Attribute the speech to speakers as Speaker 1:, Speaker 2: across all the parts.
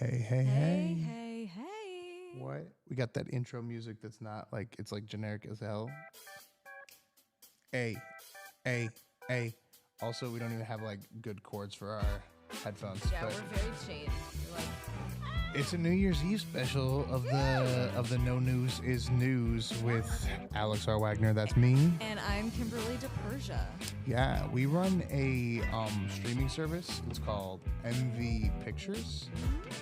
Speaker 1: Hey, hey,
Speaker 2: Hey,
Speaker 1: hey.
Speaker 2: hey, hey.
Speaker 1: What? We got that intro music that's not like, it's like generic as hell. A, A. Also, we don't even have like good chords for our headphones.
Speaker 2: Yeah,
Speaker 1: but
Speaker 2: we're very changed. We're like,
Speaker 1: it's a New Year's Eve special of the No News is News with Alex R. Wagner. That's me.
Speaker 2: and I'm Kimberly DiPersia.
Speaker 1: Yeah, we run a streaming service. It's called MV Pictures.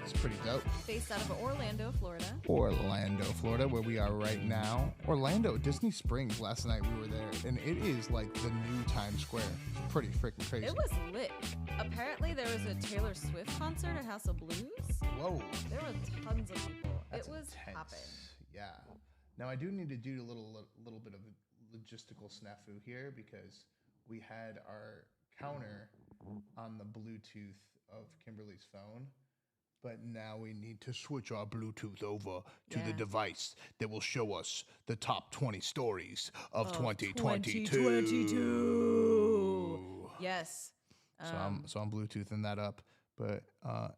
Speaker 1: It's pretty dope.
Speaker 2: Based out of Orlando, Florida.
Speaker 1: Orlando, Florida, where we are right now. Orlando, Disney Springs. Last night we were there, and it is like the new Times Square. It's pretty freaking crazy.
Speaker 2: It was lit. Apparently, there was a Taylor Swift concert at House of Blues.
Speaker 1: Whoa.
Speaker 2: There were tons of people.
Speaker 1: That's
Speaker 2: it was
Speaker 1: intense.
Speaker 2: popping.
Speaker 1: Yeah. Now I do need to do a little bit of a logistical snafu here because we had our counter on the Bluetooth of Kimberly's phone, but now we need to switch our Bluetooth over to the device that will show us the top 20 stories of 2022.
Speaker 2: 2022. Yes.
Speaker 1: So I'm Bluetoothing that up. But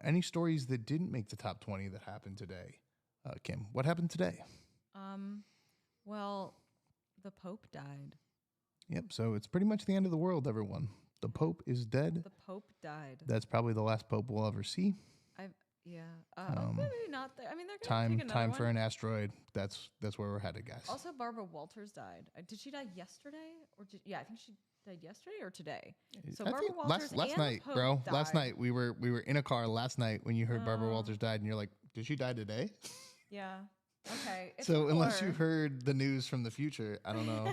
Speaker 1: any stories that didn't make the top 20 that happened today? Kim, what happened today?
Speaker 2: Well, the Pope died.
Speaker 1: Yep, so it's pretty much the end of the world, everyone. The Pope is dead.
Speaker 2: The Pope died.
Speaker 1: That's probably the last Pope we'll ever see.
Speaker 2: Maybe not. I mean, they're gonna
Speaker 1: Time
Speaker 2: pick another
Speaker 1: for
Speaker 2: one.
Speaker 1: an asteroid. That's where we're headed, guys.
Speaker 2: Also, Barbara Walters died. Did she die yesterday? I think she died yesterday or today. So
Speaker 1: I
Speaker 2: Barbara
Speaker 1: think
Speaker 2: Walters
Speaker 1: last
Speaker 2: and
Speaker 1: night,
Speaker 2: the Pope
Speaker 1: bro.
Speaker 2: died.
Speaker 1: Last night we were in a car last night when you heard Barbara Walters died, and you're like, did she die today?
Speaker 2: Yeah. Okay. It's
Speaker 1: So unless you
Speaker 2: more.
Speaker 1: heard the news from the future, I don't know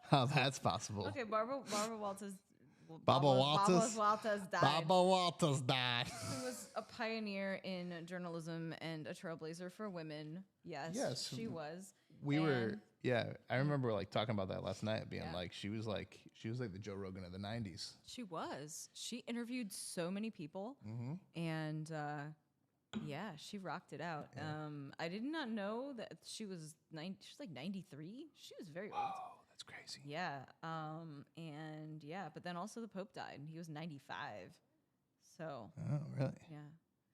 Speaker 1: how that's possible.
Speaker 2: Okay, Barbara Walters.
Speaker 1: Barbara Walters?
Speaker 2: Walters died.
Speaker 1: Barbara Walters died.
Speaker 2: She was a pioneer in journalism and a trailblazer for women. Yes, she was.
Speaker 1: I remember like talking about that last night, being
Speaker 2: Yeah.
Speaker 1: like she was like the Joe Rogan of the 90s.
Speaker 2: She was. She interviewed so many people, and she rocked it out.
Speaker 1: Yeah.
Speaker 2: I did not know that she was She's like 93. She was very old.
Speaker 1: Oh, that's crazy.
Speaker 2: Yeah. But then also the Pope died, and he was 95. So.
Speaker 1: Oh, really?
Speaker 2: Yeah.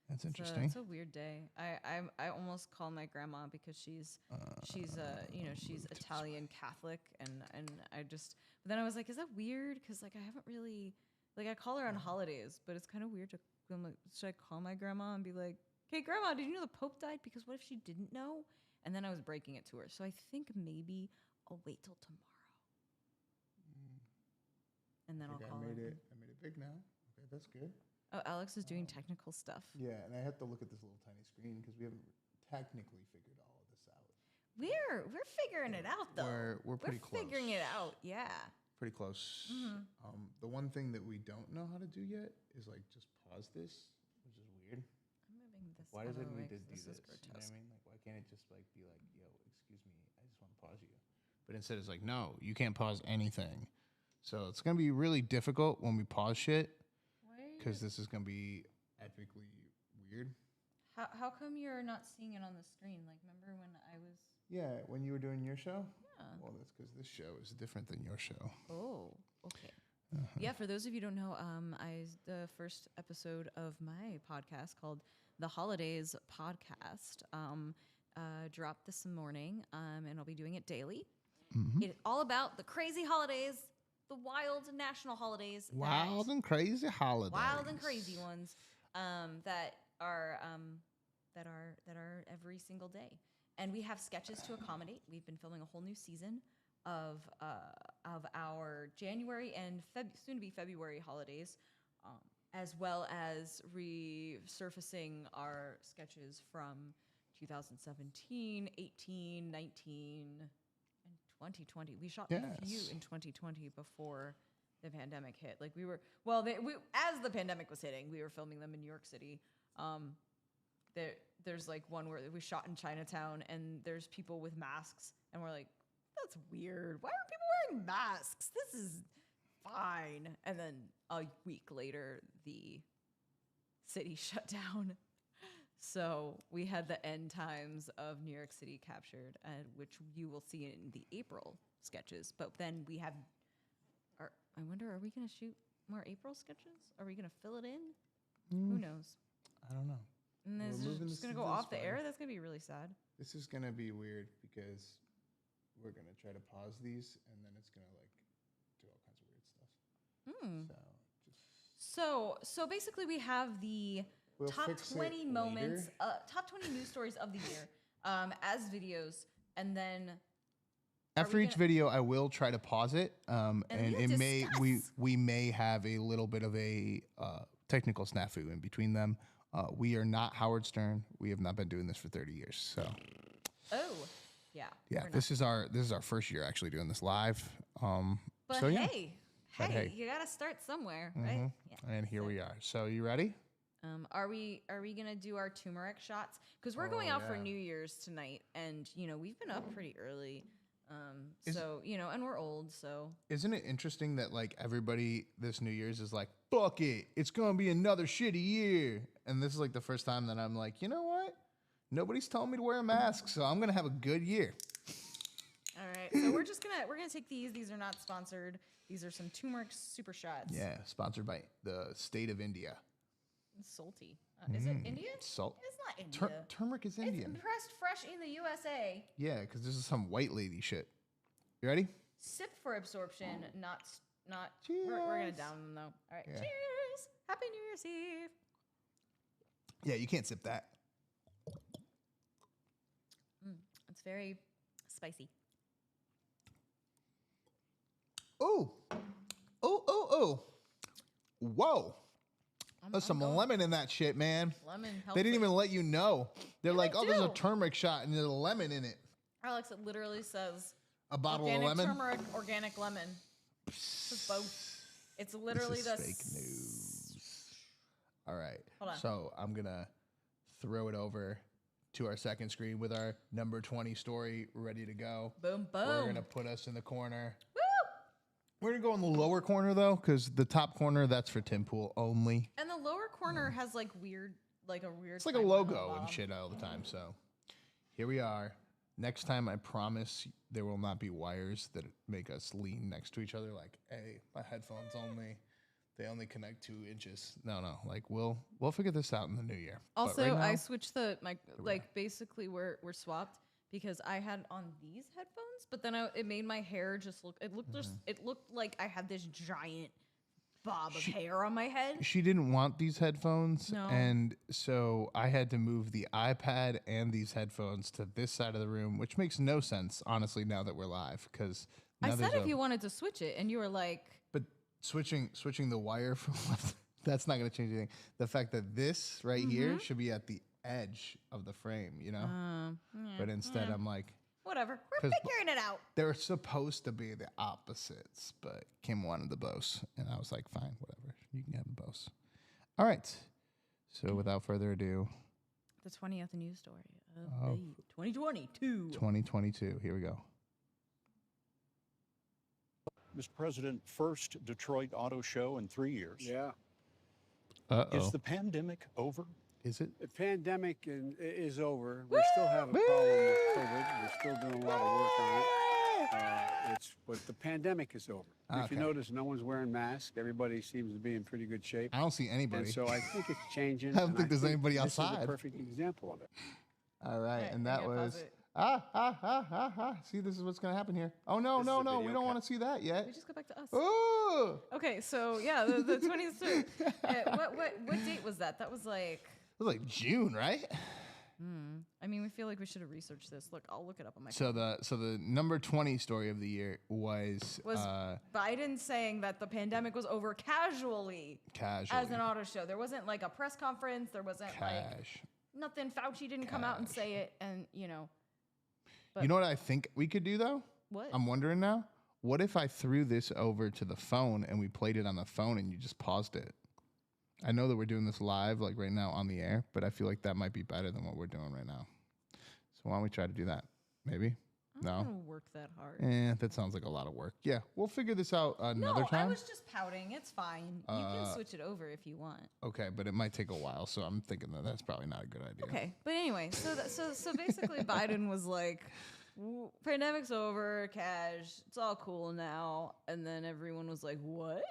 Speaker 1: That's
Speaker 2: So
Speaker 1: interesting.
Speaker 2: it's a weird day. I almost call my grandma because she's Italian Catholic, and but then I was like, is that weird? Because like I haven't really I call her on holidays, but it's kind of weird to. I'm like, should I call my grandma and be like, hey grandma, did you know the Pope died? Because what if she didn't know? And then I was breaking it to her, so I think maybe I'll wait till tomorrow, and then I'll call her.
Speaker 1: I made it big now. Okay, that's good.
Speaker 2: Oh, Alex is doing technical stuff.
Speaker 1: Yeah, and I have to look at this little tiny screen because we haven't technically figured all of this out.
Speaker 2: We're figuring it out though.
Speaker 1: We're pretty close.
Speaker 2: Figuring it out. Yeah.
Speaker 1: Pretty close. The one thing that we don't know how to do yet is like just pause this, which is weird.
Speaker 2: I'm moving this.
Speaker 1: Why does
Speaker 2: out
Speaker 1: it
Speaker 2: of the
Speaker 1: need
Speaker 2: way
Speaker 1: to
Speaker 2: 'cause
Speaker 1: do
Speaker 2: this
Speaker 1: this?
Speaker 2: is
Speaker 1: You know what I
Speaker 2: grotesque.
Speaker 1: mean? Like, why can't it just like be like, yo, excuse me, I just want to pause you? But instead, it's like, no, you can't pause anything. So it's gonna be really difficult when we pause shit because this is gonna be epically weird.
Speaker 2: How come you're not seeing it on the screen? Like, remember when I was?
Speaker 1: Yeah, when you were doing your show.
Speaker 2: Yeah.
Speaker 1: Well, that's because this show is different than your show.
Speaker 2: Oh, okay. Yeah, for those of you who don't know, the first episode of my podcast called The Holidays Podcast dropped this morning, and I'll be doing it daily. It's all about the crazy holidays, the wild national holidays,
Speaker 1: Wild and crazy holidays.
Speaker 2: wild and crazy ones that are every single day. And we have sketches to accommodate. We've been filming a whole new season of our January and soon to be February holidays, as well as resurfacing our sketches from 2017, 18, 19, and 2020. We shot a few in 2020 before the pandemic hit. Like as the pandemic was hitting, we were filming them in New York City. There's like one where we shot in Chinatown, and there's people with masks, and we're like, that's weird. Why are people wearing masks? This is fine. And then a week later, the city shut down. So we had the end times of New York City captured, which you will see in the April sketches. But then we have, I wonder, are we going to shoot more April sketches? Are we going to fill it in? Who knows?
Speaker 1: I don't know.
Speaker 2: And this
Speaker 1: We're
Speaker 2: is
Speaker 1: moving
Speaker 2: just
Speaker 1: this
Speaker 2: gonna
Speaker 1: to
Speaker 2: go
Speaker 1: this
Speaker 2: off the
Speaker 1: way.
Speaker 2: air. That's gonna be really sad.
Speaker 1: This is gonna be weird because we're gonna try to pause these, and then it's gonna like do all kinds of weird stuff.
Speaker 2: Hmm.
Speaker 1: So
Speaker 2: So basically, we have the
Speaker 1: we'll
Speaker 2: top
Speaker 1: fix it
Speaker 2: 20 moments,
Speaker 1: later.
Speaker 2: top 20 news stories of the year, as videos, and then
Speaker 1: After
Speaker 2: we
Speaker 1: each
Speaker 2: gonna-
Speaker 1: video, I will try to pause it, and
Speaker 2: we
Speaker 1: it may
Speaker 2: discuss.
Speaker 1: we may have a little bit of a technical snafu in between them. We are not Howard Stern. We have not been doing this for 30 years. So
Speaker 2: oh, yeah,
Speaker 1: yeah,
Speaker 2: we're
Speaker 1: this is our first year actually doing this live.
Speaker 2: But
Speaker 1: so yeah,
Speaker 2: hey,
Speaker 1: But hey.
Speaker 2: you gotta start somewhere, right? Yeah.
Speaker 1: and here we are. So you ready?
Speaker 2: Are we gonna do our turmeric shots? Because we're going
Speaker 1: Oh,
Speaker 2: out for
Speaker 1: yeah.
Speaker 2: New Year's tonight, and we've been up pretty early.
Speaker 1: Is-
Speaker 2: So and we're old, so
Speaker 1: Isn't it interesting that like everybody this New Year's is like, fuck it, it's gonna be another shitty year, and this is like the first time that I'm like, you know what? Nobody's telling me to wear a mask, so I'm gonna have a good year.
Speaker 2: all right. So we're gonna take these. These are not sponsored. These are some turmeric super shots.
Speaker 1: Yeah, sponsored by the state of India.
Speaker 2: It's salty. Is it Indian?
Speaker 1: Salt.
Speaker 2: It's not India.
Speaker 1: Turmeric is Indian.
Speaker 2: It's pressed fresh in the USA.
Speaker 1: Yeah, because this is some white lady shit. You ready?
Speaker 2: Sip for absorption, not. We're gonna
Speaker 1: Cheers.
Speaker 2: down them though. All right.
Speaker 1: Yeah.
Speaker 2: Cheers. Happy New Year's Eve.
Speaker 1: Yeah, you can't sip that.
Speaker 2: It's very spicy.
Speaker 1: Oh, whoa! There's some
Speaker 2: going.
Speaker 1: lemon in that shit, man.
Speaker 2: Lemon.
Speaker 1: They didn't even let you know. They're
Speaker 2: Yeah,
Speaker 1: like,
Speaker 2: they
Speaker 1: oh, there's a
Speaker 2: do.
Speaker 1: turmeric shot and there's a lemon in it.
Speaker 2: Alex, it literally says
Speaker 1: A bottle
Speaker 2: organic
Speaker 1: of lemon.
Speaker 2: turmeric, organic lemon. It's both. It's literally
Speaker 1: This
Speaker 2: the
Speaker 1: is fake news. All right.
Speaker 2: Hold on.
Speaker 1: So I'm gonna throw it over to our second screen with our number 20 story ready to go.
Speaker 2: boom, boom.
Speaker 1: We're gonna put us in the corner.
Speaker 2: Woo!
Speaker 1: We're gonna go in the lower corner though, because the top corner that's for Tim Pool only.
Speaker 2: And the lower corner has like a weird.
Speaker 1: It's like a
Speaker 2: timeline on the
Speaker 1: logo and
Speaker 2: bottom.
Speaker 1: shit all the time. So here we are. Next time, I promise there will not be wires that make us lean next to each other. Like, hey, my headphones they only connect 2 inches. No, like we'll figure this out in the new year. But
Speaker 2: Also,
Speaker 1: right now,
Speaker 2: I switched the mic. Like basically, we're swapped because I had on these headphones, but then it made my hair just look. It looked it looked like I had this giant bob of hair on my head.
Speaker 1: she didn't want these headphones,
Speaker 2: No.
Speaker 1: and so I had to move the iPad and these headphones to this side of the room, which makes no sense, honestly, now that we're live. Because
Speaker 2: I said if you wanted to switch it, and you were like,
Speaker 1: but switching the wire from left, that's not going to change anything. The fact that this right here should be at the edge of the frame,
Speaker 2: yeah,
Speaker 1: but instead I'm like,
Speaker 2: whatever. We're
Speaker 1: 'Cause
Speaker 2: figuring it out.
Speaker 1: they're supposed to be the opposites, but Kim wanted the Bose, and I was like, fine, whatever, you can have the Bose. All right, so without further ado,
Speaker 2: The 20th news story of the 2022.
Speaker 1: 2022, here we go.
Speaker 3: Mr. President, first Detroit auto show in 3 years.
Speaker 4: Yeah.
Speaker 3: Is the pandemic over?
Speaker 1: Is it?
Speaker 4: The pandemic is over. We still have a problem with COVID. We're still doing a lot of work on it. But the pandemic is over. If you
Speaker 1: Okay.
Speaker 4: notice, no one's wearing masks. Everybody seems to be in pretty good shape.
Speaker 1: I don't see anybody.
Speaker 4: And so I think it's changing.
Speaker 1: I don't
Speaker 4: and
Speaker 1: think there's anybody
Speaker 4: this is
Speaker 1: outside.
Speaker 4: a perfect example of it.
Speaker 1: All right,
Speaker 2: Alright,
Speaker 1: and that
Speaker 2: hang on, pause
Speaker 1: was
Speaker 2: it.
Speaker 1: See, this is what's gonna happen here. Oh no,
Speaker 4: This is
Speaker 1: no,
Speaker 4: a
Speaker 1: no, we
Speaker 4: video
Speaker 1: don't want
Speaker 4: cap.
Speaker 1: to see that yet.
Speaker 2: We just go back to us.
Speaker 1: Oh,
Speaker 2: Okay, so yeah, the 20th. What date was that? That was like.
Speaker 1: it was like June, right?
Speaker 2: I mean, we feel like we should have researched this. Look, I'll look it up on my.
Speaker 1: So the number 20 story of the year was
Speaker 2: Biden saying that the pandemic was over casually
Speaker 1: casually.
Speaker 2: as an auto show. There wasn't like a press conference. There wasn't like
Speaker 1: Cash.
Speaker 2: nothing. Fauci didn't come out and say it, and But
Speaker 1: You know what I think we could do though?
Speaker 2: what?
Speaker 1: I'm wondering now. What if I threw this over to the phone and we played it on the phone and you just paused it? I know that we're doing this live, like right now on the air, but I feel like that might be better than what we're doing right now. So why don't we try to do that? Maybe?
Speaker 2: I'm not
Speaker 1: No?
Speaker 2: gonna work that hard.
Speaker 1: That sounds like a lot of work. Yeah, we'll figure this out another
Speaker 2: No, I
Speaker 1: time.
Speaker 2: was just pouting. It's fine. You can switch it over if you want.
Speaker 1: Okay, but it might take a while, so I'm thinking that that's probably not a good idea.
Speaker 2: Okay, but anyway, so basically, Biden was like, "Pandemic's over, cash. It's all cool now," and then everyone was like, "What?"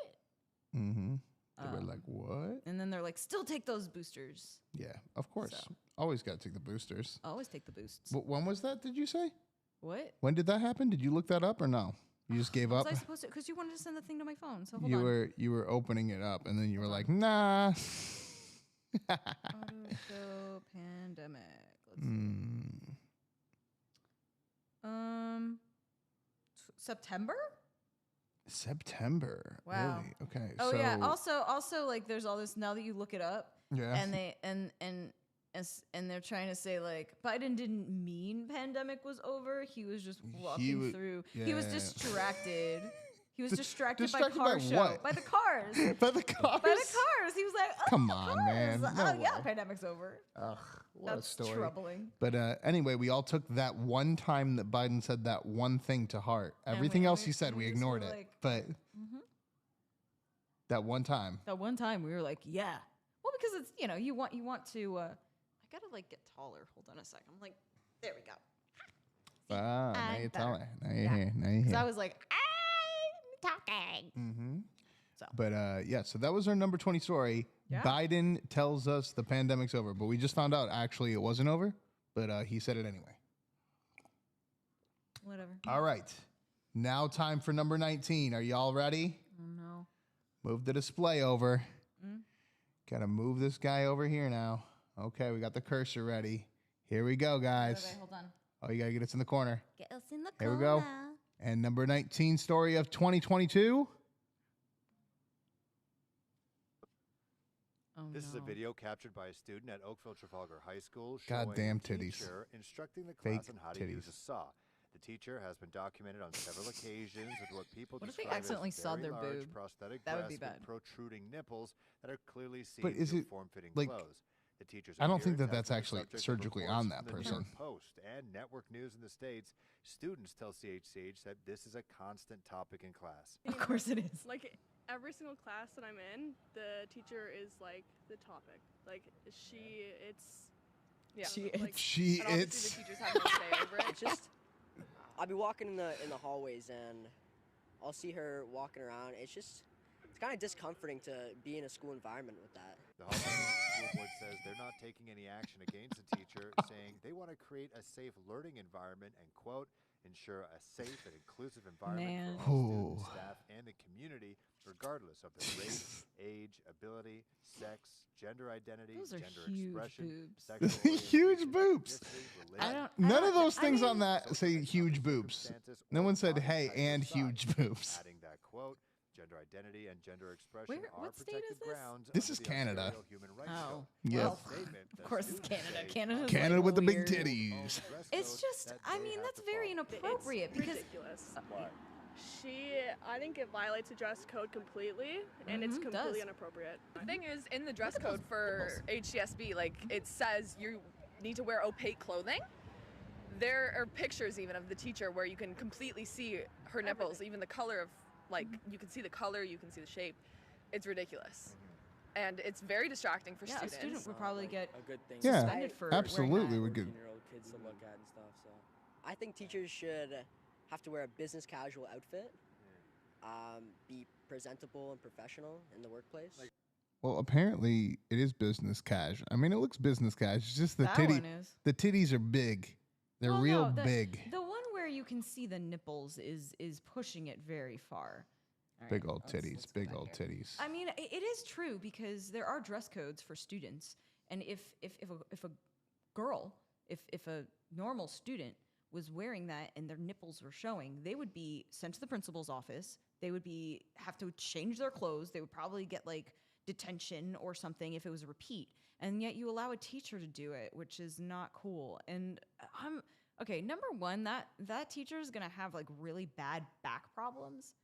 Speaker 1: Mm-hmm. They were like, what?
Speaker 2: And then they're like, still take those boosters.
Speaker 1: Yeah, of course.
Speaker 2: So.
Speaker 1: Always got to take the boosters.
Speaker 2: Always take the boosts.
Speaker 1: But when was that, did you say?
Speaker 2: What?
Speaker 1: When did that happen? Did you look that up or no? You just gave up?
Speaker 2: Was I supposed to? Because you wanted to send the thing to my phone. So hold on.
Speaker 1: You were opening it up and then you were like, nah.
Speaker 2: Auto show pandemic. Let's see. September?
Speaker 1: September.
Speaker 2: Wow.
Speaker 1: Really? Okay.
Speaker 2: Oh
Speaker 1: so,
Speaker 2: yeah. Also, like, there's all this now that you look it up.
Speaker 1: Yeah.
Speaker 2: And they and they're trying to say like Biden didn't mean pandemic was over. He was just walking through. He was distracted. He was distracted by car show.
Speaker 1: What?
Speaker 2: By the cars.
Speaker 1: By the cars?
Speaker 2: By the cars. He was like, oh,
Speaker 1: Come on,
Speaker 2: cars.
Speaker 1: man. No
Speaker 2: Oh yeah,
Speaker 1: way.
Speaker 2: pandemic's over.
Speaker 1: Ugh, what
Speaker 2: That's
Speaker 1: a story.
Speaker 2: troubling.
Speaker 1: But anyway, we all took that one time that Biden said that one thing to heart. Everything else he said, we
Speaker 2: just
Speaker 1: ignored
Speaker 2: were
Speaker 1: it.
Speaker 2: like,
Speaker 1: But that one time.
Speaker 2: that one time we were like, yeah. Well, because it's, you want to. I gotta like get taller. Hold on a sec. I'm like, there we go.
Speaker 1: Now you're
Speaker 2: better.
Speaker 1: telling. Now you're here. Now you're
Speaker 2: Because
Speaker 1: here.
Speaker 2: I was like, I'm talking.
Speaker 1: Mm-hmm.
Speaker 2: So.
Speaker 1: But yeah, so that was our number 20 story.
Speaker 2: Yeah.
Speaker 1: Biden tells us the pandemic's over, but we just found out actually it wasn't over, but he said it anyway.
Speaker 2: Whatever.
Speaker 1: All right. Now time for number 19. Are y'all ready?
Speaker 2: Oh no.
Speaker 1: Move the display over. Gotta move this guy over here now. Okay, we got the cursor ready. Here we go, guys.
Speaker 2: Okay, hold on.
Speaker 1: Oh, you gotta get us in the corner.
Speaker 2: Get us in the
Speaker 1: Here
Speaker 2: corner.
Speaker 1: we go. And number 19 story of 2022.
Speaker 2: Oh,
Speaker 5: This is a
Speaker 2: no.
Speaker 5: video captured by a student at Oakville Trafalgar High School showing
Speaker 1: Goddamn
Speaker 5: the
Speaker 1: titties.
Speaker 5: teacher instructing the
Speaker 1: Fake
Speaker 5: class on how to use a
Speaker 1: titties.
Speaker 5: saw. The teacher has been documented on several occasions with what people
Speaker 2: What if they
Speaker 5: describe
Speaker 2: accidentally
Speaker 5: as
Speaker 2: sawed
Speaker 5: very
Speaker 2: their
Speaker 5: large
Speaker 2: boob?
Speaker 5: prosthetic
Speaker 2: That would be
Speaker 5: breasts with
Speaker 2: bad.
Speaker 5: protruding nipples that are clearly seen
Speaker 1: But is
Speaker 5: through
Speaker 1: it,
Speaker 5: form-fitting
Speaker 1: like,
Speaker 5: clothes. The teacher's
Speaker 1: I don't think that
Speaker 5: appearance
Speaker 1: that's
Speaker 5: has been the
Speaker 1: actually
Speaker 5: subject of
Speaker 1: surgically
Speaker 5: reports
Speaker 1: on
Speaker 5: from
Speaker 1: that
Speaker 5: the New
Speaker 1: person.
Speaker 5: York Post and network news in the States. Students tell CHCH that this is a constant topic in class.
Speaker 2: Of course it is.
Speaker 6: Like every single class that I'm in, the teacher is like the topic. Like it's yeah.
Speaker 2: She
Speaker 6: like,
Speaker 1: She
Speaker 6: and obviously
Speaker 1: it's
Speaker 6: the teachers have no say over it.
Speaker 7: It's just I'll be walking in the hallways and I'll see her walking around. It's kind of discomforting to be in a school environment with that.
Speaker 5: The Hallmark School Board says they're not taking any action against the teacher, saying they want to create a safe learning environment and, quote, ensure a safe and inclusive environment for all students, staff, and the community, regardless of their race, age, ability, sex, gender identity,
Speaker 2: Those are
Speaker 5: gender
Speaker 2: huge
Speaker 5: expression,
Speaker 2: boobs.
Speaker 5: sexual
Speaker 1: Huge
Speaker 5: orientation,
Speaker 1: boobs.
Speaker 5: ethnicity,
Speaker 2: I
Speaker 5: religion,
Speaker 2: don't.
Speaker 1: none of those
Speaker 2: I
Speaker 1: things
Speaker 2: mean,
Speaker 1: on that say huge boobs. No one said, hey, and huge boobs.
Speaker 5: Adding that quote, gender identity and gender expression
Speaker 2: Where-
Speaker 5: are
Speaker 2: what state
Speaker 5: protected
Speaker 2: is this?
Speaker 5: grounds
Speaker 1: This
Speaker 5: under
Speaker 1: is
Speaker 5: the
Speaker 1: Canada.
Speaker 5: Ontario Human Rights
Speaker 2: Oh.
Speaker 5: Code.
Speaker 1: Yeah.
Speaker 5: In a
Speaker 2: Well,
Speaker 5: statement,
Speaker 2: of
Speaker 5: the
Speaker 2: course it's
Speaker 5: students
Speaker 2: Canada.
Speaker 5: say
Speaker 2: Canada's
Speaker 1: Canada
Speaker 2: like
Speaker 1: with the big
Speaker 2: weird.
Speaker 1: titties.
Speaker 5: dress
Speaker 2: It's
Speaker 5: code
Speaker 2: just.
Speaker 5: that
Speaker 2: I
Speaker 5: they
Speaker 2: mean,
Speaker 5: have
Speaker 2: that's
Speaker 5: to
Speaker 2: very
Speaker 5: follow.
Speaker 2: inappropriate
Speaker 6: It's
Speaker 2: because.
Speaker 6: ridiculous.
Speaker 5: Why?
Speaker 6: I think it violates the dress code completely, and it's
Speaker 2: Mhm, it
Speaker 6: completely
Speaker 2: does.
Speaker 6: inappropriate.
Speaker 8: The thing is, in the dress code for HCSB, like it says you need to wear opaque clothing. There are pictures even of the teacher where you can completely see her nipples, even the color of, like, you can see the color, you can see the shape. It's ridiculous. And it's very distracting for
Speaker 2: Yeah, a
Speaker 8: students.
Speaker 2: student would probably get
Speaker 9: a good thing.
Speaker 1: Yeah,
Speaker 2: suspended for wearing
Speaker 1: absolutely
Speaker 2: that.
Speaker 1: would get.
Speaker 9: 14-year-old kids to look at and stuff. So
Speaker 7: I think teachers should have to wear a business casual outfit, be presentable and professional in the workplace.
Speaker 1: Well, apparently it is business cash. I mean, it looks business cash. It's just the
Speaker 2: That
Speaker 1: titty.
Speaker 2: one is.
Speaker 1: The titties are big. They're
Speaker 2: Well,
Speaker 1: real
Speaker 2: no,
Speaker 1: big.
Speaker 2: The one where you can see the nipples is pushing it very far. All
Speaker 1: Big
Speaker 2: right,
Speaker 1: old
Speaker 2: let's
Speaker 1: titties.
Speaker 2: go
Speaker 1: Big
Speaker 2: back
Speaker 1: old
Speaker 2: here.
Speaker 1: titties.
Speaker 2: I mean, it is true because there are dress codes for students, and if a girl, if a normal student was wearing that and their nipples were showing, they would be sent to the principal's office. They would have to change their clothes. They would probably get like detention or something if it was a repeat. And yet you allow a teacher to do it, which is not cool. And okay. Number one, that teacher is gonna have like really bad back problems.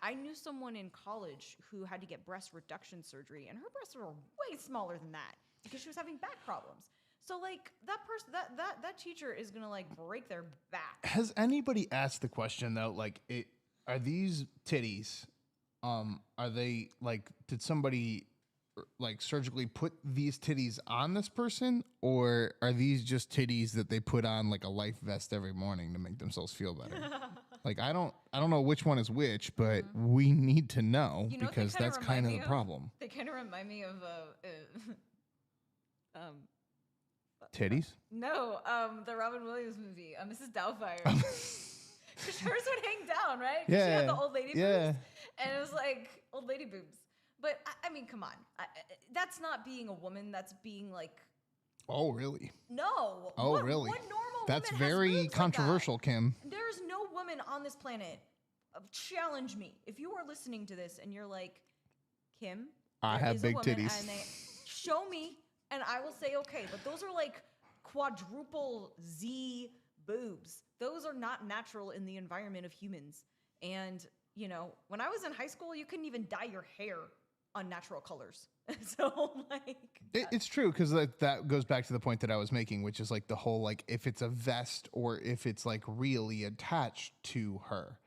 Speaker 2: I knew someone in college who had to get breast reduction surgery, and her breasts were way smaller than that because she was having back problems. So like that person, that teacher is gonna like break their back.
Speaker 1: Has anybody asked the question though? Like, are these titties? Are they like? Did somebody like surgically put these titties on this person, or are these just titties that they put on like a life vest every morning to make themselves feel better? Like I don't know which one is which, but we need to know
Speaker 2: You know what they
Speaker 1: because
Speaker 2: kinda
Speaker 1: that's
Speaker 2: remind
Speaker 1: kind of
Speaker 2: me
Speaker 1: the
Speaker 2: of?
Speaker 1: problem.
Speaker 2: They remind me of
Speaker 1: Titties?
Speaker 2: no, the Robin Williams movie, Mrs. Doubtfire. Because hers would hang down, right? 'Cause she had the old lady boobs, and it was like old lady boobs. But I mean, come on, that's not being a woman. That's being like.
Speaker 1: Oh, really?
Speaker 2: No.
Speaker 1: Oh, really?
Speaker 2: What normal
Speaker 1: That's
Speaker 2: woman has
Speaker 1: very
Speaker 2: boobs
Speaker 1: controversial,
Speaker 2: like that?
Speaker 1: Kim.
Speaker 2: There's no woman on this planet. Challenge me. If you are listening to this and you're like, Kim,
Speaker 1: I
Speaker 2: there
Speaker 1: have
Speaker 2: is a
Speaker 1: big
Speaker 2: woman,
Speaker 1: titties.
Speaker 2: and show me, and I will say, okay. But those are like quadruple Z boobs. Those are not natural in the environment of humans. And, you know, when I was in high school, you couldn't even dye your hair unnatural colors. So like
Speaker 1: It's true, because that goes back to the point that I was making, which is like the whole like if it's a vest or if it's like really attached to her.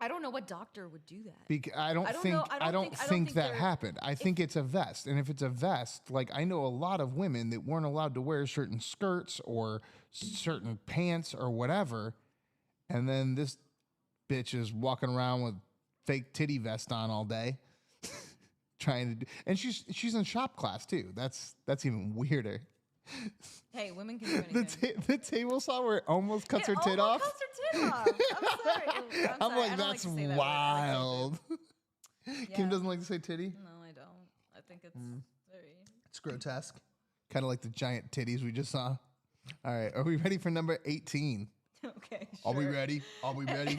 Speaker 2: I don't know what doctor would do that.
Speaker 1: I don't think that happened. I think it's a vest, and if it's a vest, like I know a lot of women that weren't allowed to wear certain skirts or certain pants or whatever, and then this bitch is walking around with fake titty vest on all day. Trying to do, and she's in shop class too. That's even weirder.
Speaker 2: Hey, women can do anything.
Speaker 1: The table saw where it almost cuts her tit off.
Speaker 2: Cuts her tit off. I'm sorry.
Speaker 1: I'm like, that's wild. Kim doesn't like to say titty.
Speaker 2: No, I don't. I think it's very.
Speaker 1: It's grotesque. Kind of like the giant titties we just saw. All right, are we ready for number 18?
Speaker 2: Okay.
Speaker 1: Are we ready? Are we ready?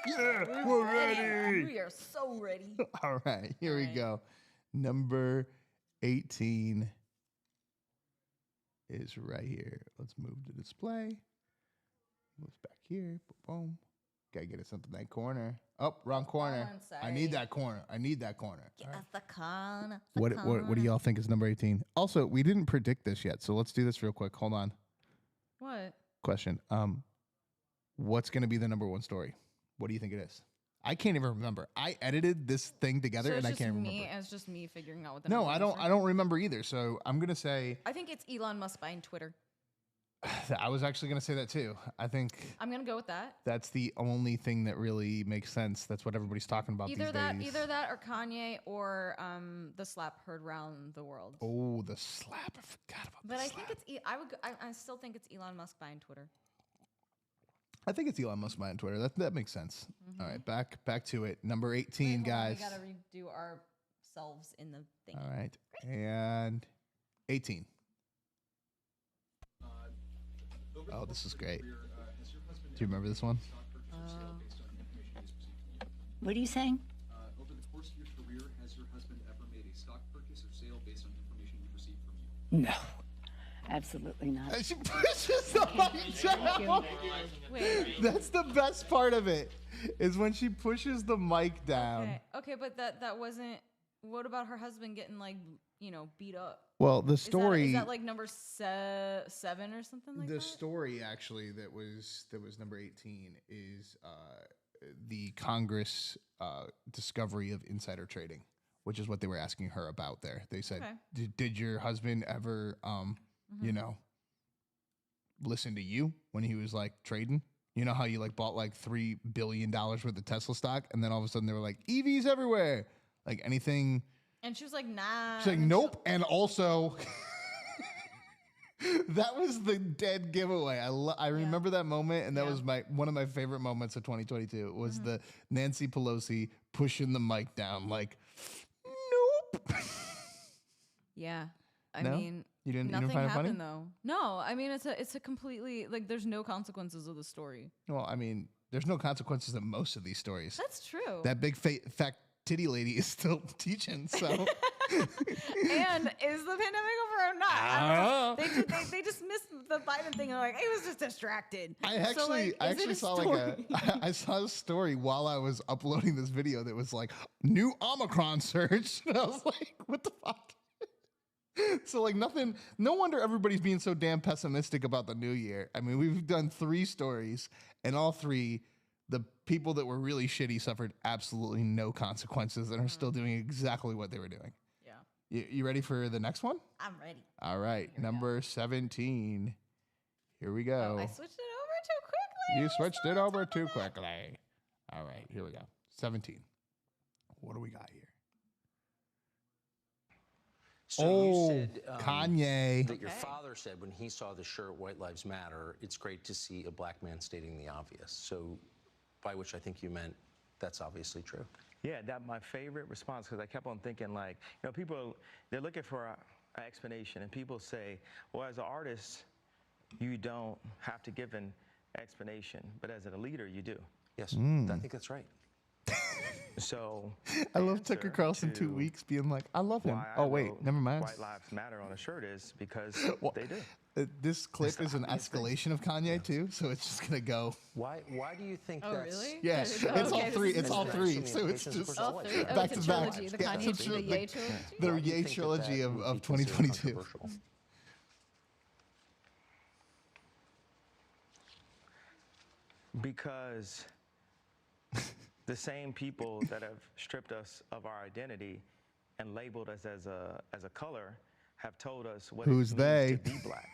Speaker 1: Yeah, we're ready.
Speaker 2: We are so ready.
Speaker 1: All right, here we go. Number 18 is right here. Let's move the display. Moves back here. Boom. Gotta get us into that corner. Oh, wrong corner. I need that corner.
Speaker 2: Get us the corner.
Speaker 1: What do y'all think is number 18? Also, we didn't predict this yet, so let's do this real quick. Hold on.
Speaker 2: What?
Speaker 1: Question. What's gonna be the number one story? What do you think it is? I can't even remember. I edited this thing together and I can't remember.
Speaker 2: It's just me figuring out what the
Speaker 1: No,
Speaker 2: number
Speaker 1: I
Speaker 2: is.
Speaker 1: don't remember either. So I'm gonna say
Speaker 2: I think it's Elon Musk buying Twitter.
Speaker 1: I was actually gonna say that too. I think
Speaker 2: I'm gonna go with that.
Speaker 1: that's the only thing that really makes sense. That's what everybody's talking about these days.
Speaker 2: Either that or Kanye or the slap heard round the world.
Speaker 1: Oh, the slap! I forgot about.
Speaker 2: But
Speaker 1: the
Speaker 2: I
Speaker 1: slap.
Speaker 2: think it's I still think it's Elon Musk buying Twitter.
Speaker 1: I think it's Elon Musk buying Twitter. That makes sense. All right, back to it. Number 18, guys.
Speaker 2: We gotta redo ourselves in the thing.
Speaker 1: All right, and 18. Oh, this is great. Do you remember this one?
Speaker 10: What are you saying?
Speaker 11: Over the course of your career, has your husband ever made a stock purchase or sale based on information you received from you?
Speaker 10: No, absolutely not.
Speaker 1: She pushes the mic down.
Speaker 2: Wait.
Speaker 1: That's the best part of it, is when she pushes the mic down.
Speaker 2: Okay, but that wasn't. What about her husband getting beat up?
Speaker 1: Well, the story
Speaker 2: is that like number 7 or something like that?
Speaker 1: The story actually that was number 18 is the Congress discovery of insider trading, which is what they were asking her about there. They said, did your husband ever listen to you when he was like trading? You know how you like bought like $3 billion worth of Tesla stock, and then all of a sudden they were like, EVs everywhere, like anything.
Speaker 2: And she was like, nah.
Speaker 1: She's like, nope. And also, that was the dead giveaway. I remember that moment, and that was one of my favorite moments of 2022. It was the Nancy Pelosi pushing the mic down, like, nope.
Speaker 2: Yeah, I
Speaker 1: No?
Speaker 2: mean,
Speaker 1: You didn't
Speaker 2: nothing
Speaker 1: find it funny?
Speaker 2: happened though. No, I mean it's a completely like there's no consequences of the story.
Speaker 1: Well, I mean, there's no consequences in most of these stories.
Speaker 2: That's true.
Speaker 1: That big fat titty lady is still teaching, so.
Speaker 2: And is the pandemic over or not? I don't know. They dismissed the Biden thing and like he was just distracted.
Speaker 1: I actually saw I saw a story while I was uploading this video that was like new Omicron surge, and I was like, what the fuck? So like nothing. No wonder everybody's being so damn pessimistic about the new year. I mean, we've done 3 stories, and all 3. The people that were really shitty suffered absolutely no consequences and are still doing exactly what they were doing.
Speaker 2: Yeah.
Speaker 1: You ready for the next one?
Speaker 2: I'm ready.
Speaker 1: All right. Number 17. Here we go.
Speaker 2: Oh, I switched it over too quickly.
Speaker 1: You switched it over too quickly. All right. Here we go. 17. What do we got here?
Speaker 12: So
Speaker 1: Oh,
Speaker 12: you said
Speaker 1: Kanye.
Speaker 12: that your father said when he saw the shirt "White Lives Matter," it's great to see a black man stating the obvious. So, by which I think you meant that's obviously true.
Speaker 13: Yeah, that my favorite response, because I kept on thinking, like, you know, people, they're looking for an explanation, and people say, well, as an artist, you don't have to give an explanation, but as a leader, you do.
Speaker 12: Yes, I think that's right.
Speaker 13: So
Speaker 1: I love Tucker Carlson 2 weeks being like, I love him.
Speaker 13: why I
Speaker 1: Oh, wait,
Speaker 13: wrote
Speaker 1: never mind.
Speaker 13: White Lives Matter on a shirt is because they do.
Speaker 1: This clip is an escalation of Kanye, too, so it's just going to go.
Speaker 12: Why do you think
Speaker 2: Oh,
Speaker 12: that's...
Speaker 2: really?
Speaker 1: Yeah,
Speaker 2: There's-
Speaker 1: it's all
Speaker 2: okay,
Speaker 1: three.
Speaker 2: this
Speaker 1: It's
Speaker 2: is
Speaker 1: all
Speaker 2: interesting.
Speaker 1: three. So it's just
Speaker 2: All three? Oh,
Speaker 1: back
Speaker 2: it's
Speaker 1: to
Speaker 2: a
Speaker 1: back.
Speaker 2: trilogy, the
Speaker 1: Yeah,
Speaker 2: Kanye,
Speaker 1: it's
Speaker 2: the
Speaker 1: a-
Speaker 2: Ye trilogy?
Speaker 1: The
Speaker 12: Why do you
Speaker 1: Ye
Speaker 12: think that
Speaker 1: trilogy
Speaker 12: that
Speaker 1: of
Speaker 12: would be considered
Speaker 1: 2022.
Speaker 12: controversial?
Speaker 13: Because the same people that have stripped us of our identity and labeled us as a color have told us what
Speaker 1: Who's
Speaker 13: it means
Speaker 1: they?
Speaker 13: to be black.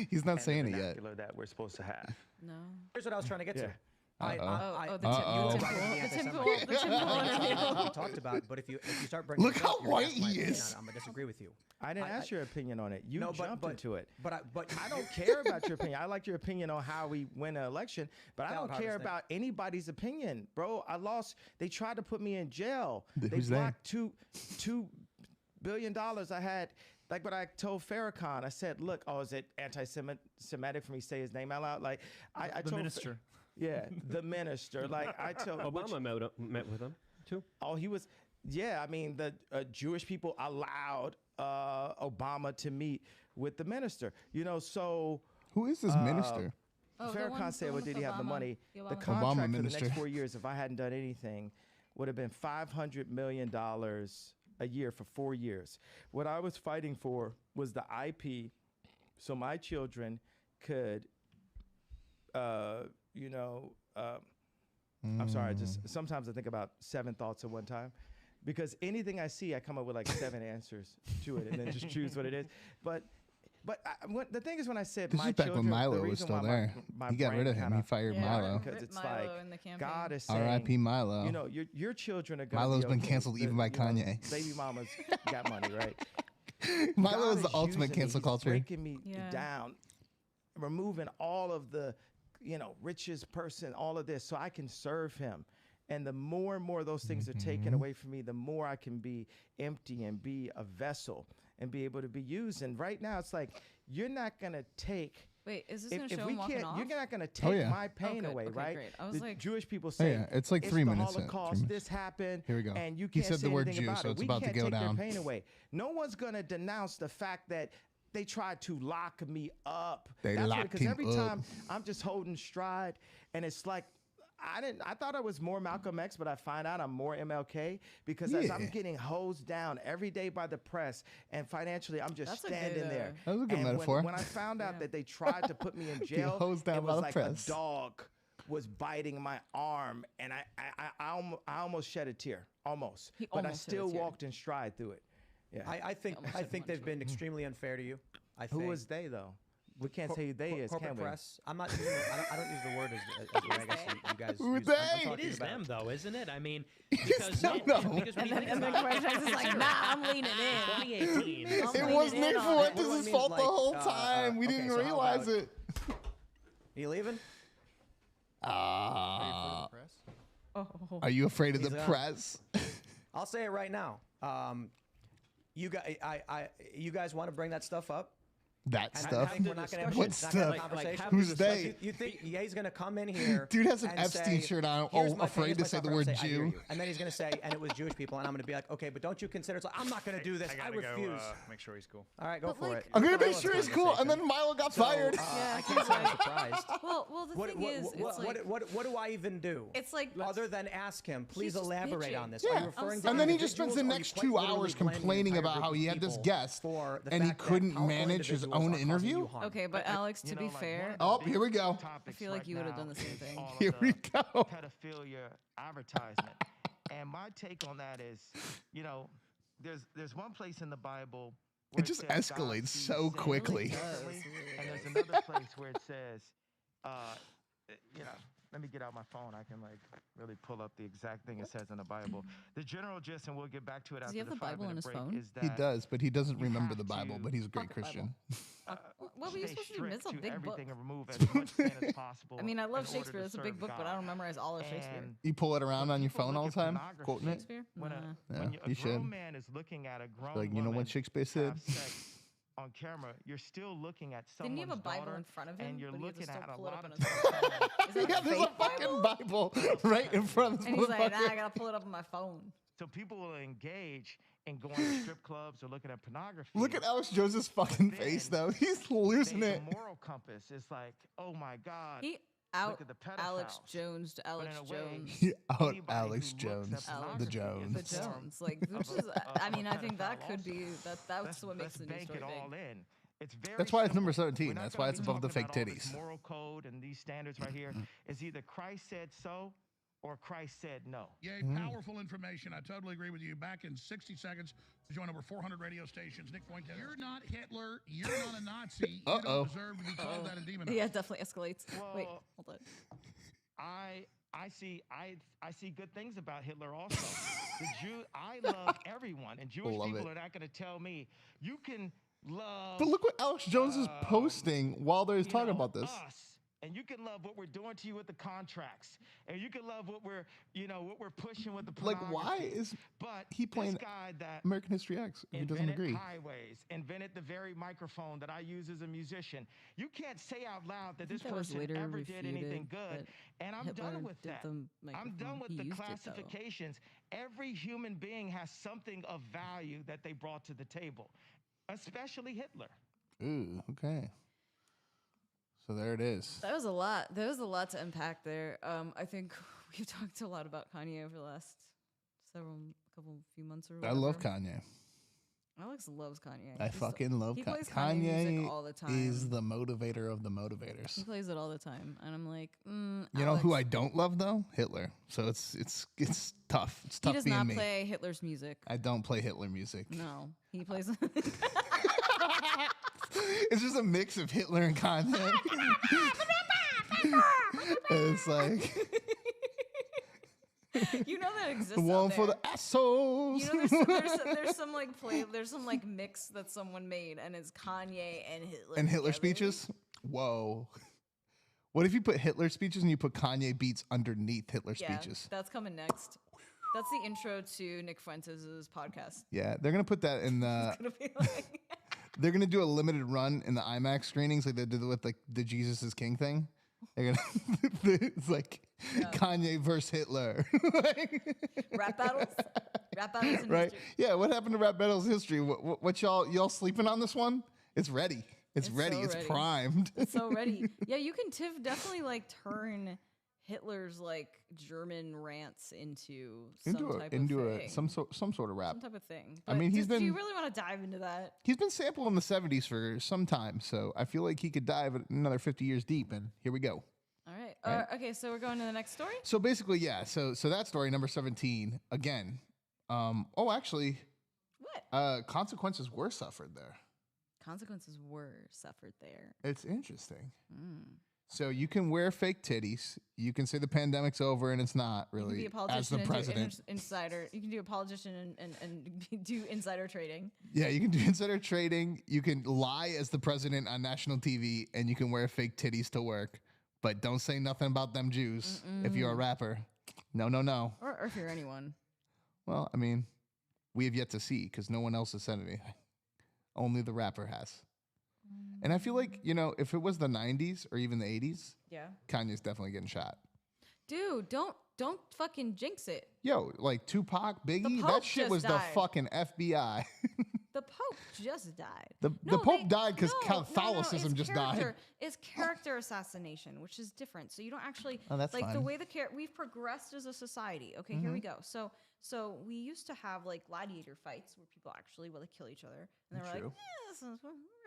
Speaker 1: He's not
Speaker 13: and the
Speaker 1: saying it yet.
Speaker 13: vernacular that we're supposed to have.
Speaker 2: No.
Speaker 14: Here's what I was trying to get
Speaker 13: Yeah.
Speaker 14: to. I,
Speaker 1: Uh-oh.
Speaker 2: the Tim Pool interview.
Speaker 14: talked about it, but if you start bringing
Speaker 1: Look
Speaker 14: it up,
Speaker 1: how
Speaker 14: you're gonna
Speaker 1: white
Speaker 14: ask my
Speaker 1: he
Speaker 14: opinion
Speaker 1: is.
Speaker 14: on it. I'm gonna disagree with you.
Speaker 13: I didn't ask your opinion on it. You
Speaker 14: No,
Speaker 13: jumped into it.
Speaker 14: But
Speaker 13: I don't care about your opinion. I like your opinion on how we win an election, but I
Speaker 14: Valid
Speaker 13: don't care
Speaker 14: harvesting.
Speaker 13: about anybody's opinion, bro. I lost. They tried to put me in jail.
Speaker 1: Who's
Speaker 13: They
Speaker 1: they?
Speaker 13: blocked $2 billion I had. Like what I told Farrakhan, I said, look, oh, is it anti-Semitic for me to say his name out loud? Like I
Speaker 15: The
Speaker 13: told
Speaker 15: minister.
Speaker 13: Yeah, the minister. Like I told
Speaker 15: Obama met with him too.
Speaker 13: Oh, he was. Yeah, I mean the Jewish people allowed Obama to meet with the minister. You know, so
Speaker 1: Who is this minister?
Speaker 2: Oh, the one-
Speaker 13: Farrakhan said,
Speaker 2: the
Speaker 13: "Well,
Speaker 2: one
Speaker 13: did
Speaker 2: with
Speaker 13: he have the
Speaker 2: Obama.
Speaker 13: money?
Speaker 2: The
Speaker 13: The
Speaker 2: Obama
Speaker 13: contract
Speaker 1: Obama
Speaker 13: for the
Speaker 1: minister.
Speaker 13: next 4 years, if I hadn't done anything, would have been $500 million a year for 4 years. What I was fighting for was the IP, so my children could, you know." I'm sorry. Just sometimes I think about 7 thoughts at one time, because anything I see, I come up with like 7 answers to it, and then just choose what it is. But the thing is, when I said
Speaker 1: This
Speaker 13: my
Speaker 1: is back
Speaker 13: children,
Speaker 1: when
Speaker 13: the
Speaker 1: Milo was
Speaker 13: reason
Speaker 1: still
Speaker 13: why
Speaker 1: there.
Speaker 13: my
Speaker 1: He got
Speaker 13: brain
Speaker 1: rid of him.
Speaker 13: kinda
Speaker 1: He fired Milo.
Speaker 13: because it's
Speaker 2: Milo
Speaker 13: like
Speaker 2: in the campaign.
Speaker 13: God is saying,
Speaker 1: R.I.P. Milo.
Speaker 13: you know, your children are going.
Speaker 1: Milo's been canceled even by Kanye.
Speaker 13: Baby mamas got money, right?
Speaker 1: Milo
Speaker 13: God
Speaker 1: is the ultimate
Speaker 13: using me.
Speaker 1: cancel
Speaker 13: He's
Speaker 1: culture.
Speaker 13: breaking me
Speaker 2: Yeah.
Speaker 13: down, removing all of the, you know, richest person, all of this, so I can serve him. And the more and more those things are taken away from me, the more I can be empty and be a vessel and be able to be used. And right now, it's like, you're not gonna take.
Speaker 2: Wait, is this
Speaker 13: If,
Speaker 2: going to
Speaker 13: if
Speaker 2: show
Speaker 13: we
Speaker 2: him walking
Speaker 13: can't,
Speaker 2: off?
Speaker 13: you're not going to take
Speaker 1: yeah.
Speaker 13: my pain
Speaker 2: good.
Speaker 13: away,
Speaker 2: Okay,
Speaker 13: right?
Speaker 2: great. I was
Speaker 13: The
Speaker 2: like-
Speaker 13: Jewish people say,
Speaker 1: yeah, it's like 3
Speaker 13: the
Speaker 1: minutes in, 3
Speaker 13: Holocaust,
Speaker 1: minutes.
Speaker 13: this happened.
Speaker 1: Here we go.
Speaker 13: And you
Speaker 1: He
Speaker 13: can't
Speaker 1: said
Speaker 13: say
Speaker 1: the word
Speaker 13: anything
Speaker 1: Jew,
Speaker 13: about
Speaker 1: so
Speaker 13: it.
Speaker 1: it's
Speaker 13: We
Speaker 1: about to
Speaker 13: can't
Speaker 1: go
Speaker 13: take
Speaker 1: down.
Speaker 13: their pain away. No one's going to denounce the fact that they tried to lock me up.
Speaker 1: They locked
Speaker 13: because
Speaker 1: him
Speaker 13: every
Speaker 1: up.
Speaker 13: time I'm just holding stride, and it's like, I thought I was more Malcolm X, but I find out I'm more MLK, because as I'm
Speaker 1: Yeah.
Speaker 13: getting hosed down every day by the press and financially, I'm just
Speaker 2: That's a
Speaker 13: standing
Speaker 2: good,
Speaker 13: there.
Speaker 1: That was a good
Speaker 13: And
Speaker 1: metaphor.
Speaker 13: When I found out that they tried to put me in jail,
Speaker 1: hosed down
Speaker 13: it
Speaker 1: by
Speaker 13: was
Speaker 1: the
Speaker 13: like
Speaker 1: press.
Speaker 13: a dog was biting my arm, and I almost shed a tear, almost.
Speaker 2: He
Speaker 13: But I
Speaker 2: almost shed a
Speaker 13: still
Speaker 2: tear.
Speaker 13: walked in stride through it. Yeah.
Speaker 14: I think they've been extremely unfair to you. I
Speaker 13: Who
Speaker 14: think.
Speaker 13: was they though? We can't say who they is,
Speaker 14: corporate
Speaker 13: can we?
Speaker 14: press. I'm not. Using, I don't use the word as I guess you guys.
Speaker 1: Who
Speaker 14: use.
Speaker 1: they?
Speaker 14: I'm
Speaker 15: It
Speaker 14: talking
Speaker 15: is
Speaker 14: about-
Speaker 15: them, though, isn't it? I mean, because
Speaker 1: No.
Speaker 15: because when you
Speaker 2: And
Speaker 15: think
Speaker 2: then
Speaker 15: about it,
Speaker 2: Corey is like, nah, I'm leaning in.
Speaker 15: 2018.
Speaker 2: I'm
Speaker 1: It
Speaker 2: leaning
Speaker 1: was
Speaker 2: in
Speaker 1: Nick
Speaker 2: on it.
Speaker 1: Fuentes'
Speaker 14: What do I mean,
Speaker 1: fault
Speaker 14: like,
Speaker 1: the whole time. We
Speaker 14: okay,
Speaker 1: didn't
Speaker 14: so how
Speaker 1: realize
Speaker 14: about-
Speaker 1: it.
Speaker 14: You leaving?
Speaker 1: Are you afraid of
Speaker 14: He's
Speaker 1: the
Speaker 14: gone.
Speaker 1: press?
Speaker 14: I'll say it right now. You guys, you guys want to bring that stuff up?
Speaker 1: That
Speaker 14: And
Speaker 1: stuff?
Speaker 14: I think we're not gonna have,
Speaker 1: What
Speaker 14: not gonna have a
Speaker 1: stuff?
Speaker 14: conversation.
Speaker 1: Who's they?
Speaker 14: You think he's going to come in here?
Speaker 1: Dude has an
Speaker 14: and
Speaker 1: Epstein
Speaker 14: say,
Speaker 1: shirt on,
Speaker 14: "Here's
Speaker 1: oh,
Speaker 14: my
Speaker 1: afraid
Speaker 14: here's
Speaker 1: to
Speaker 14: my
Speaker 1: say the
Speaker 14: stuff,"
Speaker 1: word
Speaker 14: and say, "I hear
Speaker 1: Jew."
Speaker 14: you." And then he's going to say, and it was Jewish people, and I'm going to be like, okay, but don't you consider? It's like, I'm not going to do this. I refuse.
Speaker 16: Make sure he's cool.
Speaker 14: All right, go
Speaker 2: But,
Speaker 14: for
Speaker 2: like-
Speaker 14: it.
Speaker 1: I'm gonna
Speaker 14: Look at
Speaker 1: make
Speaker 14: Milo's
Speaker 1: sure it's cool, and
Speaker 14: conversation.
Speaker 1: then Milo got
Speaker 14: So,
Speaker 1: fired.
Speaker 2: Yeah,
Speaker 14: I can't say I'm surprised.
Speaker 2: Well, the thing is, it's like,
Speaker 14: what do I even do?
Speaker 2: it's like,
Speaker 14: Other than ask him, please
Speaker 2: She's just
Speaker 14: elaborate
Speaker 2: bitching.
Speaker 14: on this.
Speaker 1: Yeah.
Speaker 14: Are you referring to
Speaker 1: And then he just spends
Speaker 14: individuals,
Speaker 1: the
Speaker 14: or are you
Speaker 1: next
Speaker 14: quite
Speaker 1: 2
Speaker 14: literally
Speaker 1: hours
Speaker 14: blaming the
Speaker 1: complaining
Speaker 14: entire
Speaker 1: about
Speaker 14: group
Speaker 1: how
Speaker 14: of
Speaker 1: he had this
Speaker 14: people
Speaker 1: guest
Speaker 14: for the
Speaker 1: and he
Speaker 14: fact that
Speaker 1: couldn't
Speaker 14: powerful
Speaker 1: manage his
Speaker 14: individuals
Speaker 1: own
Speaker 14: are causing
Speaker 1: interview?
Speaker 14: you harm.
Speaker 2: okay, but Alex, to be fair,
Speaker 1: Oh, here we go.
Speaker 2: I feel like you would have done the same thing.
Speaker 1: Here we go.
Speaker 13: Pedophilia advertisement. And my take on that is, you know, there's one place in the Bible where
Speaker 1: It just
Speaker 13: says God
Speaker 1: escalates
Speaker 13: sees
Speaker 1: so
Speaker 13: sin
Speaker 1: quickly.
Speaker 13: differently, and there's another place where it says, you know, let me get out my phone. I can like really pull up the exact thing it says in the Bible. The general gist, and we'll get back to it after
Speaker 2: he have
Speaker 13: the
Speaker 2: the Bible
Speaker 13: 5-minute
Speaker 2: on his
Speaker 13: break,
Speaker 2: phone?
Speaker 13: is that
Speaker 1: He does, but he doesn't
Speaker 13: you
Speaker 1: remember
Speaker 13: have
Speaker 1: the Bible,
Speaker 13: to
Speaker 1: but he's a great
Speaker 2: Pocket
Speaker 1: Christian.
Speaker 2: What were you
Speaker 13: stay
Speaker 2: supposed to do? It's
Speaker 13: strict
Speaker 2: a
Speaker 13: to
Speaker 2: big book.
Speaker 13: everything and remove as much sin as possible.
Speaker 2: I mean, I love
Speaker 13: in order
Speaker 2: Shakespeare.
Speaker 13: to
Speaker 2: That's a big
Speaker 13: serve
Speaker 2: book, but I
Speaker 13: God.
Speaker 2: don't memorize all of Shakespeare.
Speaker 13: And
Speaker 1: You pull it around on your
Speaker 13: people
Speaker 1: phone all the
Speaker 13: look at
Speaker 1: time,
Speaker 13: pornography,
Speaker 1: quoting it.
Speaker 2: Shakespeare?
Speaker 13: When
Speaker 2: Nah.
Speaker 1: Yeah,
Speaker 13: a
Speaker 1: you
Speaker 13: grown
Speaker 1: should.
Speaker 13: man is looking at a grown
Speaker 1: Like, you know
Speaker 13: woman
Speaker 1: what Shakespeare said?
Speaker 13: have sex on camera, you're still looking at someone's
Speaker 2: Didn't he have a Bible
Speaker 13: daughter,
Speaker 2: in front of him?
Speaker 13: and you're
Speaker 2: but he had to
Speaker 13: looking
Speaker 2: still
Speaker 13: at a
Speaker 2: pull it
Speaker 13: lot
Speaker 2: up on
Speaker 13: of
Speaker 2: his
Speaker 13: times.
Speaker 2: phone? Is that
Speaker 1: Yeah,
Speaker 2: like a
Speaker 1: there's a
Speaker 2: fake
Speaker 1: fucking Bible right in front of this
Speaker 2: And he's like, nah, I
Speaker 1: motherfucker.
Speaker 2: gotta pull it up on my phone.
Speaker 13: So people will engage in going to strip clubs or looking at pornography.
Speaker 1: Look at Alex Jones's fucking
Speaker 13: But
Speaker 1: face,
Speaker 13: then
Speaker 1: though. He's losing
Speaker 13: the
Speaker 1: it.
Speaker 13: moral compass is like, oh my God.
Speaker 2: He
Speaker 13: look at the
Speaker 2: Alex
Speaker 13: pedophiles.
Speaker 2: Jones to
Speaker 13: But
Speaker 2: Alex
Speaker 13: in a way,
Speaker 2: Jones.
Speaker 1: He out
Speaker 13: anybody
Speaker 1: Alex
Speaker 13: who
Speaker 1: Jones,
Speaker 13: looks at
Speaker 1: the
Speaker 13: pornography
Speaker 1: Jones.
Speaker 13: is
Speaker 2: The
Speaker 13: a form
Speaker 2: Jones, like,
Speaker 13: of
Speaker 2: which
Speaker 13: a-
Speaker 2: is, I
Speaker 13: of a
Speaker 2: mean, I think that
Speaker 13: pedophile
Speaker 2: could be
Speaker 13: also.
Speaker 2: that's what makes
Speaker 13: Let's
Speaker 2: the news
Speaker 13: bank
Speaker 2: story
Speaker 13: it all
Speaker 2: big.
Speaker 13: in. It's very
Speaker 1: That's why it's number
Speaker 13: simple.
Speaker 1: 17.
Speaker 13: We're not
Speaker 1: That's
Speaker 13: gonna
Speaker 1: why
Speaker 13: be
Speaker 1: it's above the
Speaker 13: talking
Speaker 1: fake
Speaker 13: about all this
Speaker 1: titties.
Speaker 13: moral code and these standards right here. It's either Christ said so or Christ said no.
Speaker 16: Yay, powerful information. I totally agree with you. Back in 60 seconds, to join over 400 radio stations. Nick Fuentes. You're not Hitler. You're not a Nazi. You don't deserve to be called that and demonized.
Speaker 2: Yeah, it definitely escalates.
Speaker 13: Well,
Speaker 2: Wait, hold on.
Speaker 13: I see good things about Hitler also. The Jew, I love everyone, and Jewish
Speaker 1: Love
Speaker 13: people
Speaker 1: it.
Speaker 13: are not going to tell me you can love.
Speaker 1: But look what Alex Jones is posting while they're
Speaker 13: you
Speaker 1: talking
Speaker 13: know,
Speaker 1: about this.
Speaker 13: us, and you can love what we're doing to you with the contracts, and you can love what we're pushing with the
Speaker 1: Like,
Speaker 13: pornography.
Speaker 1: why is
Speaker 13: but
Speaker 1: he playing
Speaker 13: this guy that
Speaker 1: American History X if he doesn't
Speaker 13: invented
Speaker 1: agree?
Speaker 13: highways, invented the very microphone that I use as a musician. You can't say out loud that
Speaker 2: I
Speaker 13: this
Speaker 2: think that was
Speaker 13: person
Speaker 2: later
Speaker 13: ever did anything
Speaker 2: refuted,
Speaker 13: good,
Speaker 2: but
Speaker 13: and I'm
Speaker 2: Hitler
Speaker 13: done with
Speaker 2: did
Speaker 13: that.
Speaker 2: the
Speaker 13: I'm done
Speaker 2: microphone.
Speaker 13: with
Speaker 2: He
Speaker 13: the
Speaker 2: used it, though.
Speaker 13: classifications. Every human being has something of value that they brought to the table, especially Hitler.
Speaker 1: Ooh, okay. So there it is.
Speaker 2: That was a lot. There was a lot to unpack there. I think we've talked a lot about Kanye over the last few months or whatever.
Speaker 1: I love Kanye.
Speaker 2: Alex loves Kanye.
Speaker 1: I fucking love
Speaker 2: he
Speaker 1: Kanye.
Speaker 2: plays Kanye music all the time.
Speaker 1: Is the motivator of the motivators.
Speaker 2: He plays it all the time, and I'm like,
Speaker 1: You know who I don't love though? Hitler. So it's tough. It's
Speaker 2: He
Speaker 1: tough
Speaker 2: does
Speaker 1: being
Speaker 2: not
Speaker 1: me.
Speaker 2: play Hitler's music.
Speaker 1: I don't play Hitler music.
Speaker 2: No, he plays.
Speaker 1: It's just a mix of Hitler and Kanye. It's like
Speaker 2: You know that exists.
Speaker 1: the
Speaker 2: out
Speaker 1: one for
Speaker 2: there.
Speaker 1: the assholes.
Speaker 2: You know, there's some like there's some like mix that someone made, and it's Kanye and Hitler.
Speaker 1: And Hitler
Speaker 2: together.
Speaker 1: speeches? Whoa. What if you put Hitler speeches and you put Kanye beats underneath Hitler
Speaker 2: Yeah,
Speaker 1: speeches?
Speaker 2: that's coming next. That's the intro to Nick Fuentes' podcast.
Speaker 1: Yeah, they're gonna put that in the.
Speaker 2: It's gonna be like
Speaker 1: They're gonna do a limited run in the IMAX screenings, like they did with like the Jesus is King thing. They're gonna. It's like Kanye versus Hitler.
Speaker 2: rap battles. Rap battles in
Speaker 1: Right?
Speaker 2: history.
Speaker 1: Yeah. What happened to rap battles history? What y'all sleeping on this one? It's ready. It's ready.
Speaker 2: so
Speaker 1: It's
Speaker 2: ready.
Speaker 1: primed.
Speaker 2: It's so ready. Yeah, you can definitely like turn Hitler's like German rants into some type of thing.
Speaker 1: some sort of rap.
Speaker 2: Some type of thing.
Speaker 1: I mean, he's
Speaker 2: do you
Speaker 1: been-
Speaker 2: really want to dive into that?
Speaker 1: He's been sampled in the 70s for some time, so I feel like he could dive another 50 years deep, and here we go.
Speaker 2: All right.
Speaker 1: Right.
Speaker 2: Okay, so we're going to the next story.
Speaker 1: So basically, yeah. So that story, number 17, again. Actually,
Speaker 2: what?
Speaker 1: Consequences were suffered there.
Speaker 2: Consequences were suffered there.
Speaker 1: It's interesting.
Speaker 2: Mm.
Speaker 1: So you can wear fake titties. You can say the pandemic's over, and it's not
Speaker 2: You can
Speaker 1: really.
Speaker 2: be a
Speaker 1: As
Speaker 2: politician
Speaker 1: the
Speaker 2: and
Speaker 1: president,
Speaker 2: do insider. You can do a politician and do insider trading.
Speaker 1: yeah, you can do insider trading. You can lie as the president on national TV, and you can wear fake titties to work. But don't say nothing about them Jews if you're a rapper. No.
Speaker 2: Or if you're anyone.
Speaker 1: Well, I mean, we have yet to see because no one else has said anything. Only the rapper has. And I feel like, if it was the 90s or even the 80s,
Speaker 2: Yeah.
Speaker 1: Kanye's definitely getting shot.
Speaker 2: Dude, don't fucking jinx it.
Speaker 1: Yo, like Tupac, Biggie,
Speaker 2: Pope
Speaker 1: that shit
Speaker 2: just
Speaker 1: was
Speaker 2: died.
Speaker 1: the fucking FBI.
Speaker 2: The Pope just died.
Speaker 1: The Pope died because Catholicism
Speaker 2: it's
Speaker 1: just
Speaker 2: character,
Speaker 1: died.
Speaker 2: It's character assassination, which is different. So you don't actually
Speaker 1: Oh, that's
Speaker 2: like the
Speaker 1: fine.
Speaker 2: way we've progressed as a society. Okay, here we
Speaker 1: Mhm.
Speaker 2: go. So we used to have like gladiator fights where people actually would kill each other, and they were
Speaker 1: True.
Speaker 2: like, this is,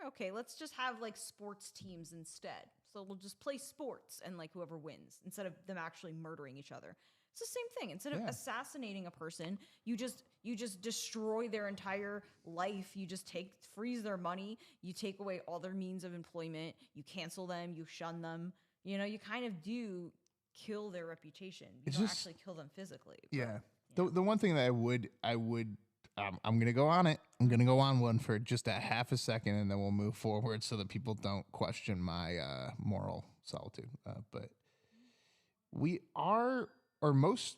Speaker 2: okay, let's just have like sports teams instead. So we'll just play sports and like whoever wins instead of them actually murdering each other. It's the same thing. Instead of
Speaker 1: Yeah.
Speaker 2: assassinating a person, you just destroy their entire life. You just freeze their money. You take away all their means of employment. You cancel them. You shun them. You kind of do kill their reputation. You
Speaker 1: It's
Speaker 2: don't
Speaker 1: just-
Speaker 2: actually kill them physically.
Speaker 1: Yeah. The one thing that I would I'm gonna go on it. I'm gonna go on one for just a half a second, and then we'll move forward so that people don't question my moral solitude. But we are, or most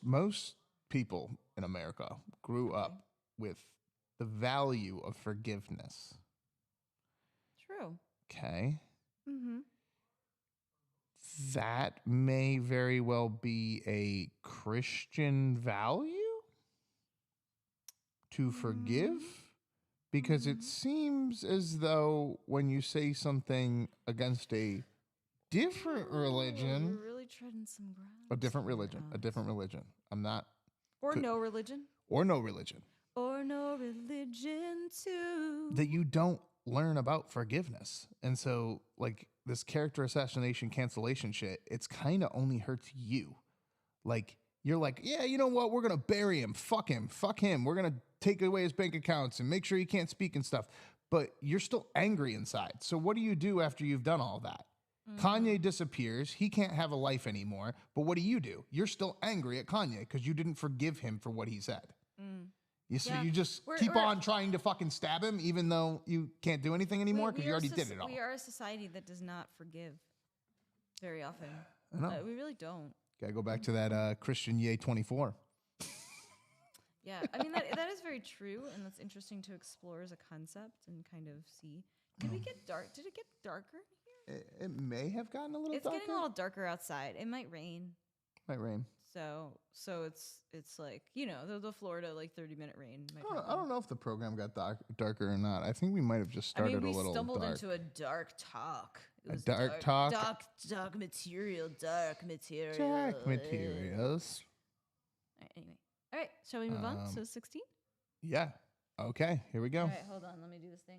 Speaker 1: people in America grew up with the value of forgiveness.
Speaker 2: True.
Speaker 1: Okay.
Speaker 2: Mm-hmm.
Speaker 1: That may very well be a Christian value to forgive, because it seems as though when you say something against a different religion,
Speaker 2: You're really treading some ground.
Speaker 1: a different religion. I'm not.
Speaker 2: Or no religion.
Speaker 1: Or no religion.
Speaker 2: Or no religion too.
Speaker 1: That you don't learn about forgiveness. And so, like, this character assassination cancellation shit, it's kind of only hurts you. Like, you're like, yeah, you know what? We're going to bury him. Fuck him. We're going to take away his bank accounts and make sure he can't speak and stuff. But you're still angry inside. So what do you do after you've done all that? Kanye disappears. He can't have a life anymore. But what do? You're still angry at Kanye because you didn't forgive him for what he said. You just keep on trying to fucking stab him, even though you can't do anything anymore because you already did it all.
Speaker 2: We are a society that does not forgive very often.
Speaker 1: I know.
Speaker 2: We really don't.
Speaker 1: Gotta go back to that Christian Ye 24.
Speaker 2: Yeah, I mean, that is very true, and that's interesting to explore as a concept and kind of see. Did we get dark? Did it get darker here?
Speaker 1: It may have gotten a little darker.
Speaker 2: It's getting a little darker outside. It might rain.
Speaker 1: Might rain.
Speaker 2: So it's like, you know, the Florida like 30-minute rain.
Speaker 1: I don't know if the program got darker or not. I think we might have just started a little
Speaker 2: we stumbled
Speaker 1: dark.
Speaker 2: into a dark talk. It
Speaker 1: A
Speaker 2: was
Speaker 1: dark talk?
Speaker 2: Dark material.
Speaker 1: Dark materials.
Speaker 2: Anyway. All right, shall we move on? So 16?
Speaker 1: Yeah. Okay, here we go.
Speaker 2: All right, hold on. Let me do this thing.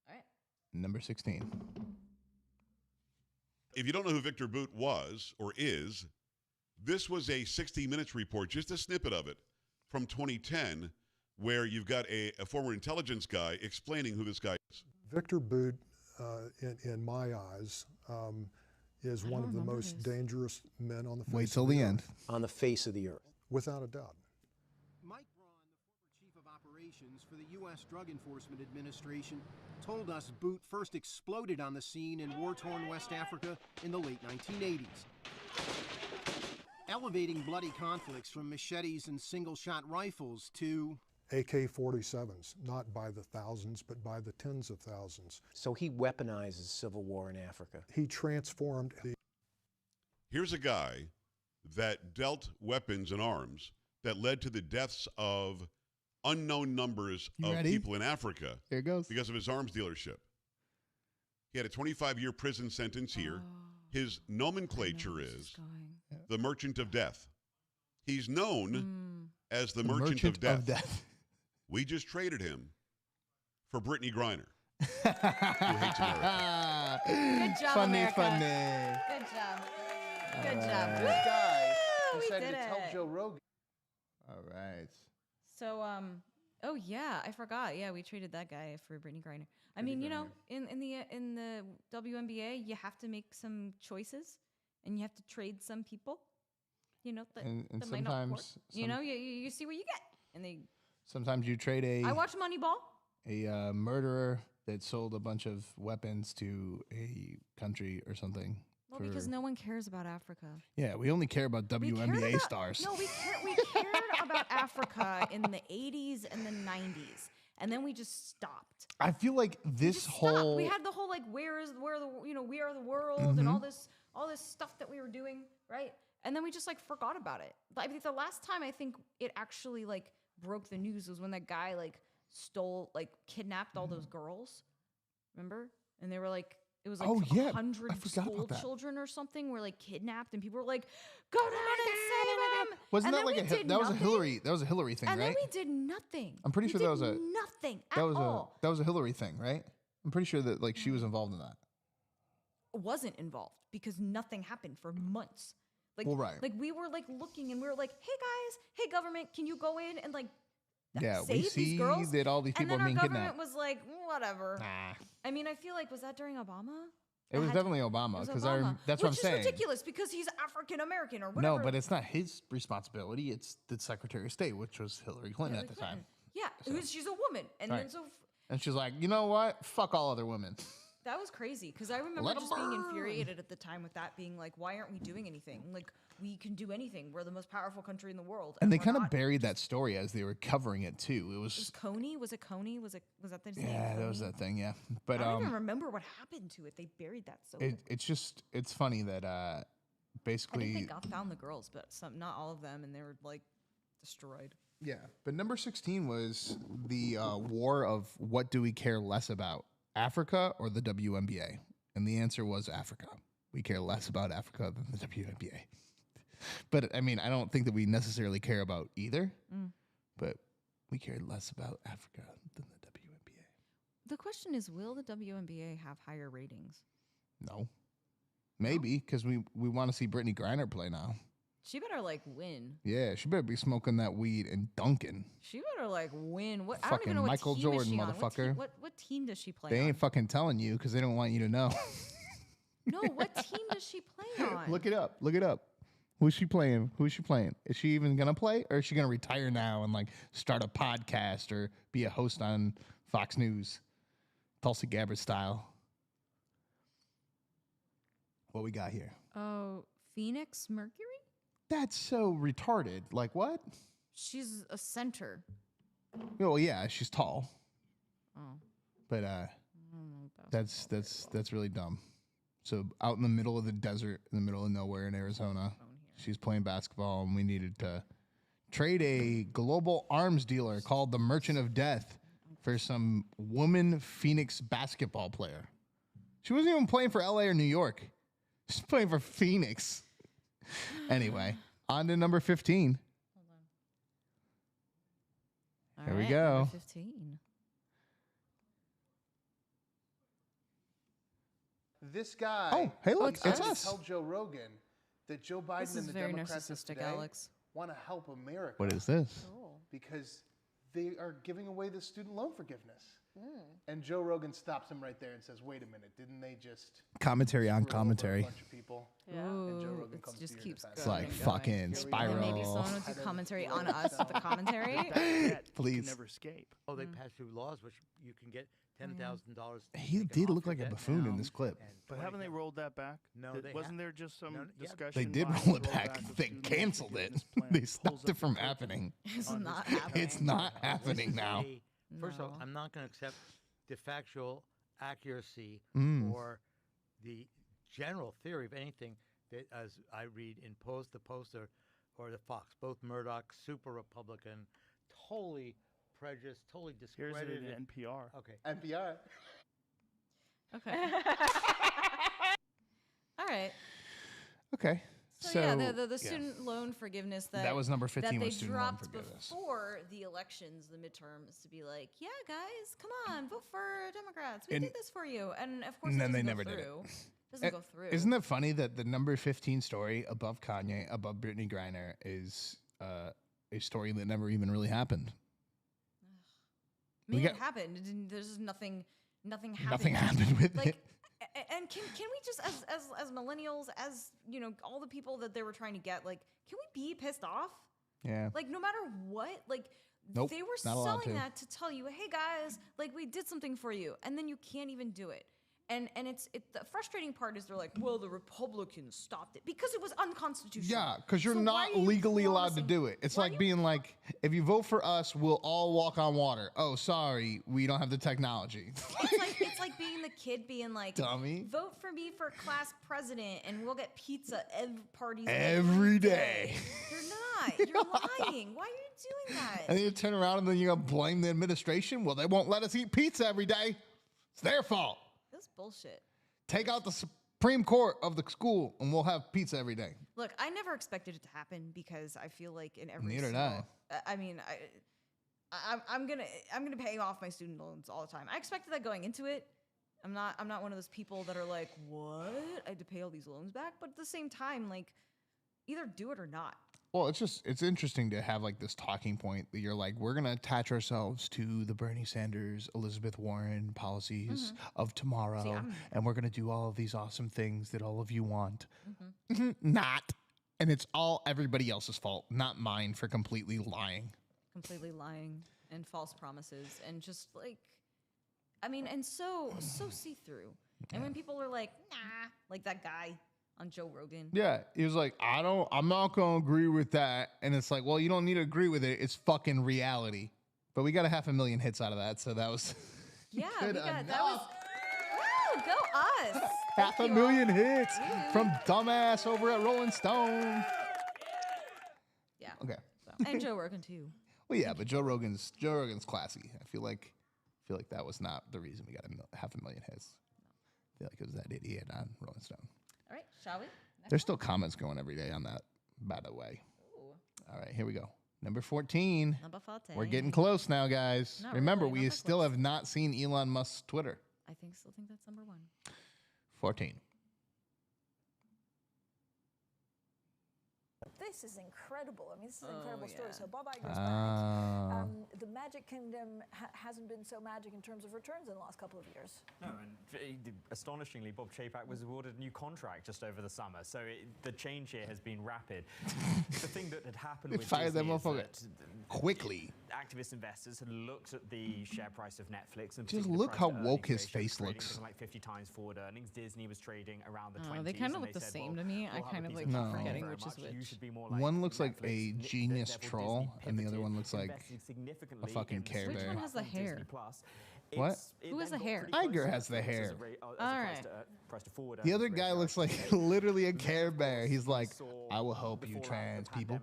Speaker 2: All right.
Speaker 1: Number 16.
Speaker 17: If you don't know who Victor Boot was or is, this was a 60 Minutes report, just a snippet of it from 2010, where you've got a former intelligence guy explaining who this guy is.
Speaker 18: Victor Boot, in my eyes, is one of the most dangerous men on the face
Speaker 1: Wait till
Speaker 18: of
Speaker 1: the
Speaker 18: earth.
Speaker 1: end.
Speaker 19: On the face of the earth.
Speaker 18: Without a doubt.
Speaker 20: Mike Braun, the former chief of operations for the U.S. Drug Enforcement Administration, told us Boot first exploded on the scene in war-torn West Africa in the late 1980s. Elevating bloody conflicts from machetes and single-shot rifles to
Speaker 18: AK-47s, not by the thousands, but by the tens of thousands.
Speaker 19: So he weaponizes civil war in Africa.
Speaker 18: He transformed the...
Speaker 17: Here's a guy that dealt weapons and arms that led to the deaths of unknown numbers of people in Africa.
Speaker 1: Here it goes.
Speaker 17: Because of his arms dealership. He had a 25-year prison sentence here. His nomenclature is the Merchant of Death. He's known as the Merchant of Death. We just traded him for Brittney Griner, who hates America.
Speaker 2: Good job,
Speaker 1: Funny.
Speaker 2: Good job. Good job.
Speaker 1: This guy
Speaker 2: Woo,
Speaker 1: decided
Speaker 2: we
Speaker 1: to
Speaker 2: did
Speaker 1: tell
Speaker 2: it.
Speaker 1: Joe Rogan. All right.
Speaker 2: So, oh yeah, I forgot. Yeah, we traded that guy for Brittney Griner. I mean, you know, in the WNBA, you have to make some choices, and you have to trade some people. You know, that,
Speaker 1: And
Speaker 2: that might not work.
Speaker 1: sometimes
Speaker 2: You know, you see what you get, and they.
Speaker 1: Sometimes you trade
Speaker 2: I watch Moneyball.
Speaker 1: a murderer that sold a bunch of weapons to a country or something.
Speaker 2: Well, because no one cares about Africa.
Speaker 1: Yeah, we only care about WNBA stars.
Speaker 2: No, we cared about Africa in the 80s and the 90s, and then we just stopped.
Speaker 1: I feel like this whole
Speaker 2: We had the whole like we are the world and all this stuff that we were doing, right? And then we just like forgot about it. I think the last time I think it actually like broke the news was when that guy like kidnapped all those girls. Remember? And they were like, it was like 100 school children or something were like kidnapped, and people were like, "Go down and save them."
Speaker 1: Wasn't
Speaker 2: and
Speaker 1: that like that was a Hillary thing,
Speaker 2: and
Speaker 1: right?
Speaker 2: then we did nothing.
Speaker 1: I'm pretty sure that was
Speaker 2: nothing at all.
Speaker 1: That was a Hillary thing, right? I'm pretty sure that like she was involved in that.
Speaker 2: Wasn't involved because nothing happened for months. Like,
Speaker 1: well, right.
Speaker 2: Like we were like looking and we were like, "Hey guys, hey government, can you go in and like
Speaker 1: Yeah,
Speaker 2: save
Speaker 1: we see
Speaker 2: these girls?"
Speaker 1: that all these people
Speaker 2: and
Speaker 1: are
Speaker 2: then
Speaker 1: being
Speaker 2: our government
Speaker 1: kidnapped.
Speaker 2: was like, "Whatever."
Speaker 1: Nah.
Speaker 2: I mean, I feel like was that during Obama?
Speaker 1: It was definitely Obama because that's what I'm saying.
Speaker 2: Which is ridiculous because he's African American or whatever.
Speaker 1: No, but it's not his responsibility. It's the Secretary of State, which was Hillary Clinton at the time.
Speaker 2: Yeah, she's a woman, and then
Speaker 1: and she's like, you know what? Fuck all other women.
Speaker 2: That was crazy because I remember just being infuriated at the time with that being like, why aren't we doing anything? Like, we can do anything. We're the most powerful country in the world.
Speaker 1: And they kind of buried that story as they were covering it too. It was
Speaker 2: Coney. Was it Coney? Was that the name?
Speaker 1: Yeah, that was that thing. Yeah, but
Speaker 2: I don't even remember what happened to it. They buried that so.
Speaker 1: It's funny that basically
Speaker 2: I think they found the girls, but not all of them, and they were like destroyed.
Speaker 1: Yeah, but number 16 was the war of what do we care less about, Africa or the WNBA? And the answer was Africa. We care less about Africa than the WNBA. But I mean, I don't think that we necessarily care about either, but we care less about Africa than the WNBA.
Speaker 2: The question is, will the WNBA have higher ratings?
Speaker 1: No. Maybe, because we want to see Brittney Griner play now.
Speaker 2: She better like win.
Speaker 1: Yeah, she better be smoking that weed and dunking.
Speaker 2: She better like win. What? I
Speaker 1: Fucking
Speaker 2: don't even know what
Speaker 1: Michael
Speaker 2: team
Speaker 1: Jordan,
Speaker 2: is she on.
Speaker 1: motherfucker.
Speaker 2: What team does she play
Speaker 1: They
Speaker 2: on?
Speaker 1: ain't fucking telling you because they don't want you to know.
Speaker 2: No, what team does she play on?
Speaker 1: Look it up. Look it up. Who's she playing? Who's she playing? Is she even gonna play, or is she gonna retire now and like start a podcast or be a host on Fox News, Tulsi Gabbard style? What we got here?
Speaker 2: Oh, Phoenix Mercury?
Speaker 1: That's so retarded. Like what?
Speaker 2: She's a center.
Speaker 1: Well, yeah, she's tall.
Speaker 2: Oh.
Speaker 1: But that's really dumb. So out in the middle of the desert, in the middle of nowhere in Arizona, she's playing basketball, and we needed to trade a global arms dealer called the Merchant of Death for some woman Phoenix basketball player. She wasn't even playing for LA or New York. She's playing for Phoenix. Anyway, on to number 15. Here we go.
Speaker 2: Number 15.
Speaker 1: This guy.
Speaker 2: Oh, hey, look,
Speaker 1: it's
Speaker 2: us.
Speaker 1: us. Tell Joe Rogan that Joe Biden
Speaker 2: This is
Speaker 1: and the
Speaker 2: very
Speaker 1: Democrats of
Speaker 2: narcissistic,
Speaker 1: today
Speaker 2: Alex.
Speaker 1: want to help America.
Speaker 2: What is this?
Speaker 1: Because they are giving away the student loan forgiveness. And Joe Rogan stops him right there and says, "Wait a minute, didn't they just
Speaker 13: commentary on
Speaker 1: screw over
Speaker 13: commentary?"
Speaker 1: A bunch of people?"
Speaker 2: Yeah.
Speaker 1: And Joe Rogan
Speaker 2: It
Speaker 1: comes
Speaker 2: just
Speaker 1: to
Speaker 2: keeps
Speaker 1: your
Speaker 13: It's
Speaker 1: defense.
Speaker 13: like fucking spiral.
Speaker 2: And maybe someone would do commentary on us with the commentary.
Speaker 13: Please.
Speaker 21: Never escape. Oh, they passed through laws which you can get $10,000.
Speaker 13: He did look like a buffoon in this clip.
Speaker 21: But haven't they rolled that back? No,
Speaker 11: Wasn't there just some discussion?
Speaker 1: They did
Speaker 11: why
Speaker 1: roll it
Speaker 11: rolled
Speaker 1: back.
Speaker 11: the
Speaker 1: They
Speaker 11: student
Speaker 1: canceled
Speaker 11: loan
Speaker 1: it.
Speaker 11: forgiveness plan
Speaker 1: They
Speaker 11: pulls
Speaker 1: stopped
Speaker 11: up
Speaker 1: it from
Speaker 11: the
Speaker 1: happening.
Speaker 2: It's
Speaker 21: on
Speaker 2: not
Speaker 21: his
Speaker 2: happening.
Speaker 1: It's not happening now.
Speaker 21: First of all, I'm not going to accept the factual accuracy or the general theory of anything that, as I read in Post, the Poster, or the Fox, both Murdoch, super Republican, totally prejudiced, totally discredited.
Speaker 11: Here's an NPR.
Speaker 21: Okay.
Speaker 1: NPR.
Speaker 2: Okay. All right.
Speaker 1: Okay.
Speaker 2: So yeah, the student loan forgiveness that
Speaker 1: was number 15
Speaker 2: that they
Speaker 1: was student loan
Speaker 2: dropped
Speaker 1: forgiveness.
Speaker 2: before the elections, the midterms, to be like, yeah, guys, come on, vote for Democrats. We
Speaker 1: And-
Speaker 2: did this for you, and of course,
Speaker 1: And
Speaker 2: it
Speaker 1: then they
Speaker 2: doesn't
Speaker 1: never
Speaker 2: go
Speaker 1: did it.
Speaker 2: through. Doesn't go through.
Speaker 1: Isn't it funny that the number 15 story above Kanye, above Brittney Griner, is a story that never even really happened?
Speaker 2: I mean,
Speaker 1: we
Speaker 2: it
Speaker 1: got-
Speaker 2: happened. There's just nothing happened.
Speaker 1: Nothing happened with
Speaker 2: like,
Speaker 1: it.
Speaker 2: And can we just as millennials, as you know, all the people that they were trying to get, like, can we be pissed off?
Speaker 1: Yeah.
Speaker 2: Like, no matter what, like,
Speaker 1: Nope,
Speaker 2: they were
Speaker 1: not allowed
Speaker 2: selling
Speaker 1: to.
Speaker 2: that to tell you, hey guys, like, we did something for you, and then you can't even do it. And the frustrating part is they're like, well, the Republicans stopped it because it was unconstitutional.
Speaker 1: Yeah, because you're
Speaker 2: So why
Speaker 1: not
Speaker 2: are you
Speaker 1: legally allowed to
Speaker 2: promising-
Speaker 1: do it. It's like being like, if you vote for us, we'll all walk on water. Oh, sorry, we don't have the technology.
Speaker 2: It's like being the kid being like,
Speaker 1: Dummy.
Speaker 2: vote for me for class president, and we'll get pizza parties
Speaker 1: Every day.
Speaker 2: You're not. You're lying. Why are you doing that?
Speaker 1: And then you turn around and then you're going to blame the administration? Well, they won't let us eat pizza every day. It's their fault.
Speaker 2: That's bullshit.
Speaker 1: Take out the Supreme Court of the school and we'll have pizza every day.
Speaker 2: Look, I never expected it to happen because I feel like in every
Speaker 1: Neither did
Speaker 2: single, I mean, I'm gonna pay off my student loans all the time. I expected that going into it. I'm not one of those people that are like, what? I had to pay all these loans back. But at the same time, like, either do it or not.
Speaker 1: Well, it's interesting to have like this talking point that you're like, we're gonna attach ourselves to the Bernie Sanders, Elizabeth Warren policies of tomorrow, and we're gonna do all of these awesome things that all of you want. Not, and it's all everybody else's fault, not mine for completely lying.
Speaker 2: Completely lying and false promises, and just like, I mean, and so see through. And when people are like, nah, like that guy on Joe Rogan.
Speaker 1: Yeah, he was like, I'm not gonna agree with that, and it's like, well, you don't need to agree with it. It's fucking reality. But we got 500,000 hits out of that, so that was
Speaker 2: Yeah,
Speaker 1: good
Speaker 2: that
Speaker 1: enough.
Speaker 2: was. Woo, go us!
Speaker 1: 500,000 hits from dumbass over at Rolling Stone.
Speaker 2: Yeah.
Speaker 1: Okay.
Speaker 2: And Joe Rogan too.
Speaker 1: Well, yeah, but Joe Rogan's classy. I feel like that was not the reason we got 500,000 hits. I feel like it was that idiot on Rolling Stone.
Speaker 2: All right, shall we?
Speaker 1: There's still comments going every day on that, by the way. All right, here we go. Number 14.
Speaker 2: Number 14.
Speaker 1: We're getting close now, guys.
Speaker 2: Not
Speaker 1: Remember,
Speaker 2: really,
Speaker 1: we
Speaker 2: not that
Speaker 1: still have not seen Elon Musk's Twitter.
Speaker 2: I still think that's number 1.
Speaker 1: 14.
Speaker 3: This is incredible. I mean, this is an incredible story. So Bob Iger's
Speaker 1: Ah.
Speaker 3: back. The Magic Kingdom hasn't been so magic in terms of returns in the last couple of years.
Speaker 22: No, and astonishingly, Bob Chapek was awarded a new contract just over the summer. So the change here has been rapid. The thing that had happened
Speaker 1: They
Speaker 22: with
Speaker 1: fired that
Speaker 22: Disney is
Speaker 1: motherfucker
Speaker 22: that
Speaker 1: quickly.
Speaker 22: Activist investors had looked at the share price of Netflix and
Speaker 1: Just
Speaker 22: particularly the
Speaker 1: look
Speaker 22: price
Speaker 1: how
Speaker 22: to earnings
Speaker 1: woke his
Speaker 22: ratio was
Speaker 1: face
Speaker 22: trading
Speaker 1: looks.
Speaker 22: something like 50 times forward earnings. Disney was trading around the 20s.
Speaker 2: They kind of
Speaker 22: and
Speaker 2: look the
Speaker 22: said,
Speaker 2: same
Speaker 22: well,
Speaker 2: to me. I
Speaker 22: we'll have
Speaker 2: kind
Speaker 22: a
Speaker 2: of
Speaker 22: piece
Speaker 2: like
Speaker 1: No.
Speaker 2: forgetting
Speaker 22: very
Speaker 2: which is
Speaker 22: much. You
Speaker 2: which.
Speaker 22: should be more like
Speaker 1: One looks like
Speaker 22: Netflix.
Speaker 1: a genius
Speaker 22: Therefore,
Speaker 1: troll,
Speaker 22: Disney
Speaker 1: and the other
Speaker 22: pivoted,
Speaker 1: one looks like
Speaker 22: invested
Speaker 1: a
Speaker 22: significantly
Speaker 1: fucking
Speaker 22: in the
Speaker 1: Care
Speaker 22: streaming
Speaker 1: Bear.
Speaker 2: Which one has the
Speaker 22: platform
Speaker 2: hair?
Speaker 22: Disney Plus.
Speaker 1: What?
Speaker 2: Who has the hair?
Speaker 1: Iger has the hair.
Speaker 2: All right.
Speaker 1: The other guy looks like literally a Care Bear. He's like, I will help you, trans people.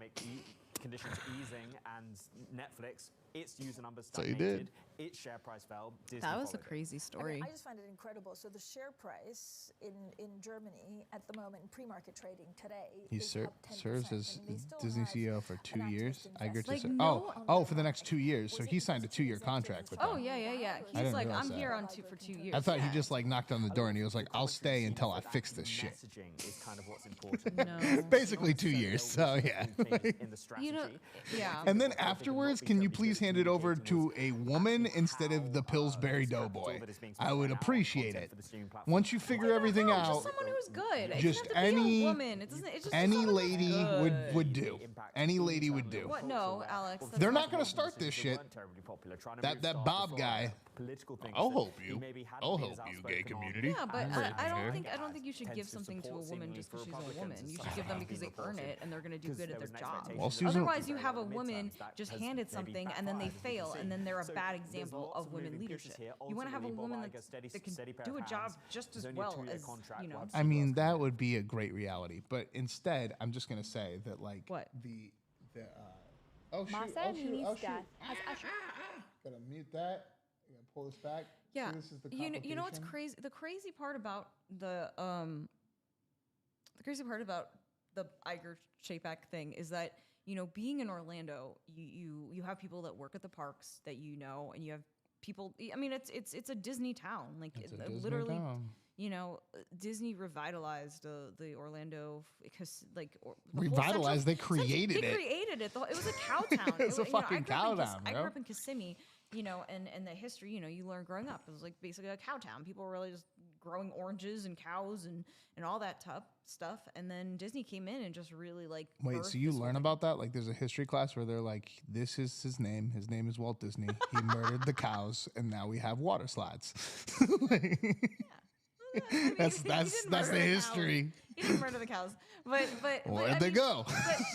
Speaker 22: Conditions easing and Netflix, its user numbers
Speaker 1: So he
Speaker 22: stagnated,
Speaker 1: did.
Speaker 22: its share price fell. Disney
Speaker 2: That was a
Speaker 22: followed it.
Speaker 2: crazy story.
Speaker 3: I just find it incredible. So the share price in Germany at the moment in pre-market trading today
Speaker 1: He
Speaker 3: is up 10%.
Speaker 1: serves as
Speaker 3: I mean, they still
Speaker 1: Disney
Speaker 3: have
Speaker 1: CEO for 2 years. Iger
Speaker 2: Like,
Speaker 1: just
Speaker 2: no-
Speaker 1: for the next 2 years. So he signed a 2-year contract with them.
Speaker 2: Oh yeah.
Speaker 1: I
Speaker 2: He's
Speaker 1: didn't
Speaker 2: like,
Speaker 1: realize
Speaker 2: I'm
Speaker 1: that.
Speaker 2: here for 2 years.
Speaker 1: I thought he just like knocked on the door and he was like, I'll stay until I fix this shit.
Speaker 22: Messaging is kind of what's important.
Speaker 2: No.
Speaker 1: Basically 2 years. So yeah.
Speaker 22: in the strategy.
Speaker 2: You know, yeah.
Speaker 1: And then afterwards, can you please hand it over to a woman instead of the Pillsbury Doughboy? I would appreciate it. Once you figure everything out,
Speaker 2: Just someone who's good. It
Speaker 1: just
Speaker 2: doesn't have to be
Speaker 1: any
Speaker 2: a woman. It doesn't. It's just
Speaker 1: any
Speaker 2: someone who's
Speaker 1: lady
Speaker 2: good.
Speaker 1: would do. Any lady would do.
Speaker 2: What? No, Alex. that's
Speaker 1: They're not going to start this shit. That Bob guy. I'll help you. I'll help you, gay community.
Speaker 2: Yeah, but
Speaker 1: I'm
Speaker 2: I don't
Speaker 1: here.
Speaker 2: think you should give something to a woman just because she's a woman. You should give them because they earn it and they're going to do good at their job.
Speaker 1: Well, Susan-
Speaker 2: Otherwise, you have a woman just handed something and then they fail and then they're a bad example of women leadership. You want to have a woman that can do a job just as well as, you know.
Speaker 1: I mean, that would be a great reality. But instead, I'm just going to say that, like,
Speaker 2: what?
Speaker 1: Oh, shoot.
Speaker 23: Marcel
Speaker 1: Oh, shoot. Oh, shoot.
Speaker 23: Usher.
Speaker 1: Gotta mute that. Gotta pull this back.
Speaker 2: Yeah.
Speaker 1: So this is the
Speaker 2: You know what's
Speaker 1: complication.
Speaker 2: crazy? The crazy part about the Iger Chapek thing is that, you know, being in Orlando, you have people that work at the parks that you know, and you have people. I mean, it's a Disney town. Like
Speaker 1: It's a Disney
Speaker 2: literally,
Speaker 1: town.
Speaker 2: you know, Disney revitalized the Orlando because the whole
Speaker 1: Revitalized? They
Speaker 2: Central-
Speaker 1: created
Speaker 2: They
Speaker 1: it.
Speaker 2: created it. It was a cow town.
Speaker 1: It was a
Speaker 2: you know,
Speaker 1: fucking cow town,
Speaker 2: I
Speaker 1: bro.
Speaker 2: grew up in Kissimmee, you know, and the history, you know, you learn growing up. It was like basically a cow town. People were really just growing oranges and cows and all that stuff. And then Disney came in and just really like.
Speaker 1: Wait,
Speaker 2: birthed
Speaker 1: so you
Speaker 2: this
Speaker 1: learn
Speaker 2: whole
Speaker 1: about that? Like, there's a history class where they're like, this is his name. His name is Walt Disney. He murdered the cows, and now we have water slides. That's the history.
Speaker 2: He didn't murder the cows, but
Speaker 1: Where'd they go?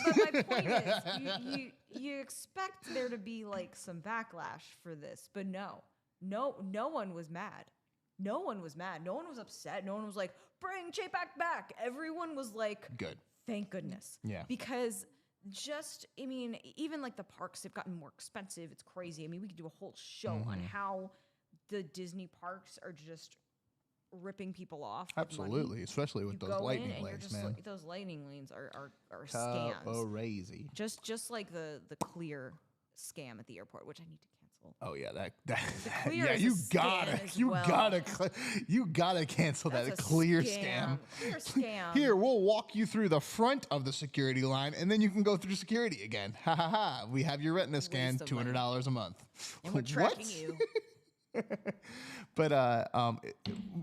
Speaker 2: But my point is, you expect there to be like some backlash for this, but no one was mad. No one was mad. No one was upset. No one was like, bring Chapek back. Everyone was like,
Speaker 1: good.
Speaker 2: Thank goodness.
Speaker 1: Yeah.
Speaker 2: Because I mean, even like the parks have gotten more expensive. It's crazy. I mean, we could do a whole show on how the Disney parks are just ripping people off. with
Speaker 1: Absolutely,
Speaker 2: money.
Speaker 1: especially with
Speaker 2: You
Speaker 1: those
Speaker 2: go
Speaker 1: lightning
Speaker 2: in and you're
Speaker 1: lanes,
Speaker 2: just
Speaker 1: man.
Speaker 2: like, those lightning lanes are scams.
Speaker 1: Crazy.
Speaker 2: Just like the clear scam at the airport, which I need to cancel. cancel.
Speaker 1: Oh yeah, that
Speaker 2: Clear
Speaker 1: yeah,
Speaker 2: is a
Speaker 1: you
Speaker 2: scam as
Speaker 1: you gotta cancel
Speaker 2: That's
Speaker 1: that
Speaker 2: a
Speaker 1: clear scam.
Speaker 2: Clear scam.
Speaker 1: Here, we'll walk you through the front of the security line, and then you can go through security again. Ha ha ha! We have your retina scan, $200 a month.
Speaker 2: And we're tracking you.
Speaker 1: But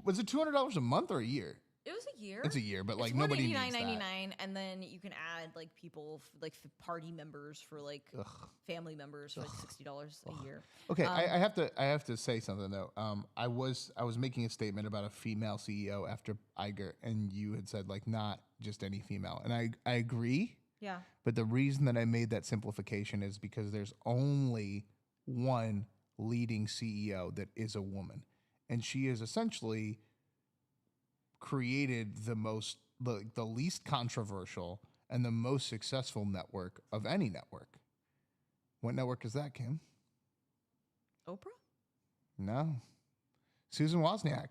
Speaker 1: was it $200 a month or a year?
Speaker 2: It was a year.
Speaker 1: It's a year, but
Speaker 2: It's
Speaker 1: like nobody needs that.
Speaker 2: $189.99, and then you can add like people, party members for like family members for like $60 a year.
Speaker 1: Okay, I have to say something though. I was making a statement about a female CEO after Iger, and you had said like not just any female, and I agree.
Speaker 2: Yeah.
Speaker 1: But the reason that I made that simplification is because there's only one leading CEO that is a woman, and she is essentially created the least controversial and the most successful network of any network. What network is that, Kim?
Speaker 2: Oprah?
Speaker 1: No. Susan Wozniak.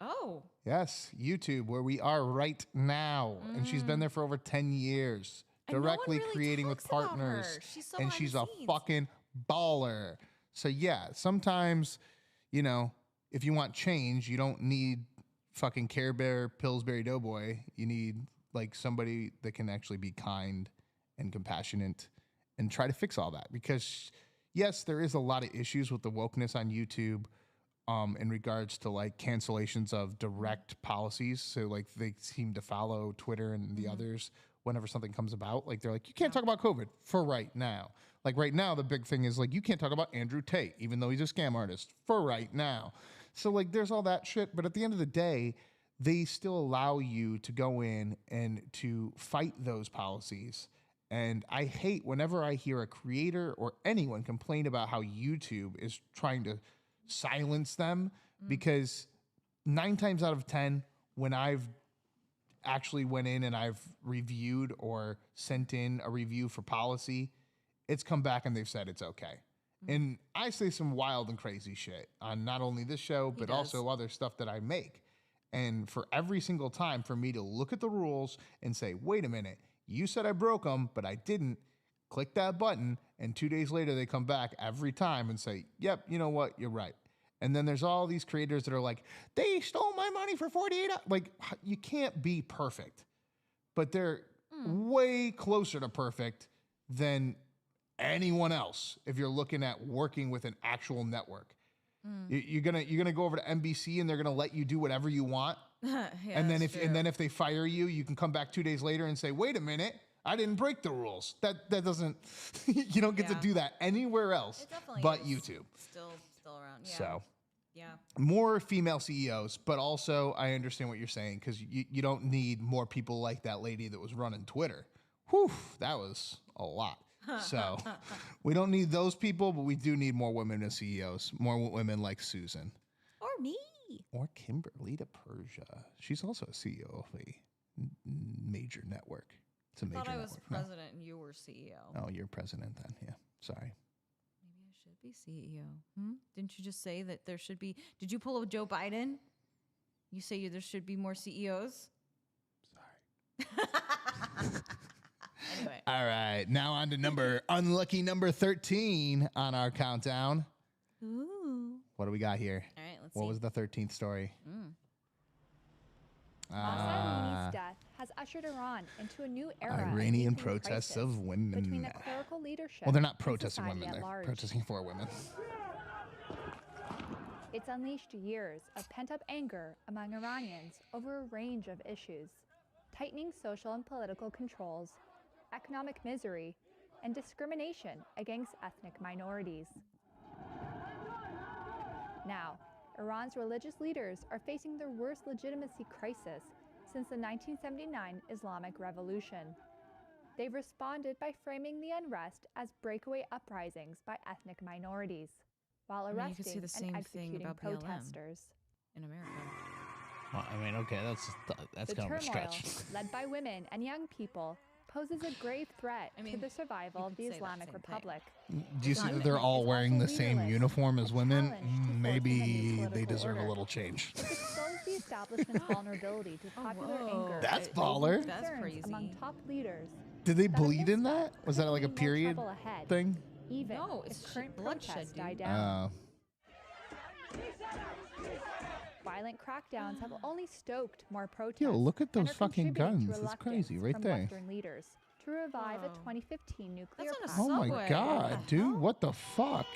Speaker 2: Oh.
Speaker 1: Yes, YouTube, where we are right now. And she's been there for over 10 years,
Speaker 2: And
Speaker 1: directly
Speaker 2: no one really
Speaker 1: creating with
Speaker 2: talks about
Speaker 1: partners.
Speaker 2: her. She's so
Speaker 1: And
Speaker 2: behind
Speaker 1: she's
Speaker 2: the
Speaker 1: a
Speaker 2: scenes.
Speaker 1: fucking baller. So yeah, sometimes, you know, if you want change, you don't need fucking Care Bear, Pillsbury Doughboy. You need like somebody that can actually be kind and compassionate and try to fix all that. Because yes, there is a lot of issues with the wokeness on YouTube in regards to like cancellations of direct policies. So like they seem to follow Twitter and the others whenever something comes about. Like they're like, you can't talk about COVID for right now. Like right now, the big thing is like, you can't talk about Andrew Tate, even though he's a scam artist for right now. So like there's all that shit, but at the end of the day, they still allow you to go in and to fight those policies. And I hate whenever I hear a creator or anyone complain about how YouTube is trying to silence them, because 9 times out of 10, when I've actually went in and I've reviewed or sent in a review for policy, it's come back and they've said it's okay. And I say some wild and crazy shit on not only this show, but also other stuff that I make. And for every single time for me to look at the rules and say, wait a minute, you said I broke them, but I didn't, click that button. And 2 days later, they come back every time and say, yep, you know what? You're right. And then there's all these creators that are like, they stole my money for 48 hours. Like, you can't be perfect, but they're way closer to perfect than anyone else if you're looking at working with an actual network. You're gonna go over to NBC and they're gonna let you do whatever you want. And then if they fire you, you can come back 2 days later and say, wait a minute, I didn't break the rules. That doesn't you don't get to do that anywhere else but YouTube.
Speaker 2: Still around. Yeah.
Speaker 1: So
Speaker 2: yeah.
Speaker 1: more female CEOs, but also I understand what you're saying, because you don't need more people like that lady that was running Twitter. Whew, that was a lot. So we don't need those people, but we do need more women as CEOs, more women like Susan.
Speaker 2: Or me.
Speaker 1: Or Kimberly DiPersia. She's also a CEO of a major network. It's a major
Speaker 2: I thought I was
Speaker 1: network.
Speaker 2: president and you were CEO.
Speaker 1: Oh, you're president then. Yeah. Sorry.
Speaker 2: Maybe I should be CEO. Didn't you just say that there should be? Did you pull a Joe Biden? You say there should be more CEOs? Sorry. Anyway.
Speaker 1: All right. Now on to unlucky number 13 on our countdown.
Speaker 2: Ooh.
Speaker 1: What do we got here?
Speaker 2: All right, let's see.
Speaker 1: What was the 13th story?
Speaker 4: Amini's death has ushered Iran into a new era.
Speaker 1: Iranian protests of women.
Speaker 4: Between the clerical leadership.
Speaker 1: Well, they're not
Speaker 4: and
Speaker 1: protesting
Speaker 4: society
Speaker 1: women.
Speaker 4: at
Speaker 1: They're
Speaker 4: large.
Speaker 1: protesting for women.
Speaker 4: It's unleashed years of pent-up anger among Iranians over a range of issues: tightening social and political controls, economic misery, and discrimination against ethnic minorities. Now, Iran's religious leaders are facing their worst legitimacy crisis since the 1979 Islamic Revolution. They've responded by framing the unrest as breakaway uprisings by ethnic minorities, while
Speaker 2: I mean, you could say
Speaker 4: arresting
Speaker 2: the same
Speaker 4: and
Speaker 2: thing
Speaker 4: executing
Speaker 2: about BLM
Speaker 4: protesters.
Speaker 2: in America.
Speaker 1: Well, I mean, okay, that's
Speaker 4: The
Speaker 1: kind of a
Speaker 4: turmoil,
Speaker 1: stretch.
Speaker 4: led by women and young people, poses a grave threat to the survival of the
Speaker 2: could say that
Speaker 4: Islamic
Speaker 2: same
Speaker 4: Republic.
Speaker 1: Do you see that they're all wearing the same uniform as women? Maybe they deserve a little change.
Speaker 4: It exposed the establishment's vulnerability to popular anger.
Speaker 1: That's
Speaker 4: and
Speaker 1: baller.
Speaker 4: concerns among top leaders.
Speaker 1: Did they bleed in that? Was that like a period
Speaker 4: trouble ahead.
Speaker 1: thing?
Speaker 4: even
Speaker 2: No,
Speaker 4: if
Speaker 2: it's
Speaker 4: current
Speaker 2: bloodshed,
Speaker 4: protests
Speaker 2: dude.
Speaker 4: die down.
Speaker 1: Oh.
Speaker 4: Violent crackdowns have only stoked more protests.
Speaker 1: Yo, look at
Speaker 4: and
Speaker 1: those
Speaker 4: are
Speaker 1: fucking
Speaker 4: contributing to
Speaker 1: guns. It's
Speaker 4: reluctance
Speaker 1: crazy right
Speaker 4: from
Speaker 1: there.
Speaker 4: Western leaders to revive a 2015 nuclear pact.
Speaker 1: Oh my god, dude, what the fuck?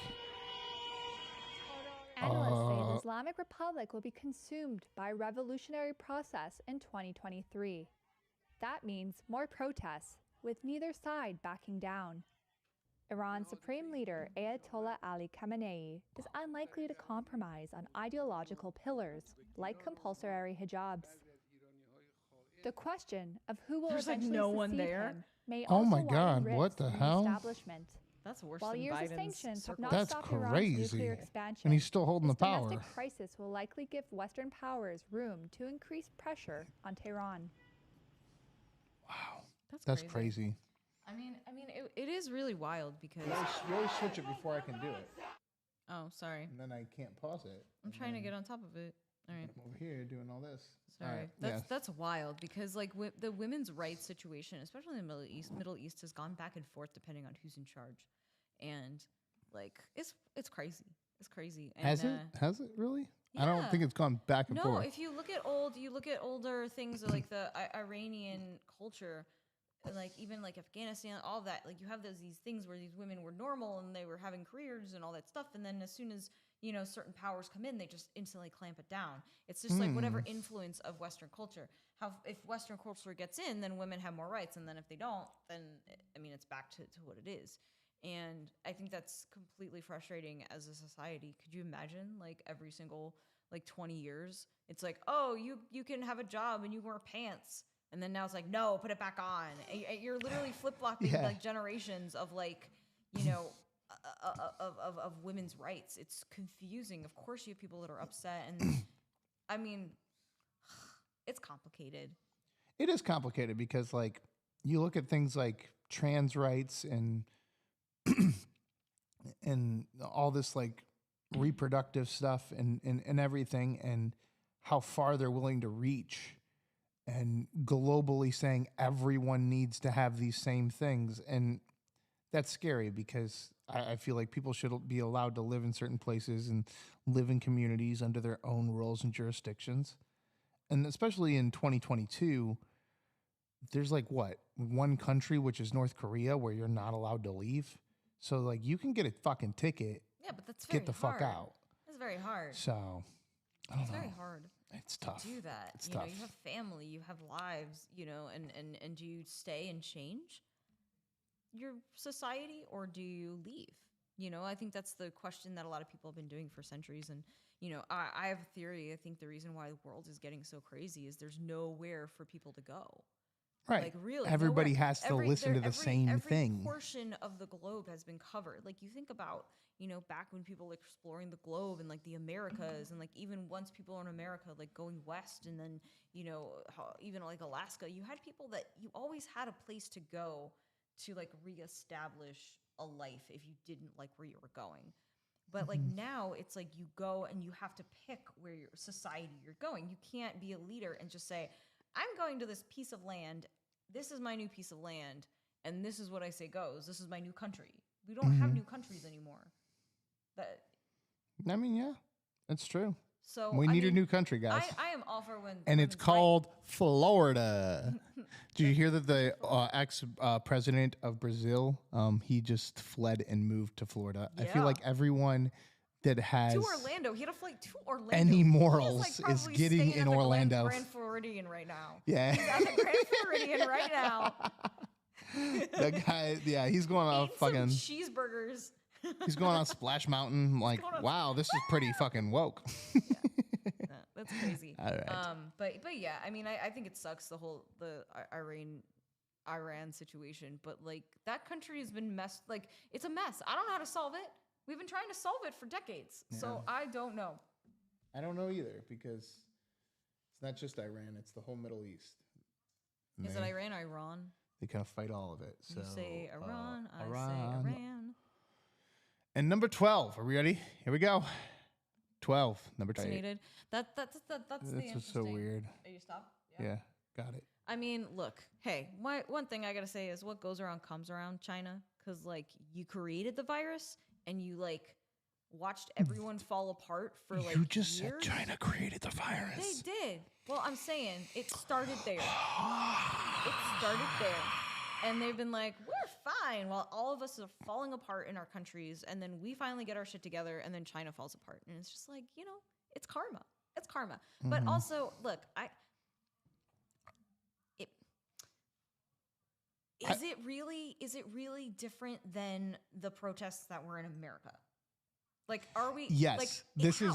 Speaker 4: Analysts say the Islamic Republic will be consumed by a revolutionary process in 2023. That means more protests, with neither side backing down. Iran's supreme leader, Ayatollah Ali Khamenei, is unlikely to compromise on ideological pillars like compulsory hijabs. The question of who will
Speaker 2: There's, like,
Speaker 4: eventually
Speaker 2: no one
Speaker 4: succeed
Speaker 2: there.
Speaker 4: him may
Speaker 1: Oh
Speaker 4: also
Speaker 1: my
Speaker 4: widen
Speaker 1: God, what
Speaker 4: rifts
Speaker 1: the
Speaker 4: in the
Speaker 1: hell?
Speaker 4: establishment.
Speaker 2: That's worse
Speaker 4: While
Speaker 2: than
Speaker 4: years
Speaker 2: Biden's
Speaker 4: of sanctions have not
Speaker 1: That's
Speaker 4: stopped Iran's
Speaker 1: crazy.
Speaker 4: nuclear expansion,
Speaker 1: And he's still holding
Speaker 4: this
Speaker 1: the power.
Speaker 4: domestic crisis will likely give Western powers room to increase pressure on Tehran.
Speaker 1: That's crazy.
Speaker 2: I mean, it is really wild because.
Speaker 1: You always switch it before I can do it.
Speaker 2: Oh, sorry.
Speaker 1: And then I can't pause it.
Speaker 2: I'm trying to get on top of it. All right.
Speaker 1: I'm over here doing all this.
Speaker 2: Sorry,
Speaker 1: All right,
Speaker 2: that's wild because like the women's rights situation, especially in the Middle East, has gone back and forth depending on who's in charge, and like it's crazy. It's crazy. And,
Speaker 1: Has it? Has it really? I don't think it's gone back and
Speaker 2: no,
Speaker 1: forth.
Speaker 2: if you look at older things like the Iranian culture, like even like Afghanistan, all that, like you have these things where these women were normal and they were having careers and all that stuff, and then as soon as certain powers come in, they just instantly clamp it down. It's just like whatever influence of Western culture. If Western culture gets in, then women have more rights, and then if they don't, then it's back to what it is. And I think that's completely frustrating as a society. Could you imagine like every single 20 years, it's like, oh, you can have a job and you wear pants. And then now it's like, no, put it back on. You're literally flip-flopping like generations of of women's rights. It's confusing. Of course you have people that are upset. And I mean, it's complicated.
Speaker 1: It is complicated because like you look at things like trans rights and and all this like reproductive stuff and everything, and how far they're willing to reach, and globally saying everyone needs to have these same things. And that's scary because I feel like people should be allowed to live in certain places and live in communities under their own rules and jurisdictions. And especially in 2022, there's like one country, which is North Korea, where you're not allowed to leave. So like you can get a fucking ticket.
Speaker 2: Yeah, but that's very
Speaker 1: get the
Speaker 2: hard.
Speaker 1: fuck out.
Speaker 2: It's very hard.
Speaker 1: So I don't
Speaker 2: It's
Speaker 1: know.
Speaker 2: very hard.
Speaker 1: It's tough.
Speaker 2: To do that.
Speaker 1: It's
Speaker 2: you
Speaker 1: tough.
Speaker 2: know, you have family, you have lives, and do you stay and change your society, or do you leave? I think that's the question that a lot of people have been doing for centuries. And, I have a theory. I think the reason why the world is getting so crazy is there's nowhere for people to go.
Speaker 1: Right.
Speaker 2: Like really,
Speaker 1: Everybody
Speaker 2: nowhere.
Speaker 1: has to listen to the same
Speaker 2: every
Speaker 1: thing.
Speaker 2: Portion of the globe has been covered. Like you think about, back when people were exploring the globe and like the Americas, and like even once people were in America, like going west, and then even like Alaska, you had people that you always had a place to go to like reestablish a life if you didn't like where you were going. But like now it's like you go and you have to pick where your society you're going. You can't be a leader and just say, I'm going to this piece of land. This is my new piece of land. And this is what I say goes. This is my new country. We don't have new countries anymore.
Speaker 1: Yeah, that's true.
Speaker 2: So
Speaker 1: we need a new country, guys.
Speaker 2: I am all for when.
Speaker 1: And it's called Florida. Did you hear that the ex-president of Brazil, he just fled and moved to Florida? I feel like everyone that has
Speaker 2: to Orlando. He had a flight to Orlando.
Speaker 1: any morals
Speaker 2: He is
Speaker 1: is getting in Orlando.
Speaker 2: Grand Floridian right now.
Speaker 1: Yeah.
Speaker 2: He's at the Grand Floridian right now.
Speaker 1: That guy, yeah, he's going on fucking
Speaker 2: cheeseburgers.
Speaker 1: He's going on Splash Mountain. Like, wow, this is pretty fucking woke.
Speaker 2: That's crazy.
Speaker 1: All right.
Speaker 2: But yeah, I think it sucks the Iran situation. But like that country has been messed. Like it's a mess. I don't know how to solve it. We've been trying to solve it for decades.
Speaker 1: Yeah.
Speaker 2: So I don't know.
Speaker 1: I don't know either because it's not just Iran; it's the whole Middle East.
Speaker 2: Is it Iran?
Speaker 1: They kind of fight all of it. So
Speaker 2: You say Iran, I say
Speaker 1: Iran.
Speaker 2: Iran.
Speaker 1: And number 12. Are we ready? Here we go. 12. Number 12.
Speaker 2: Vaccinated. That's the
Speaker 1: That's so weird.
Speaker 2: Are you stop?
Speaker 1: Yeah, got it.
Speaker 2: Look, hey, one thing I gotta say is what goes around comes around, China, because like you created the virus and you like watched everyone fall apart for like
Speaker 1: You just
Speaker 2: years.
Speaker 1: said China created the virus.
Speaker 2: They did. Well, I'm saying it started there. It started there. And they've been like, we're fine, while all of us are falling apart in our countries, and then we finally get our shit together, and then China falls apart. And it's just like, you know, it's karma. It's karma. But also, look, is it really different than the protests that were in America? Like, are we?
Speaker 1: Yes,
Speaker 2: like,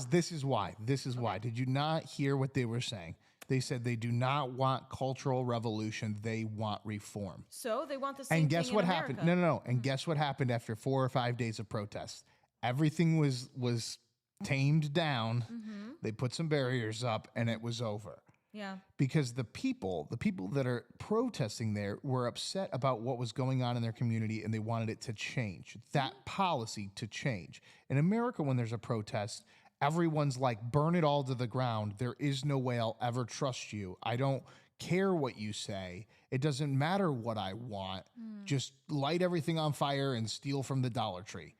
Speaker 1: this is why. This is why. Did you not hear what they were saying? They said they do not want cultural revolution. They want reform.
Speaker 2: So they want the same
Speaker 1: And guess
Speaker 2: thing
Speaker 1: what
Speaker 2: in
Speaker 1: happened?
Speaker 2: America.
Speaker 1: No. And guess what happened after 4 or 5 days of protests? Everything was tamed down. They put some barriers up, and it was over.
Speaker 2: Yeah.
Speaker 1: Because the people that are protesting there were upset about what was going on in their community, and they wanted it to change, that policy to change. In America, when there's a protest, everyone's like, burn it all to the ground. There is no way I'll ever trust you. I don't care what you say. It doesn't matter what I want. Just light everything on fire and steal from the Dollar Tree.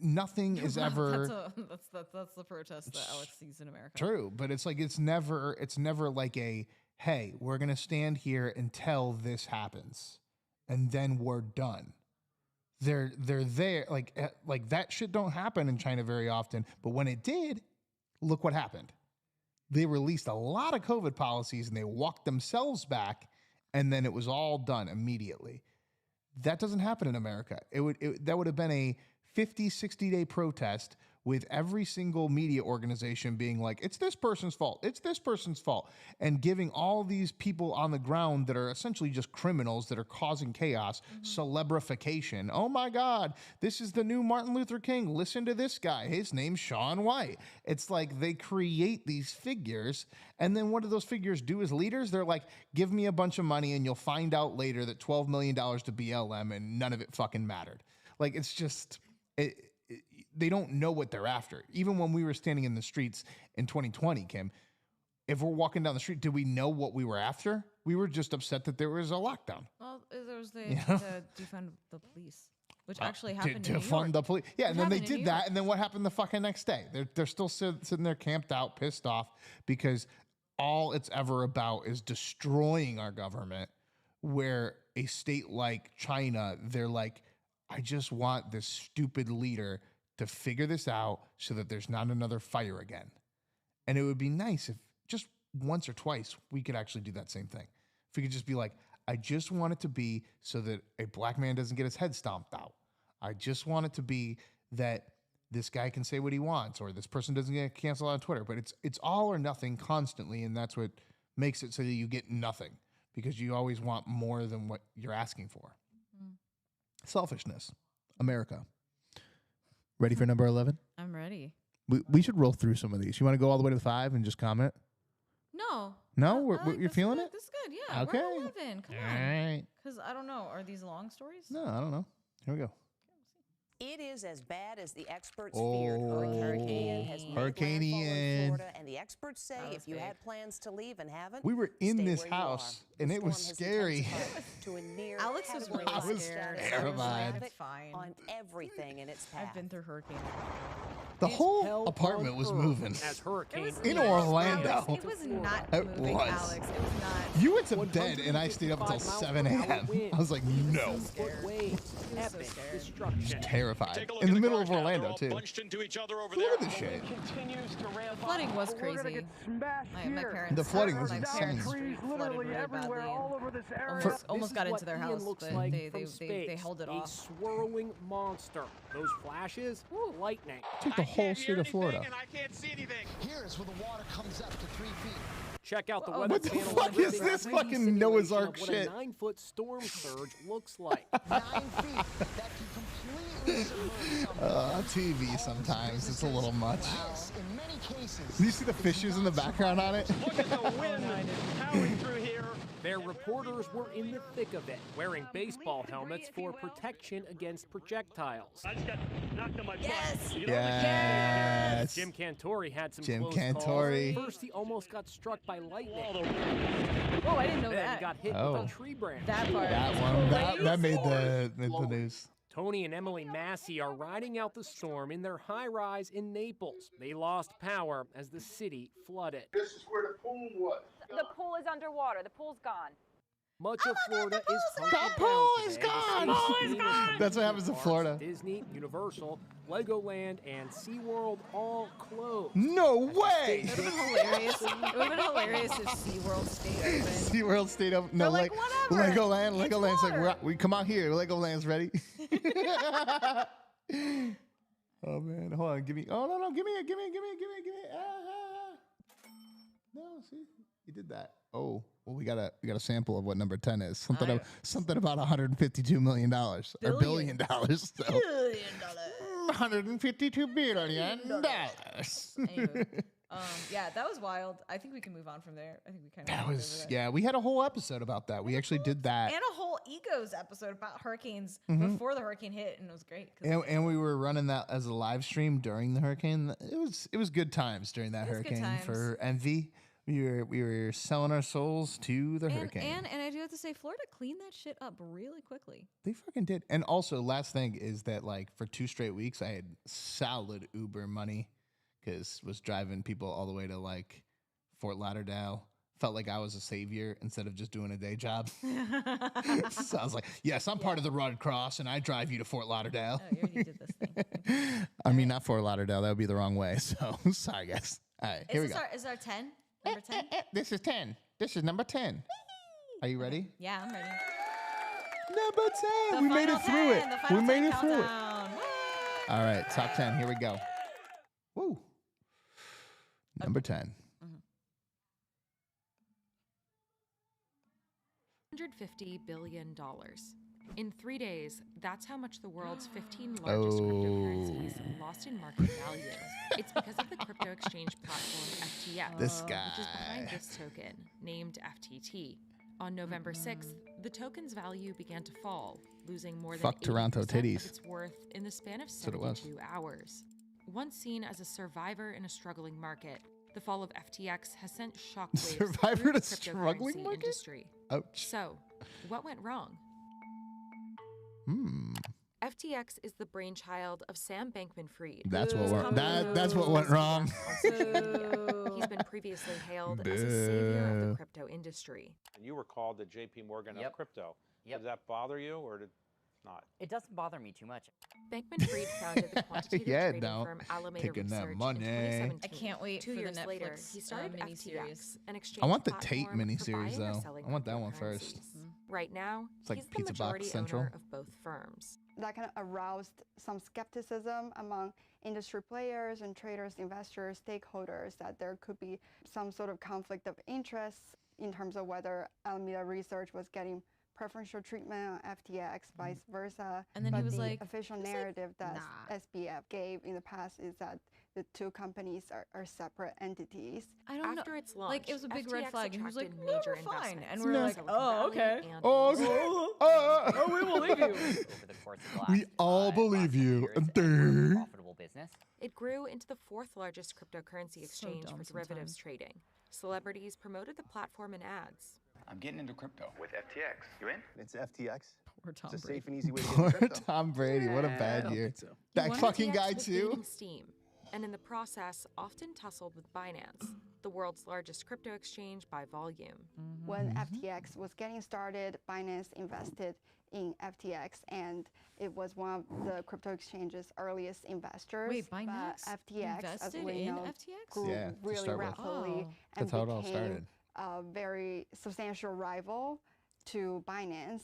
Speaker 1: Nothing is ever
Speaker 2: that's the protest that Alex sees in America.
Speaker 1: true, but it's like it's never like a, hey, we're gonna stand here until this happens, and then we're done. They're there like that shit don't happen in China very often, but when it did, look what happened. They released a lot of COVID policies and they walked themselves back, and then it was all done immediately. That doesn't happen in America. That would have been a 50, 60-day protest with every single media organization being like, it's this person's fault. It's this person's fault. And giving all these people on the ground that are essentially just criminals that are causing chaos, celebrification. Oh my God, this is the new Martin Luther King. Listen to this guy. His name's Shaun White. It's like they create these figures. And then what do those figures do as leaders? They're like, give me a bunch of money and you'll find out later that $12 million to BLM and none of it fucking mattered. Like, it's just... they don't know what they're after. Even when we were standing in the streets in 2020, Kim, if we're walking down the street, did we know what we were after? We were just upset that there was a lockdown.
Speaker 2: Well, there was the
Speaker 1: Yeah.
Speaker 2: defund the police, which actually happened in New
Speaker 1: Defund
Speaker 2: York.
Speaker 1: the police. Yeah,
Speaker 2: It
Speaker 1: and then they
Speaker 2: happened in
Speaker 1: did
Speaker 2: New
Speaker 1: that,
Speaker 2: York.
Speaker 1: and then what happened the fucking next day? They're still sitting there camped out, pissed off, because all it's ever about is destroying our government, where a state like China, they're like, I just want this stupid leader to figure this out so that there's not another fire again. And it would be nice if just once or twice we could actually do that same thing. If we could just be like, I just want it to be so that a black man doesn't get his head stomped out. I just want it to be that this guy can say what he wants, or this person doesn't get canceled on Twitter. But it's all or nothing constantly, and that's what makes it so that you get nothing, because you always want more than what you're asking for. Selfishness. America. Ready for number 11?
Speaker 2: I'm ready.
Speaker 1: We should roll through some of these. You want to go all the way to the 5 and just comment?
Speaker 2: No.
Speaker 1: No? You're feeling it?
Speaker 2: This is good, yeah.
Speaker 1: Okay.
Speaker 2: We're at 11. Come on.
Speaker 1: All right.
Speaker 2: Because I don't know. Are these long stories?
Speaker 1: No, I don't know. Here we go.
Speaker 5: It is as bad as the experts
Speaker 1: Oh,
Speaker 5: feared. Hurricane Ian has made
Speaker 1: Hurricane
Speaker 5: landfall in
Speaker 1: Ian.
Speaker 5: Florida, and the experts say if you had plans to leave and haven't,
Speaker 1: We were in
Speaker 5: stay
Speaker 1: this
Speaker 5: where you
Speaker 1: house,
Speaker 5: are.
Speaker 1: and
Speaker 5: The
Speaker 1: it was
Speaker 5: storm has
Speaker 1: scary.
Speaker 5: intensified to a near
Speaker 2: Alex was really
Speaker 5: category five
Speaker 2: scared.
Speaker 5: status.
Speaker 1: Terrified.
Speaker 5: There's
Speaker 2: It's fine.
Speaker 5: on everything in its path.
Speaker 2: I've been through hurricanes.
Speaker 1: The whole apartment was moving.
Speaker 20: As Hurricane
Speaker 1: In Orlando.
Speaker 2: It was not
Speaker 1: It
Speaker 2: moving,
Speaker 1: was.
Speaker 2: Alex. It was not.
Speaker 1: You went to bed, and I stayed up until 7 a.m. I was like, no.
Speaker 20: Epic destruction.
Speaker 1: Terrified. In the middle of Orlando, too.
Speaker 6: Bunched into each other over
Speaker 1: Look
Speaker 6: there.
Speaker 1: at this shit.
Speaker 2: The flooding was crazy. My parents.
Speaker 1: The flooding was
Speaker 2: my
Speaker 1: insane.
Speaker 2: parents flooded really badly. Almost got into their house, but they held it
Speaker 20: a
Speaker 2: off.
Speaker 20: swirling monster. Those flashes, lightning.
Speaker 1: Took the whole state of Florida.
Speaker 6: And I can't see anything.
Speaker 23: Here is where the water comes up to 3 feet.
Speaker 20: Check out the
Speaker 2: Whoa.
Speaker 20: weather
Speaker 1: What the
Speaker 20: channel.
Speaker 1: fuck is this fucking Noah's Ark
Speaker 20: what
Speaker 1: shit?
Speaker 20: a 9-foot storm surge looks like.
Speaker 23: 9 feet. That can completely submerge something.
Speaker 1: TV sometimes. It's a little much.
Speaker 23: Yes, in many cases.
Speaker 1: Do you see the fishes in the background on it?
Speaker 6: Look at the wind powering through here.
Speaker 20: Their reporters were in the thick of it, wearing baseball helmets for protection against projectiles.
Speaker 6: I just got knocked on my butt.
Speaker 2: Yes.
Speaker 1: Yes.
Speaker 20: Jim Cantori had some
Speaker 1: Jim
Speaker 20: close
Speaker 1: Cantori.
Speaker 20: calls. First, he almost got struck by lightning.
Speaker 2: Oh, I didn't know
Speaker 7: Then
Speaker 2: that.
Speaker 7: he got hit
Speaker 1: Oh.
Speaker 7: with a tree branch.
Speaker 2: That part.
Speaker 1: That one, that made the news.
Speaker 7: Tony and Emily Massey are riding out the storm in their high-rise in Naples. They lost power as the city flooded.
Speaker 23: This is where the pool was.
Speaker 8: The pool is underwater. The pool's gone.
Speaker 7: Much of Florida is hunkered
Speaker 1: The
Speaker 7: down
Speaker 1: pool is
Speaker 7: today.
Speaker 1: gone!
Speaker 7: The
Speaker 1: Pool
Speaker 7: state's
Speaker 1: is
Speaker 7: famous
Speaker 1: gone! That's what happens in
Speaker 7: parks,
Speaker 1: Florida.
Speaker 7: Disney, Universal, Legoland, and SeaWorld all closed.
Speaker 1: No way!
Speaker 2: It would have been hilarious. It would have been hilarious if SeaWorld stayed open.
Speaker 1: SeaWorld stayed up. No,
Speaker 2: They're like, whatever.
Speaker 1: Legoland's like, we come out here. Legoland's ready. Oh man, hold on. Give me. Oh no, give me it. No, see, you did that. Oh, well, we got a sample of what number 10 is. Something about $152 million or $1 billion. So. $152 billion.
Speaker 2: Anywho, yeah, that was wild. I think we can move on from there. I think we kind of
Speaker 1: That was we had a whole episode about that. We actually did that.
Speaker 2: and a whole Egos episode about hurricanes before the hurricane hit, and it was great.
Speaker 1: And we were running that as a live stream during the hurricane. It was good times during that hurricane for Envy. We were selling our souls to the hurricane.
Speaker 2: And I do have to say, Florida cleaned that shit up really quickly.
Speaker 1: They fucking did. And also, last thing is that like for 2 straight weeks, I had solid Uber money because was driving people all the way to like Fort Lauderdale. Felt like I was a savior instead of just doing a day job. So I was like, yes, I'm part of the Red Cross, and I drive you to Fort Lauderdale.
Speaker 2: Oh, you already did this thing.
Speaker 1: I mean, not Fort Lauderdale. That would be the wrong way. So sorry, guys. All right, here we go.
Speaker 2: Is our 10? Number 10?
Speaker 1: This is 10. This is number 10. Are you ready?
Speaker 2: Yeah, I'm ready.
Speaker 1: Number 10. We made it through it. We made it through it. All right, top 10. Here we go. Woo. Number 10.
Speaker 9: $150 billion. In 3 days, that's how much the world's 15 largest cryptocurrencies lost in market value. It's because of the crypto exchange platform FTX,
Speaker 1: This
Speaker 9: which is behind
Speaker 1: guy.
Speaker 9: this token, named FTT. On November 6th, the token's value began to fall, losing more than
Speaker 1: Fuck Toronto
Speaker 9: 80%
Speaker 1: titties.
Speaker 9: of its worth in the span of
Speaker 1: That's what it was.
Speaker 9: 72 hours. Once seen as a survivor in a struggling market, the fall of FTX has sent shockwaves
Speaker 1: Survivor
Speaker 9: through
Speaker 1: in a
Speaker 9: the
Speaker 1: struggling
Speaker 9: cryptocurrency
Speaker 1: market?
Speaker 9: industry.
Speaker 1: Ouch.
Speaker 9: So, what went wrong? FTX is the brainchild of Sam Bankman-Fried.
Speaker 1: That's what went wrong.
Speaker 9: He's been previously hailed as a savior of the crypto industry.
Speaker 24: And you were called the J.P. Morgan of crypto.
Speaker 25: Yep.
Speaker 24: Does that bother you or did not?
Speaker 25: It doesn't bother me too much.
Speaker 9: Bankman-Fried founded the quantitative
Speaker 1: Yeah,
Speaker 9: trading
Speaker 1: no.
Speaker 9: firm Alameda
Speaker 1: Taking that
Speaker 9: Research
Speaker 1: money.
Speaker 9: in 2017.
Speaker 2: I can't wait
Speaker 9: 2
Speaker 2: for
Speaker 9: years
Speaker 2: the Netflix
Speaker 9: later, he started
Speaker 2: miniseries.
Speaker 9: FTX, an exchange
Speaker 1: I want the Tate
Speaker 9: platform for
Speaker 1: miniseries,
Speaker 9: buying or
Speaker 1: though.
Speaker 9: selling
Speaker 1: I want that one
Speaker 9: cryptocurrencies.
Speaker 1: first.
Speaker 9: Right now,
Speaker 1: It's like
Speaker 9: he's the
Speaker 1: Pizza Box
Speaker 9: majority
Speaker 1: Central.
Speaker 9: owner of both firms.
Speaker 26: That kind of aroused some skepticism among industry players and traders, investors, stakeholders that there could be some sort of conflict of interest in terms of whether Alameda Research was getting preferential treatment on FTX, vice versa.
Speaker 2: And then
Speaker 26: but
Speaker 2: he was
Speaker 26: the
Speaker 2: like,
Speaker 26: official
Speaker 2: he was like,
Speaker 26: narrative that
Speaker 2: nah.
Speaker 26: SBF gave in the past is that the two companies are separate entities.
Speaker 2: I don't
Speaker 9: After
Speaker 2: know.
Speaker 9: its launch,
Speaker 2: Like, it was a big red
Speaker 9: FTX
Speaker 2: flag. And he was like,
Speaker 9: attracted
Speaker 2: no,
Speaker 9: major
Speaker 2: we're fine.
Speaker 9: investments
Speaker 2: And
Speaker 9: in
Speaker 2: we're like,
Speaker 9: Silicon
Speaker 2: oh,
Speaker 9: Valley
Speaker 2: okay.
Speaker 9: and
Speaker 1: Oh,
Speaker 9: Wall Street.
Speaker 1: oh,
Speaker 2: we believe you.
Speaker 25: Over the course of the last
Speaker 1: We all believe you.
Speaker 25: profitable business.
Speaker 9: It grew into the 4th largest cryptocurrency exchange
Speaker 2: dumb
Speaker 9: for derivatives
Speaker 2: sometimes.
Speaker 9: trading. Celebrities promoted the platform in ads.
Speaker 25: I'm getting into crypto.
Speaker 27: With FTX. You in?
Speaker 28: It's FTX.
Speaker 2: Poor Tom
Speaker 28: It's a
Speaker 2: Brady.
Speaker 28: safe and easy way to get
Speaker 1: Poor
Speaker 28: into crypto.
Speaker 1: Tom Brady. What a bad year. That
Speaker 9: One
Speaker 1: fucking
Speaker 9: FTX
Speaker 1: guy,
Speaker 9: was
Speaker 1: too.
Speaker 9: gaining steam, and in the process, often tussled with Binance, the world's largest crypto exchange by volume.
Speaker 26: When FTX was getting started, Binance invested in FTX, and it was one of the crypto exchange's earliest investors.
Speaker 2: Wait,
Speaker 26: but
Speaker 2: Binance
Speaker 26: FTX, as
Speaker 2: invested
Speaker 26: we
Speaker 2: in
Speaker 26: know,
Speaker 2: FTX?
Speaker 26: grew
Speaker 1: Yeah, to
Speaker 26: really
Speaker 1: start with.
Speaker 26: rapidly
Speaker 2: Oh.
Speaker 26: and
Speaker 1: That's how it all
Speaker 26: became
Speaker 1: started.
Speaker 26: a very substantial rival to Binance.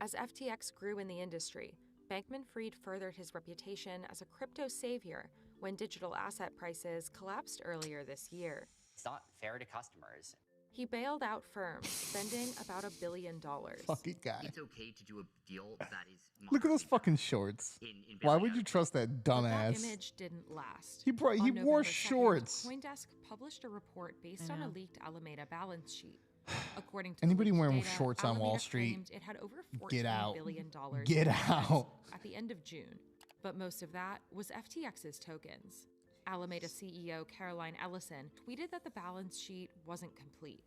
Speaker 9: As FTX grew in the industry, Bankman-Fried furthered his reputation as a crypto savior when digital asset prices collapsed earlier this year.
Speaker 25: It's not fair to customers.
Speaker 9: He bailed out firms, spending about $1 billion.
Speaker 1: Fucking guy.
Speaker 25: It's okay to do a deal that is
Speaker 1: Look at those fucking shorts. Why would you trust that
Speaker 9: But that
Speaker 1: dumbass?
Speaker 9: image didn't last.
Speaker 1: He
Speaker 9: On
Speaker 1: wore
Speaker 9: November 2nd,
Speaker 1: shorts.
Speaker 9: CoinDesk published a report based
Speaker 2: I
Speaker 9: on a
Speaker 2: know.
Speaker 9: leaked Alameda balance sheet. According to
Speaker 1: Anybody
Speaker 9: the leaked
Speaker 1: wearing
Speaker 9: data,
Speaker 1: shorts on Wall
Speaker 9: Alameda
Speaker 1: Street,
Speaker 9: claimed it had over
Speaker 1: get
Speaker 9: $14
Speaker 1: out.
Speaker 9: billion
Speaker 1: Get
Speaker 9: in assets
Speaker 1: out.
Speaker 9: at the end of June. But most of that was FTX's tokens. Alameda CEO Caroline Ellison tweeted that the balance sheet wasn't complete.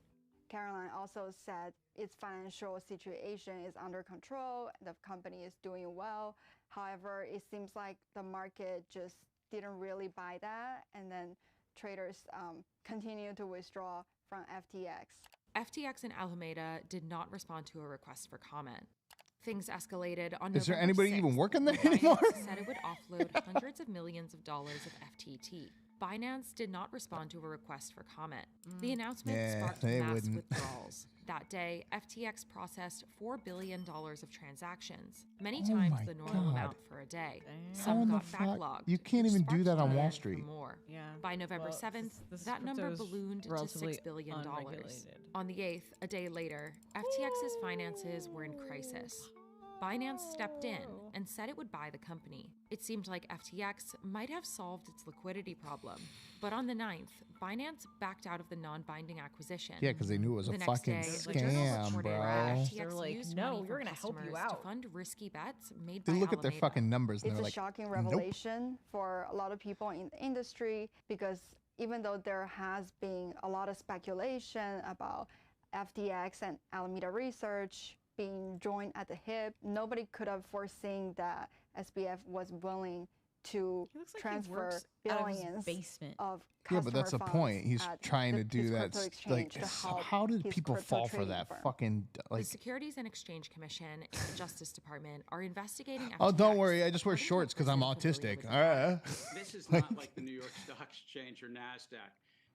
Speaker 26: Caroline also said its financial situation is under control. The company is doing well. However, it seems like the market just didn't really buy that. And then traders continue to withdraw from FTX.
Speaker 9: FTX and Alameda did not respond to a request for comment. Things escalated on
Speaker 1: Is there
Speaker 9: November
Speaker 1: anybody
Speaker 9: 6th,
Speaker 1: even working there
Speaker 9: Binance
Speaker 1: anymore?
Speaker 9: said it would offload hundreds of millions of dollars of FTT. Binance did not respond to a request for comment. The announcement sparked mass withdrawals. That day, FTX processed $4 billion of transactions, many times the normal amount for a day. Some got backlogged.
Speaker 1: You can't even do that on Wall
Speaker 9: demand
Speaker 1: Street.
Speaker 9: for more.
Speaker 2: Yeah.
Speaker 9: By November 7th, that number ballooned to $6 billion. On the 8th, a day later, FTX's finances were in crisis. Binance stepped in and said it would buy the company. It seemed like FTX might have solved its liquidity problem. But on the 9th, Binance backed out of the non-binding acquisition.
Speaker 1: Yeah, because they knew it was
Speaker 9: The
Speaker 1: a
Speaker 9: next
Speaker 1: fucking
Speaker 9: day, the Journal
Speaker 1: scam,
Speaker 9: reported
Speaker 1: bro.
Speaker 9: that FTX
Speaker 2: They're like,
Speaker 9: used
Speaker 2: "No,
Speaker 9: money
Speaker 2: we're
Speaker 9: from
Speaker 2: gonna help you
Speaker 9: customers
Speaker 2: out."
Speaker 9: to fund risky bets made
Speaker 1: They
Speaker 9: by
Speaker 1: look at their
Speaker 9: Alameda.
Speaker 1: fucking numbers and
Speaker 26: It's
Speaker 1: they're
Speaker 26: a
Speaker 1: like,
Speaker 26: shocking
Speaker 1: nope.
Speaker 26: revelation for a lot of people in the industry because even though there has been a lot of speculation about FTX and Alameda Research being joined at the hip, nobody could have foreseen that SBF was willing to transfer billions of
Speaker 1: Yeah, but that's the
Speaker 26: customer
Speaker 1: point.
Speaker 26: funds
Speaker 1: He's
Speaker 26: at
Speaker 1: trying to
Speaker 26: his
Speaker 1: do that.
Speaker 26: crypto
Speaker 1: Like,
Speaker 26: exchange to
Speaker 1: so
Speaker 26: help
Speaker 1: how did
Speaker 26: his
Speaker 1: people
Speaker 26: crypto
Speaker 1: fall for
Speaker 26: trading
Speaker 1: that
Speaker 26: firm.
Speaker 1: fucking
Speaker 9: The
Speaker 1: like?
Speaker 9: Securities and Exchange Commission and the Justice Department are investigating
Speaker 1: Oh,
Speaker 9: FTX.
Speaker 1: don't worry. I just wear shorts because I'm autistic. All right.
Speaker 10: This is not like the New York Stock Exchange or NASDAQ.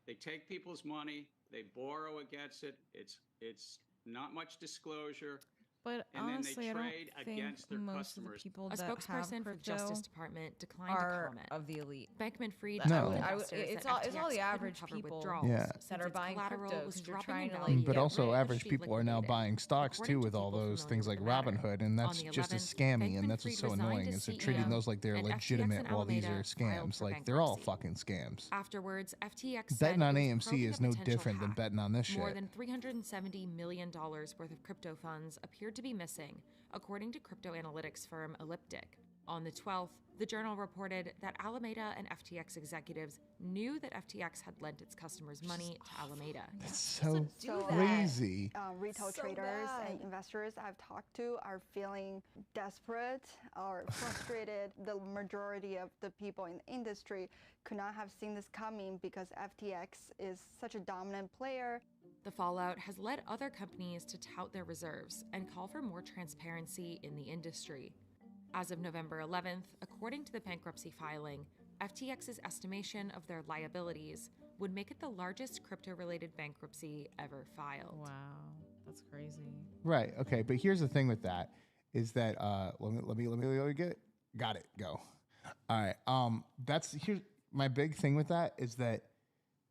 Speaker 10: They take people's money, they borrow against it. It's not much disclosure.
Speaker 2: But
Speaker 10: and
Speaker 2: honestly,
Speaker 10: then they
Speaker 2: I don't
Speaker 10: trade
Speaker 2: think
Speaker 10: against their
Speaker 2: most of the
Speaker 10: customers.
Speaker 2: people
Speaker 9: A
Speaker 2: that have
Speaker 9: spokesperson for the
Speaker 2: crypto
Speaker 9: Justice Department declined to
Speaker 2: are
Speaker 9: comment.
Speaker 2: of the elite.
Speaker 9: Bankman-Fried
Speaker 1: No.
Speaker 9: told
Speaker 1: I
Speaker 2: would-
Speaker 9: investors
Speaker 2: it's
Speaker 9: that
Speaker 2: all-
Speaker 9: FTX
Speaker 2: it's all the
Speaker 9: couldn't
Speaker 2: average
Speaker 9: cover
Speaker 2: people
Speaker 9: withdrawals
Speaker 1: Yeah.
Speaker 9: since
Speaker 2: that are
Speaker 9: its
Speaker 2: buying
Speaker 9: collateral
Speaker 2: crypto
Speaker 9: was
Speaker 2: 'cause they're
Speaker 9: dropping
Speaker 2: trying
Speaker 9: in
Speaker 2: to,
Speaker 9: value.
Speaker 2: like,
Speaker 1: But
Speaker 2: get
Speaker 1: also,
Speaker 2: rich.
Speaker 1: average
Speaker 9: Be
Speaker 1: people are now
Speaker 9: liquidated.
Speaker 1: buying stocks
Speaker 9: According
Speaker 1: too
Speaker 9: to
Speaker 1: with all
Speaker 9: people
Speaker 1: those
Speaker 9: familiar
Speaker 1: things
Speaker 9: with
Speaker 1: like
Speaker 9: the matter.
Speaker 1: Robinhood, and that's
Speaker 9: On the
Speaker 1: just as
Speaker 9: 11th,
Speaker 1: scammy, and that's what's so
Speaker 9: Bankman-Fried
Speaker 1: annoying
Speaker 9: resigned
Speaker 1: is they're
Speaker 9: as
Speaker 1: treating
Speaker 9: CEO,
Speaker 1: those like they're
Speaker 9: and FTX
Speaker 1: legitimate
Speaker 9: and
Speaker 1: while these are
Speaker 9: Alameda filed
Speaker 1: scams.
Speaker 9: for
Speaker 1: Like they're all
Speaker 9: bankruptcy.
Speaker 1: fucking scams.
Speaker 9: Afterwards, FTX said
Speaker 1: Betting on
Speaker 9: it was
Speaker 1: AMC
Speaker 9: probing
Speaker 1: is
Speaker 9: a
Speaker 1: no
Speaker 9: potential
Speaker 1: different than
Speaker 9: hack.
Speaker 1: betting on this
Speaker 9: More
Speaker 1: shit.
Speaker 9: than $370 million worth of crypto funds appeared to be missing, according to crypto analytics firm Elliptic. On the 12th, the Journal reported that Alameda and FTX executives knew that FTX had lent its customers money to Alameda.
Speaker 1: That's so
Speaker 26: So,
Speaker 1: crazy.
Speaker 26: Retail
Speaker 2: So
Speaker 26: traders and
Speaker 2: bad.
Speaker 26: investors I've talked to are feeling desperate or frustrated. The majority of the people in the industry could not have seen this coming because FTX is such a dominant player.
Speaker 9: The fallout has led other companies to tout their reserves and call for more transparency in the industry. As of November 11th, according to the bankruptcy filing, FTX's estimation of their liabilities would make it the largest crypto-related bankruptcy ever filed.
Speaker 2: Wow, that's crazy.
Speaker 1: Right. Okay. But here's the thing with that is that let me get it. Got it. Go. All right. That's here's my big thing with that is that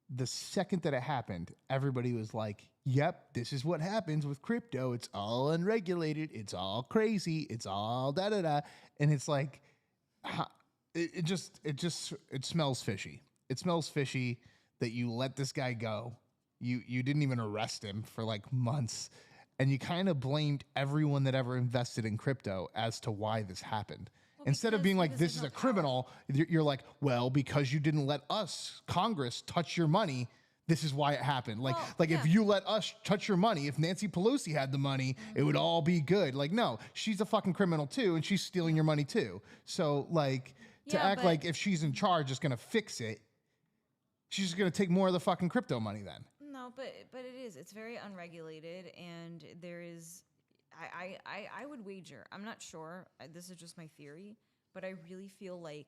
Speaker 1: the second that it happened, everybody was like, "Yep, this is what happens with crypto. It's all unregulated. It's all crazy. It's all da da da." And it's like, it smells fishy. It smells fishy that you let this guy go. You didn't even arrest him for like months, and you kind of blamed everyone that ever invested in crypto as to why this happened. Instead of being like, this is a criminal, you're like, well, because you didn't let us, Congress, touch your money, this is why it happened. Like, if you let us touch your money, if Nancy Pelosi had the money, it would all be good. Like, no, she's a fucking criminal too, and she's stealing your money too. So, like, to act like if she's in charge, is gonna fix it, she's just gonna take more of the fucking crypto money then.
Speaker 2: No, but it is. It's very unregulated, and there is. I would wager. I'm not sure. This is just my theory, but I really feel like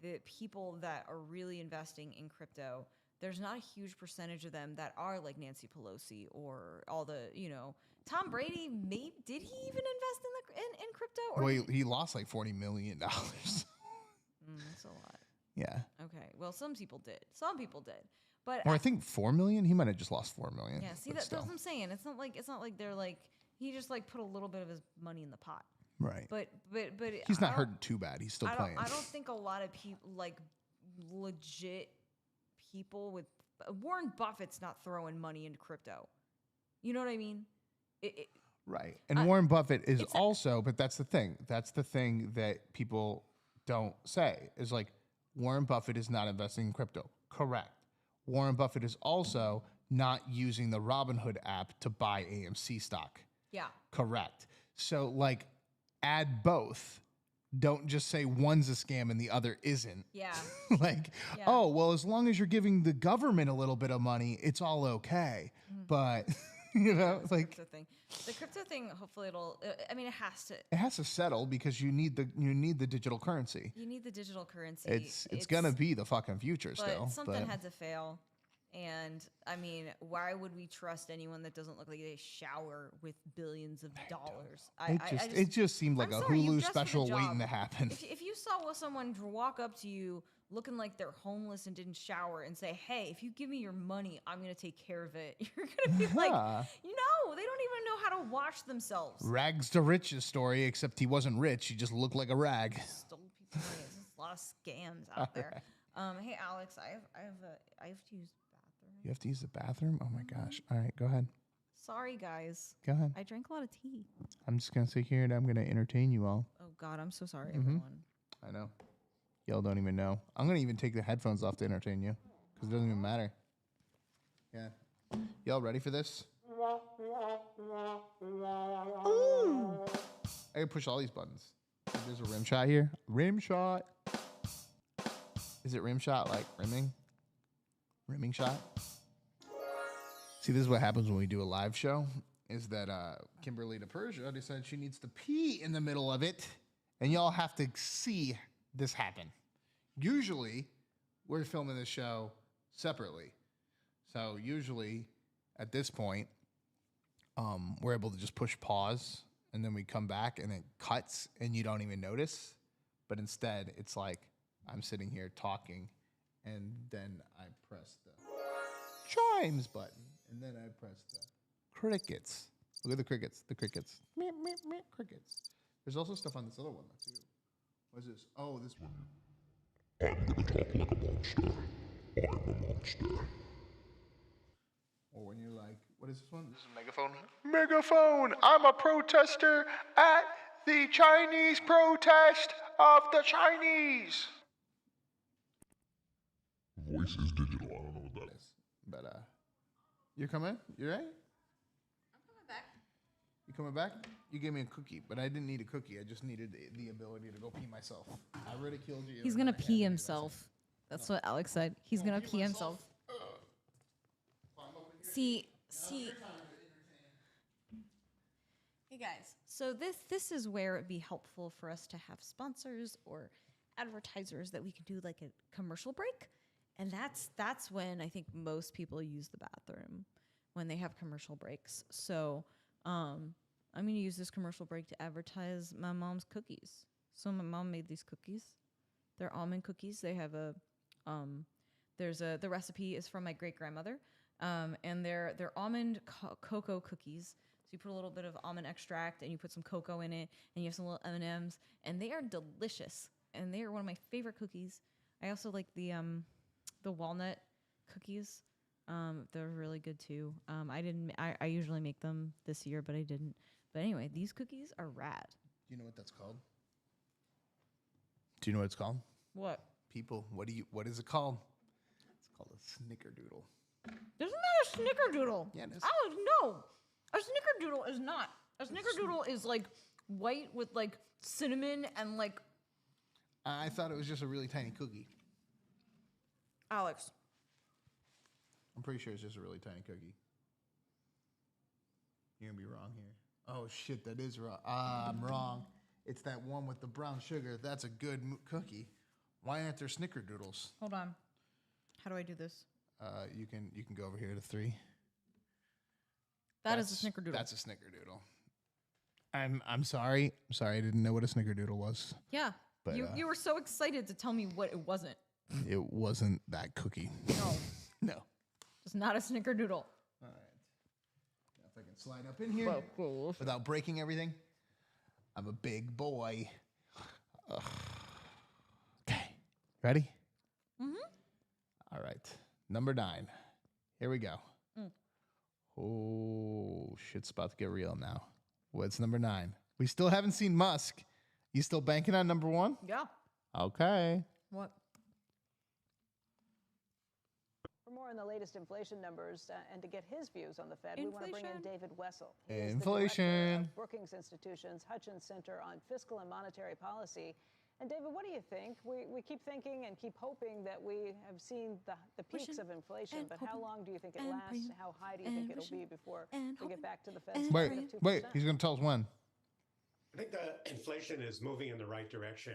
Speaker 2: the people that are really investing in crypto, there's not a huge percentage of them that are like Nancy Pelosi or all the, Tom Brady. Maybe did he even invest in crypto? Or
Speaker 1: Well, he lost like $40 million.
Speaker 2: That's a lot.
Speaker 1: Yeah.
Speaker 2: Okay. Well, some people did. But
Speaker 1: Or I think 4 million. He might have just lost 4 million.
Speaker 2: yeah. See, that's what I'm saying. It's not like they're like he just like put a little bit of his money in the pot.
Speaker 1: Right.
Speaker 2: But
Speaker 1: he's not hurting too bad. He's still playing.
Speaker 2: I don't think a lot of people, like legit people with Warren Buffett's not throwing money into crypto. You know what I mean?
Speaker 1: Right. And Warren Buffett is also, but that's the thing. That's the thing that people don't say is like Warren Buffett is not investing in crypto. Correct. Warren Buffett is also not using the Robinhood app to buy AMC stock.
Speaker 2: Yeah.
Speaker 1: Correct. So, like, add both. Don't just say one's a scam and the other isn't.
Speaker 2: Yeah.
Speaker 1: Like,
Speaker 2: Yeah.
Speaker 1: oh, well, as long as you're giving the government a little bit of money, it's all okay. But, you know,
Speaker 2: It's
Speaker 1: like,
Speaker 2: the crypto thing, hopefully it'll, I mean, it
Speaker 1: has to settle because you need the digital currency.
Speaker 2: You need the digital currency.
Speaker 1: It's gonna be the fucking future
Speaker 2: but
Speaker 1: still.
Speaker 2: Something had to fail. And I mean, why would we trust anyone that doesn't look like they shower with billions of dollars?
Speaker 1: It just seemed like
Speaker 2: I'm
Speaker 1: a
Speaker 2: sorry, you
Speaker 1: Hulu
Speaker 2: dressed for the
Speaker 1: special
Speaker 2: job.
Speaker 1: waiting to happen.
Speaker 2: If you saw someone walk up to you looking like they're homeless and didn't shower and say, "Hey, if you give me your money, I'm gonna take care of it," you're gonna be like, "No, they don't even know how to wash themselves."
Speaker 1: Rags to riches story, except he wasn't rich. He just looked like a rag.
Speaker 2: Stole people's money. There's a lot of scams out there. Hey, Alex, I have to use.
Speaker 1: You have to use the bathroom? Oh my gosh. All right, go ahead.
Speaker 2: Sorry, guys.
Speaker 1: Go ahead.
Speaker 2: I drank a lot of tea.
Speaker 1: I'm just going to sit here and I'm going to entertain you all.
Speaker 2: Oh, God, I'm so sorry, everyone.
Speaker 1: I know. Y'all don't even know. I'm going to even take the headphones off to entertain you because it doesn't even matter. Yeah. Y'all ready for this? Ooh. I can push all these buttons. There's a rim shot here. Rim shot. Is it rim shot like rimming? Rimming shot? See, this is what happens when we do a live show, is that Kimberly DiPersia decided she needs to pee in the middle of it, and y'all have to see this happen. Usually, we're filming the show separately. So usually, at this point, we're able to just push pause, and then we come back, and it cuts, and you don't even notice. But instead, it's like I'm sitting here talking, and then I press the chimes button, and then I press the crickets. Look at the crickets. The crickets. Meep, meep, meep, crickets. There's also stuff on this other one, too. What is this? Oh, this one.
Speaker 12: I'm gonna talk like a monster. I'm a monster.
Speaker 1: Or when you're like, what is this one? This is a megaphone. Megaphone! I'm a protester at the Chinese protest of the Chinese.
Speaker 12: Voice is digital. I don't know what that is.
Speaker 1: But you're coming? You right?
Speaker 2: I'm coming back.
Speaker 1: You coming back? You gave me a cookie, but I didn't need a cookie. I just needed the ability to go pee myself. I ridiculed you.
Speaker 2: He's gonna pee himself. That's what Alex said. He's gonna pee himself. See. Hey guys. So this is where it'd be helpful for us to have sponsors or advertisers that we can do like a commercial break. And that's when I think most people use the bathroom, when they have commercial breaks. So I'm going to use this commercial break to advertise my mom's cookies. So my mom made these cookies. They're almond cookies. They have the recipe is from my great-grandmother. And they're almond cocoa cookies. So you put a little bit of almond extract and you put some cocoa in it and you have some little M&Ms. And they are delicious. And they are one of my favorite cookies. I also like the walnut cookies. They're really good too. I usually make them this year, but I didn't. But anyway, these cookies are rad.
Speaker 1: Do you know what that's called? Do you know what it's called?
Speaker 2: What?
Speaker 1: People, what is it called? It's called a snickerdoodle.
Speaker 2: There's not a snickerdoodle.
Speaker 1: Yeah, it is.
Speaker 2: Oh, no. A snickerdoodle is not. A snickerdoodle is like white with like cinnamon and like.
Speaker 1: I thought it was just a really tiny cookie.
Speaker 2: Alex.
Speaker 1: I'm pretty sure it's just a really tiny cookie. You're going to be wrong here. Oh, shit, that is wrong. I'm wrong. It's that one with the brown sugar. That's a good cookie. Why aren't there snickerdoodles?
Speaker 2: Hold on. How do I do this?
Speaker 1: You can go over here to 3.
Speaker 2: That's a snickerdoodle.
Speaker 1: That's a snickerdoodle. I'm sorry. I'm sorry, I didn't know what a snickerdoodle was.
Speaker 2: Yeah.
Speaker 1: But,
Speaker 2: you were so excited to tell me what it wasn't.
Speaker 1: It wasn't that cookie.
Speaker 2: No.
Speaker 1: No.
Speaker 2: It's not a snickerdoodle.
Speaker 1: All right. Now if I can slide up in here without breaking everything. I'm a big boy. Okay. Ready?
Speaker 2: Mm-hmm.
Speaker 1: All right. Number 9. Here we go.
Speaker 2: Mm.
Speaker 1: Oh, shit's about to get real now. What's number 9? We still haven't seen Musk. You still banking on number 1?
Speaker 2: Yeah.
Speaker 1: Okay.
Speaker 2: What?
Speaker 14: For more on the latest inflation numbers and to get his views on the Fed, we want to bring in David Wessel. He is the director of Brookings Institution's Hutchins Center on Fiscal and Monetary Policy. And David, what do you think? We keep thinking and keep hoping that we have seen the peaks of inflation, but how long do you think it lasts? How high do you think it'll be before we get back to the Fed's target of 2%?
Speaker 1: Wait, he's going to tell us when.
Speaker 15: I think the inflation is moving in the right direction.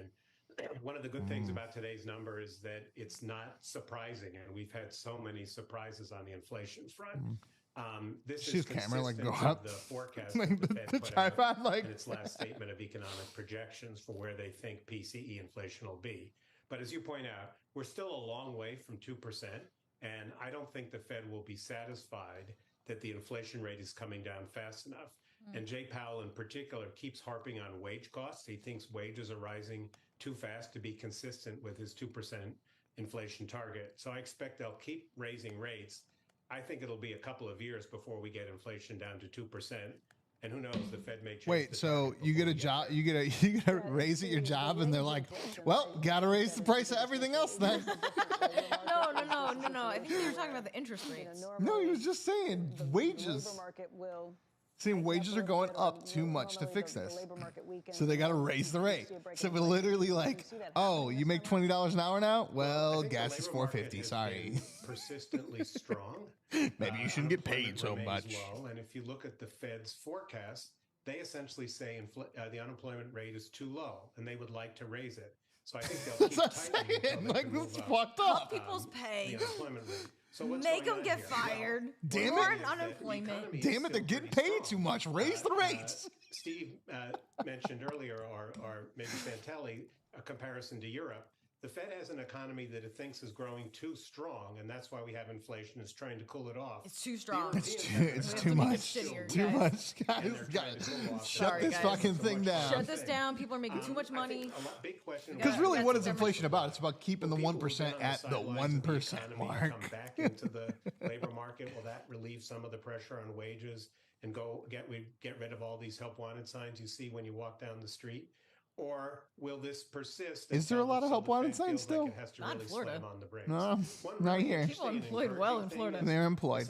Speaker 15: One of the good things about today's number is that it's not surprising, and we've had so many surprises on the inflation front. This is
Speaker 1: camera like go
Speaker 15: consistent
Speaker 1: up.
Speaker 15: with the forecast
Speaker 1: Like
Speaker 15: that the Fed
Speaker 1: the
Speaker 15: put
Speaker 1: tripod,
Speaker 15: out
Speaker 1: like
Speaker 15: in its last statement of economic projections for where they think PCE inflation will be. But as you point out, we're still a long way from 2%, and I don't think the Fed will be satisfied that the inflation rate is coming down fast enough. And Jay Powell in particular keeps harping on wage costs. He thinks wages are rising too fast to be consistent with his 2% inflation target. So I expect they'll keep raising rates. I think it'll be a couple of years before we get inflation down to 2%. And who knows, the Fed may change.
Speaker 1: Wait, so you get a job, you get a raise at your job, and they're like, well, gotta raise the price of everything else then.
Speaker 2: No. I think you were talking about the interest rates.
Speaker 1: No, he was just saying wages. Seeing wages are going up too much to fix this. So they got to raise the rate. So we're literally like, oh, you make $20 an hour now? Well, gas is $4.50. Sorry.
Speaker 15: Persistently strong.
Speaker 1: Maybe you shouldn't get paid so much.
Speaker 15: Low. And if you look at the Fed's forecast, they essentially say the unemployment rate is too low, and they would like to raise it. So I think they'll keep tightening.
Speaker 1: Like, this is fucked up.
Speaker 2: Cut people's pay.
Speaker 15: The unemployment rate. So
Speaker 2: make them get fired.
Speaker 1: Damn
Speaker 2: More
Speaker 1: it.
Speaker 2: unemployment.
Speaker 1: Damn it, they're getting paid too much. Raise the rates.
Speaker 15: Steve mentioned earlier, or maybe Santelli, a comparison to Europe. The Fed has an economy that it thinks is growing too strong, and that's why we have inflation. It's trying to cool it off.
Speaker 2: It's too strong.
Speaker 1: It's too much. Too much. Guys, shut this fucking thing down.
Speaker 2: Shut this down. People are making too much money.
Speaker 15: Big question.
Speaker 1: Because really, what is inflation about? It's about keeping the 1% at the 1% mark.
Speaker 15: Come back into the labor market. Will that relieve some of the pressure on wages and get rid of all these help wanted signs you see when you walk down the street? Or will this persist?
Speaker 1: Is there a lot of help wanted signs still?
Speaker 15: Like it has to
Speaker 2: Not
Speaker 15: really
Speaker 2: in Florida.
Speaker 15: slam on the brakes.
Speaker 1: No, not here.
Speaker 2: People are employed well in Florida.
Speaker 1: They're employed.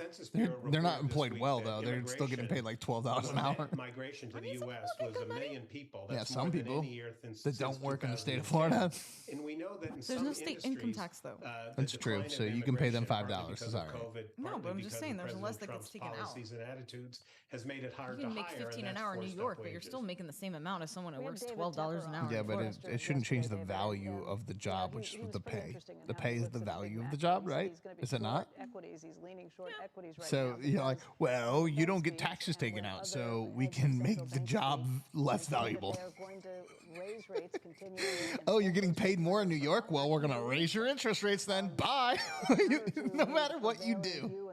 Speaker 1: They're not employed well, though. They're still getting paid like $12 an hour.
Speaker 15: Migration to the U.S. was 1 million people.
Speaker 1: Yeah,
Speaker 15: That's
Speaker 1: some
Speaker 15: more than
Speaker 1: people
Speaker 15: any year
Speaker 1: that don't work in the state of Florida.
Speaker 15: And we know that in
Speaker 2: There's
Speaker 15: some
Speaker 2: no state income tax, though.
Speaker 1: That's true. So you can pay them $5. It's all right.
Speaker 2: No, but I'm just saying there's less that gets taken out.
Speaker 15: Policies and attitudes has made it hard
Speaker 2: You can
Speaker 15: to
Speaker 2: make
Speaker 15: hire,
Speaker 2: $15
Speaker 15: and
Speaker 2: an
Speaker 15: that's
Speaker 2: hour in New
Speaker 15: forced
Speaker 2: York,
Speaker 15: up
Speaker 2: but you're
Speaker 15: wages.
Speaker 2: still making the same amount as someone who works $12 an hour.
Speaker 1: Yeah, but it shouldn't change the value of the job, which is the pay. The pay is the value of the job, right? Is it not?
Speaker 14: Equities. He's leaning short equities right
Speaker 1: So
Speaker 14: now.
Speaker 1: you're like, well, you don't get taxes taken out, so we can make the job less valuable.
Speaker 14: They're going to raise rates continually.
Speaker 1: Oh, you're getting paid more in New York? Well, we're going to raise your interest rates then. Bye. No matter what you do.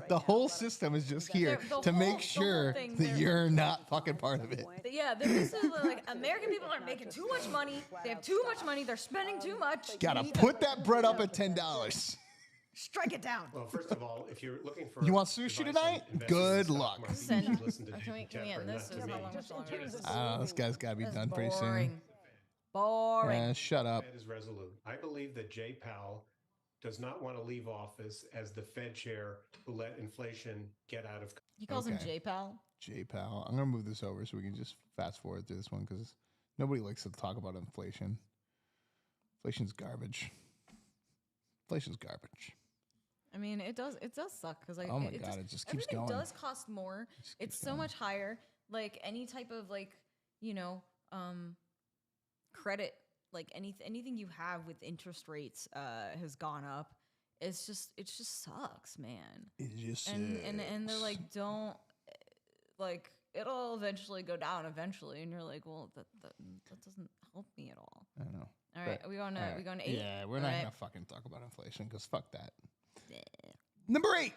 Speaker 1: The whole system is just here to make sure that you're not fucking part of it.
Speaker 2: Yeah, this is like American people are making too much money. They have too much money. They're spending too much.
Speaker 1: Gotta put that bread up at $10.
Speaker 2: Strike it down.
Speaker 15: Well, first of all, if you're looking for
Speaker 1: You want sushi tonight? Good luck.
Speaker 2: Can we end this? Is how long much longer?
Speaker 1: This guy's got to be done pretty soon.
Speaker 2: Boring.
Speaker 1: Shut up.
Speaker 15: Fed is resolute. I believe that Jay Powell does not want to leave office as the Fed chair who let inflation get out of.
Speaker 2: He calls him Jay Powell.
Speaker 1: Jay Powell. I'm going to move this over so we can just fast forward through this one because nobody likes to talk about inflation. Inflation's garbage. Inflation's garbage.
Speaker 2: I mean, it does suck because
Speaker 1: oh my God, it just keeps
Speaker 2: everything
Speaker 1: going.
Speaker 2: does cost more. It's so much higher. Like any type of credit, like anything you have with interest rates has gone up. It just sucks, man.
Speaker 1: It just
Speaker 2: and they're like, don't like it'll eventually go down eventually, and you're like, well, that doesn't help me at all.
Speaker 1: I know.
Speaker 2: All right, are we going to 8?
Speaker 1: Yeah, we're not gonna fucking talk about inflation because fuck that. Number 8.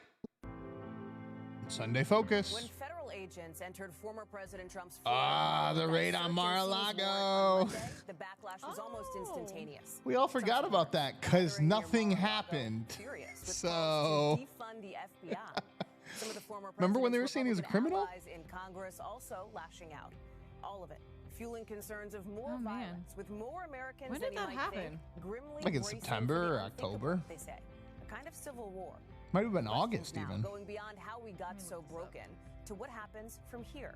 Speaker 1: Sunday Focus.
Speaker 5: When federal agents entered former President Trump's
Speaker 1: the raid on Mar-a-Lago.
Speaker 5: The backlash was almost instantaneous.
Speaker 1: We all forgot about that because nothing happened. So
Speaker 5: Defund the FBI. Some of the former
Speaker 1: remember when they were saying he was a criminal?
Speaker 5: In Congress also lashing out. All of it fueling concerns of more violence with more Americans
Speaker 2: when
Speaker 5: than
Speaker 2: did that happen?
Speaker 5: Grimly
Speaker 1: like in September or October.
Speaker 5: They say. A kind of civil war.
Speaker 1: Might have been August
Speaker 5: Now,
Speaker 1: even.
Speaker 5: going beyond how we got so broken to what happens from here.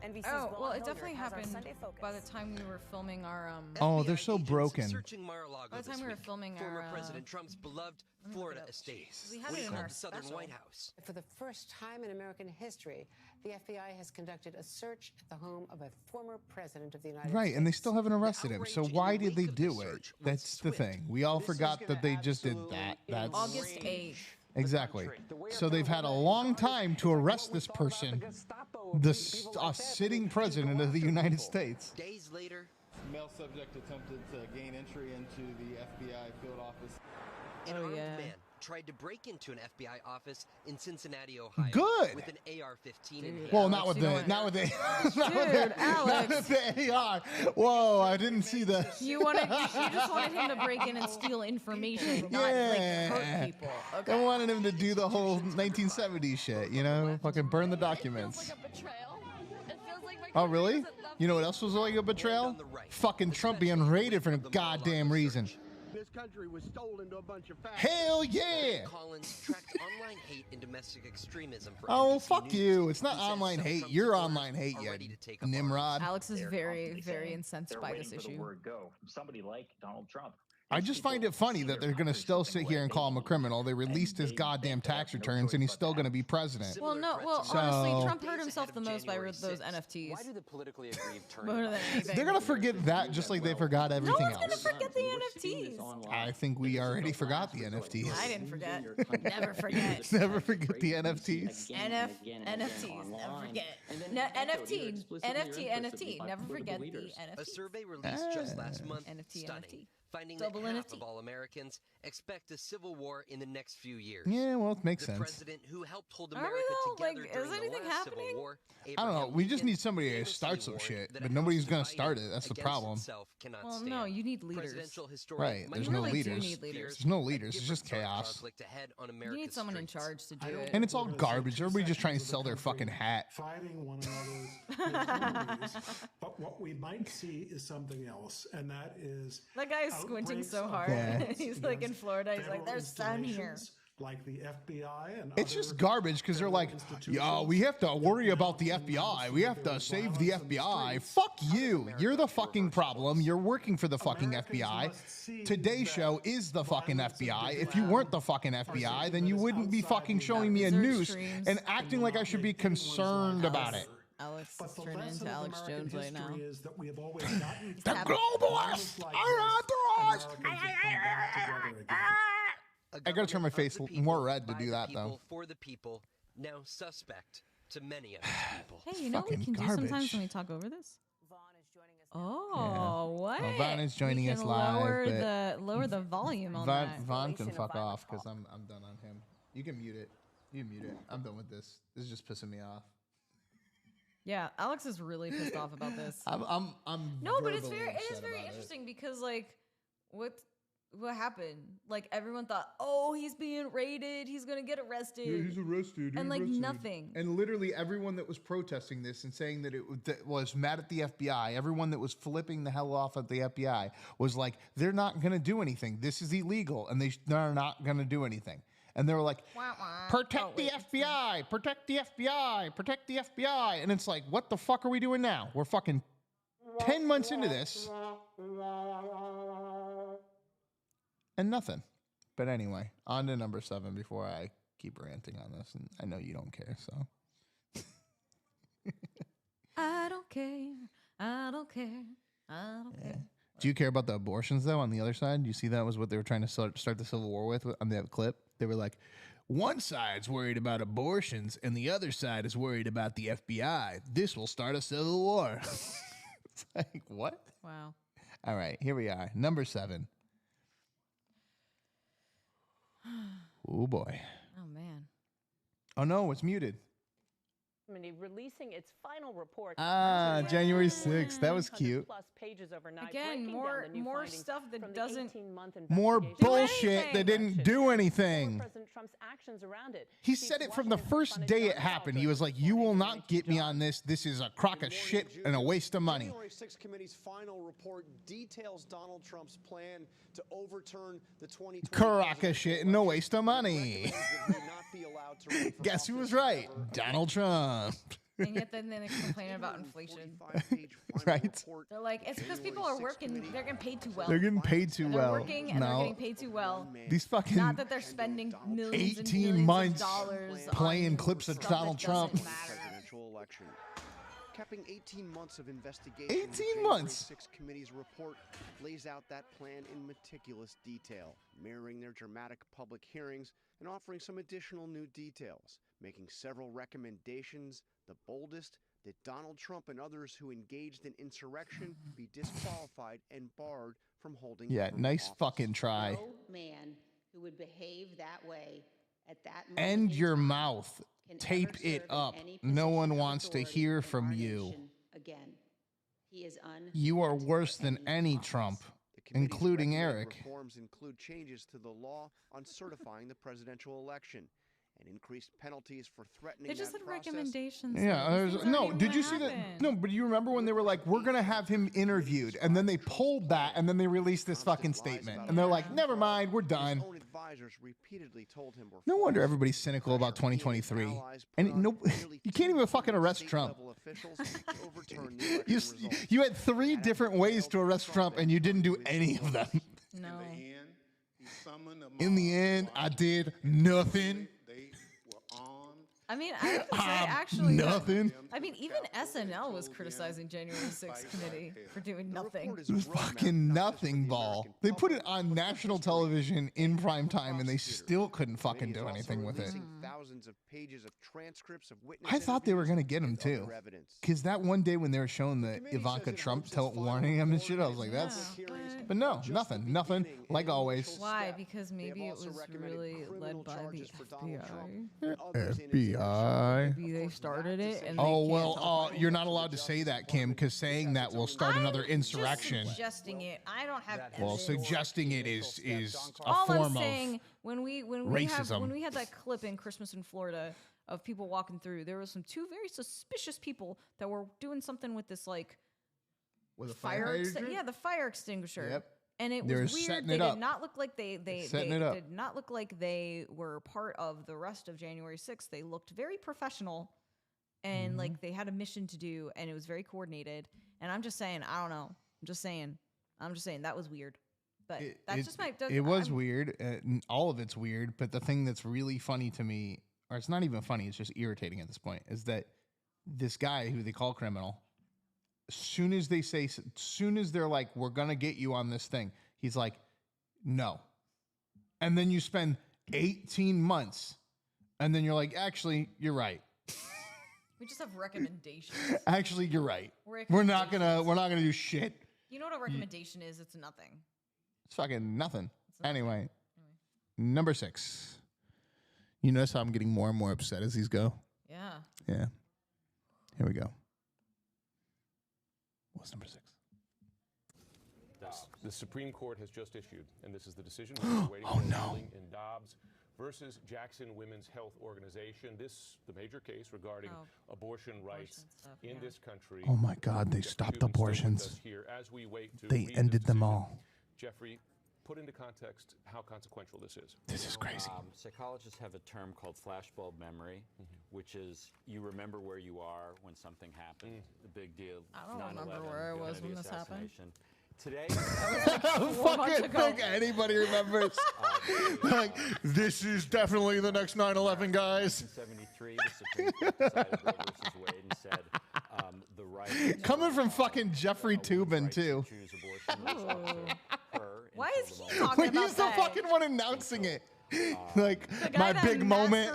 Speaker 5: NBC's
Speaker 2: Oh, well,
Speaker 5: Vaughn
Speaker 2: it definitely
Speaker 5: Hilliard has our
Speaker 2: happened
Speaker 5: Sunday focus.
Speaker 2: by the time we were filming our
Speaker 1: Oh, they're so broken.
Speaker 11: Searching Mar-a-Lago
Speaker 2: by the time
Speaker 11: this
Speaker 2: we were
Speaker 11: week.
Speaker 2: filming
Speaker 11: Former
Speaker 2: our
Speaker 11: President Trump's beloved Florida estate.
Speaker 2: We had
Speaker 11: what
Speaker 2: it
Speaker 11: he
Speaker 2: in
Speaker 11: called
Speaker 2: our
Speaker 11: the Southern
Speaker 2: special.
Speaker 11: White House.
Speaker 13: For the first time in American history, the FBI has conducted a search at the home of a former president of the United States.
Speaker 1: Right, and they still haven't arrested him. So why did they do it? That's the thing. We all forgot that they just did that. That's
Speaker 2: August 8th.
Speaker 1: exactly. So they've had a long time to arrest this person, the sitting president of the United States.
Speaker 11: Days later,
Speaker 16: male subject attempted to gain entry into the FBI field office.
Speaker 11: An armed man tried to break into an FBI office in Cincinnati, Ohio.
Speaker 1: Good.
Speaker 11: With an AR-15 in hand.
Speaker 1: Well, not with the, not with the, not with the AR. Whoa, I didn't see the.
Speaker 2: You just wanted him to break in and steal information, not like hurt people. Okay.
Speaker 1: I wanted him to do the whole 1970s shit, you know, fucking burn the documents. Oh, really? You know what else was like a betrayal? Fucking Trump being raided for no goddamn reason.
Speaker 16: This country was stolen to a bunch of facts.
Speaker 1: Hell yeah!
Speaker 11: Collins tracked online hate and domestic extremism for
Speaker 1: Oh,
Speaker 11: NBC
Speaker 1: fuck
Speaker 11: News.
Speaker 1: you. It's not online hate. You're online hate, you Nimrod.
Speaker 2: Alex is very, very incensed by this issue.
Speaker 17: Word go from somebody like Donald Trump.
Speaker 1: I just find it funny that they're going to still sit here and call him a criminal. They released his goddamn tax returns, and he's still going to be president.
Speaker 2: Well, no, honestly, Trump hurt himself the most by those NFTs.
Speaker 11: Why do the politically aggrieved turn?
Speaker 2: More than anything.
Speaker 1: They're going to forget that just like they forgot everything
Speaker 2: No one's going to
Speaker 1: else.
Speaker 2: forget the NFTs.
Speaker 1: I think we already forgot the NFTs.
Speaker 2: I didn't forget. Never forget.
Speaker 1: Never forget the NFTs.
Speaker 2: NFTs. Never forget. NFT. Never forget the NFT.
Speaker 11: A survey released just last month, stunning, finding that half of all Americans expect a civil war in the next few years.
Speaker 1: Yeah, well, it makes
Speaker 11: the
Speaker 1: sense.
Speaker 11: president who helped hold
Speaker 2: Are we
Speaker 11: America
Speaker 2: though?
Speaker 11: together
Speaker 2: Like,
Speaker 11: during
Speaker 2: is anything
Speaker 11: the last
Speaker 2: happening?
Speaker 11: Civil War,
Speaker 1: I don't know. We just need somebody to start some shit, but nobody's going to start it. That's the problem.
Speaker 2: Well, no, you need leaders.
Speaker 1: Right, there's no leaders. There's no leaders. It's just chaos.
Speaker 2: You need someone in charge to do it.
Speaker 1: And it's all garbage. Everybody's just trying to sell their fucking hat.
Speaker 18: Fighting one another's communities. But what we might see is something else, and that is
Speaker 2: That guy is squinting so hard. He's like in Florida. He's like, there's sun here.
Speaker 18: Like the FBI and
Speaker 1: It's just garbage because they're like, yo, we have to worry about the FBI. We have to save the FBI. Fuck you. You're the fucking problem. You're working for the fucking FBI. Today's show is the fucking FBI. If you weren't the fucking FBI, then you wouldn't be fucking showing me a news and acting like I should be concerned about it.
Speaker 2: Alex is turning into Alex Jones right now.
Speaker 18: Is that we have always gotten
Speaker 1: The globalists are authorized. I gotta turn my face more red to do that, though.
Speaker 11: For the people, now suspect to many of these people.
Speaker 2: Hey, you know what we can do sometimes when we talk over this? Oh, what?
Speaker 1: Well, Vaughn is joining
Speaker 2: We
Speaker 1: us
Speaker 2: can
Speaker 1: live.
Speaker 2: lower the volume on that.
Speaker 1: Vaughn can fuck off because I'm done on him. You can mute it. You can mute it. I'm done with this. This is just pissing me off.
Speaker 2: Yeah, Alex is really pissed off about this.
Speaker 1: I'm
Speaker 2: no, but it is
Speaker 1: verbally upset
Speaker 2: very
Speaker 1: about
Speaker 2: interesting because like what happened? Like everyone thought, oh, he's being raided, he's gonna get arrested.
Speaker 1: Yeah, he's arrested.
Speaker 2: And like
Speaker 1: arrested.
Speaker 2: nothing.
Speaker 1: And literally everyone that was protesting this and saying that that was mad at the FBI, everyone that was flipping the hell off at the FBI was like, they're not gonna do anything. This is illegal, and they're not gonna do anything. And they were like, protect the FBI, protect the FBI, protect the FBI. And it's like, what the fuck are we doing now? We're fucking 10 months into this. And nothing. But anyway, on to number 7 before I keep ranting on this. And I know you don't care, so.
Speaker 2: I don't care. I don't care. I don't care.
Speaker 1: Do you care about the abortions, though, on the other side? Do you see that was what they were trying to start the Civil War with on that clip? They were like, one side's worried about abortions, and the other side is worried about the FBI. This will start a civil war. It's like, what?
Speaker 2: Wow.
Speaker 1: All right, here we are. Number 7. Oh, boy.
Speaker 2: Oh, man.
Speaker 1: Oh, no, it's muted.
Speaker 14: Releasing its final report.
Speaker 1: January 6th. That was cute.
Speaker 14: Pages overnight,
Speaker 2: again, more stuff that doesn't.
Speaker 1: More bullshit that didn't do anything.
Speaker 14: President Trump's actions around it.
Speaker 1: He said it from the first day it happened. He was like, "You will not get me on this. This is a crock of shit and a waste of money."
Speaker 3: The January 6th committee's final report details Donald Trump's plan to overturn the 2020
Speaker 1: crock of shit and a waste of money. Guess who was right? Donald Trump.
Speaker 2: And yet then they complain about inflation.
Speaker 1: Right?
Speaker 2: They're like, it's because people are working. They're getting paid too well.
Speaker 1: They're getting paid too well.
Speaker 2: They're working and they're getting paid too well.
Speaker 1: These fucking
Speaker 2: not that they're spending millions
Speaker 1: 18
Speaker 2: and
Speaker 1: months
Speaker 2: of dollars
Speaker 1: playing clips of Donald Trump.
Speaker 3: Presidential election. Capping 18 months of investigation,
Speaker 1: 18 months.
Speaker 3: The January 6th committee's report lays out that plan in meticulous detail, mirroring their dramatic public hearings and offering some additional new details, making several recommendations, the boldest that Donald Trump and others who engaged in insurrection be disqualified and barred from holding.
Speaker 1: Yeah, nice fucking try.
Speaker 4: No man who would behave that way at that moment
Speaker 1: End your mouth. Tape it up. No one wants to hear from you.
Speaker 4: Again, he is
Speaker 1: you are worse than any Trump, including Eric.
Speaker 3: Reforms include changes to the law on certifying the presidential election and increased penalties for threatening.
Speaker 2: They just
Speaker 3: that
Speaker 2: had
Speaker 3: process.
Speaker 2: recommendations.
Speaker 1: Yeah, no. Did you see that? No, but you remember when they were like, "We're gonna have him interviewed," and then they pulled that, and then they released this fucking statement, and they're like, "Never mind, we're done." No wonder everybody's cynical about 2023. And no, you can't even fucking arrest Trump. You had 3 different ways to arrest Trump, and you didn't do any of them.
Speaker 2: No.
Speaker 1: In the end, I did nothing.
Speaker 2: I mean, I have to say, actually,
Speaker 1: nothing.
Speaker 2: I mean, even SNL was criticizing January 6th committee for doing nothing.
Speaker 1: It was fucking nothing ball. They put it on national television in prime time, and they still couldn't fucking do anything with it.
Speaker 3: Thousands of pages of transcripts of witness
Speaker 1: I thought they were gonna get him too, because that one day when they were showing the Ivanka Trump warning him and shit, I was like, "That's." But no, nothing. Like always.
Speaker 2: Why? Because maybe it was really led by the FBI.
Speaker 1: FBI.
Speaker 2: Maybe they started it. And
Speaker 1: you're not allowed to say that, Kim, because saying that will start another insurrection.
Speaker 2: Just suggesting it. I don't have.
Speaker 1: Well, suggesting it is a
Speaker 2: all
Speaker 1: form
Speaker 2: I'm saying,
Speaker 1: of
Speaker 2: when we
Speaker 1: racism.
Speaker 2: When we had that clip in Christmas in Florida of people walking through, there was 2 very suspicious people that were doing something with this
Speaker 1: with a fire hydrant?
Speaker 2: Yeah, the fire extinguisher.
Speaker 1: Yep.
Speaker 2: And it was weird. They did not look like they did not look like they were part of the rest of January 6th. They looked very professional and like they had a mission to do, and it was very coordinated. And I'm just saying, I don't know. I'm just saying that was weird. But that's just my.
Speaker 1: It was weird. All of it's weird. But the thing that's really funny to me, or it's not even funny, it's just irritating at this point, is that this guy who they call criminal, as soon as they're like, "We're gonna get you on this thing," he's like, "No," and then you spend 18 months, and then you're like, "Actually, you're right."
Speaker 2: We just have recommendations.
Speaker 1: Actually, you're right. We're not gonna do shit.
Speaker 2: You know what a recommendation is? It's nothing.
Speaker 1: It's fucking nothing. Anyway, number 6. You notice how I'm getting more and more upset as these go?
Speaker 2: Yeah.
Speaker 1: Yeah. Here we go. What's number 6?
Speaker 6: Dobbs. The Supreme Court has just issued, and this is the decision we're waiting for ruling in Dobbs versus Jackson Women's Health Organization. The major case regarding abortion rights in this country.
Speaker 1: Oh my God, they stopped abortions. They ended them all.
Speaker 6: Jeffrey, put into context how consequential this is.
Speaker 1: This is crazy.
Speaker 19: Psychologists have a term called flashbulb memory, which is you remember where you are when something happened. The big deal.
Speaker 2: I don't remember where I was when this happened.
Speaker 19: Today,
Speaker 1: I don't fucking think anybody remembers. Like, this is definitely the next 9/11, guys.
Speaker 19: In 1973, the Supreme Court decided Roe versus Wade and said the right.
Speaker 1: Coming from fucking Jeffrey Toobin too.
Speaker 2: Why is he talking about
Speaker 1: He's the
Speaker 2: that?
Speaker 1: fucking one announcing it. Like my big moment.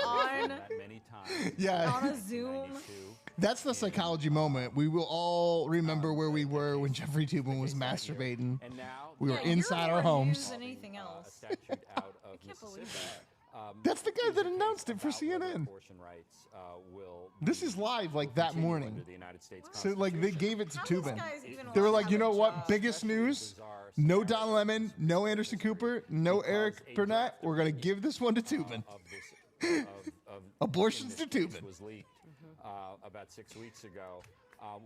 Speaker 2: On,
Speaker 1: yeah.
Speaker 2: On a Zoom.
Speaker 1: That's the psychology moment. We will all remember where we were when Jeffrey Toobin was masturbating. We were inside our homes.
Speaker 2: Than anything else.
Speaker 19: Statute out of Mississippi
Speaker 1: That's the guy that announced it for CNN.
Speaker 19: Abortion rights will.
Speaker 1: This is live like that morning.
Speaker 19: The United States
Speaker 1: So like they gave it to
Speaker 2: How
Speaker 1: Tubin.
Speaker 2: this guy's even
Speaker 1: They were
Speaker 2: allowed
Speaker 1: like,
Speaker 2: to
Speaker 1: you
Speaker 2: have
Speaker 1: know
Speaker 2: a
Speaker 1: what?
Speaker 2: job?"
Speaker 1: Biggest news. No Don Lemon, no Anderson Cooper, no Eric Burnett. We're gonna give this one to Tubin. Abortions to Tubin.
Speaker 19: Was leaked about 6 weeks ago,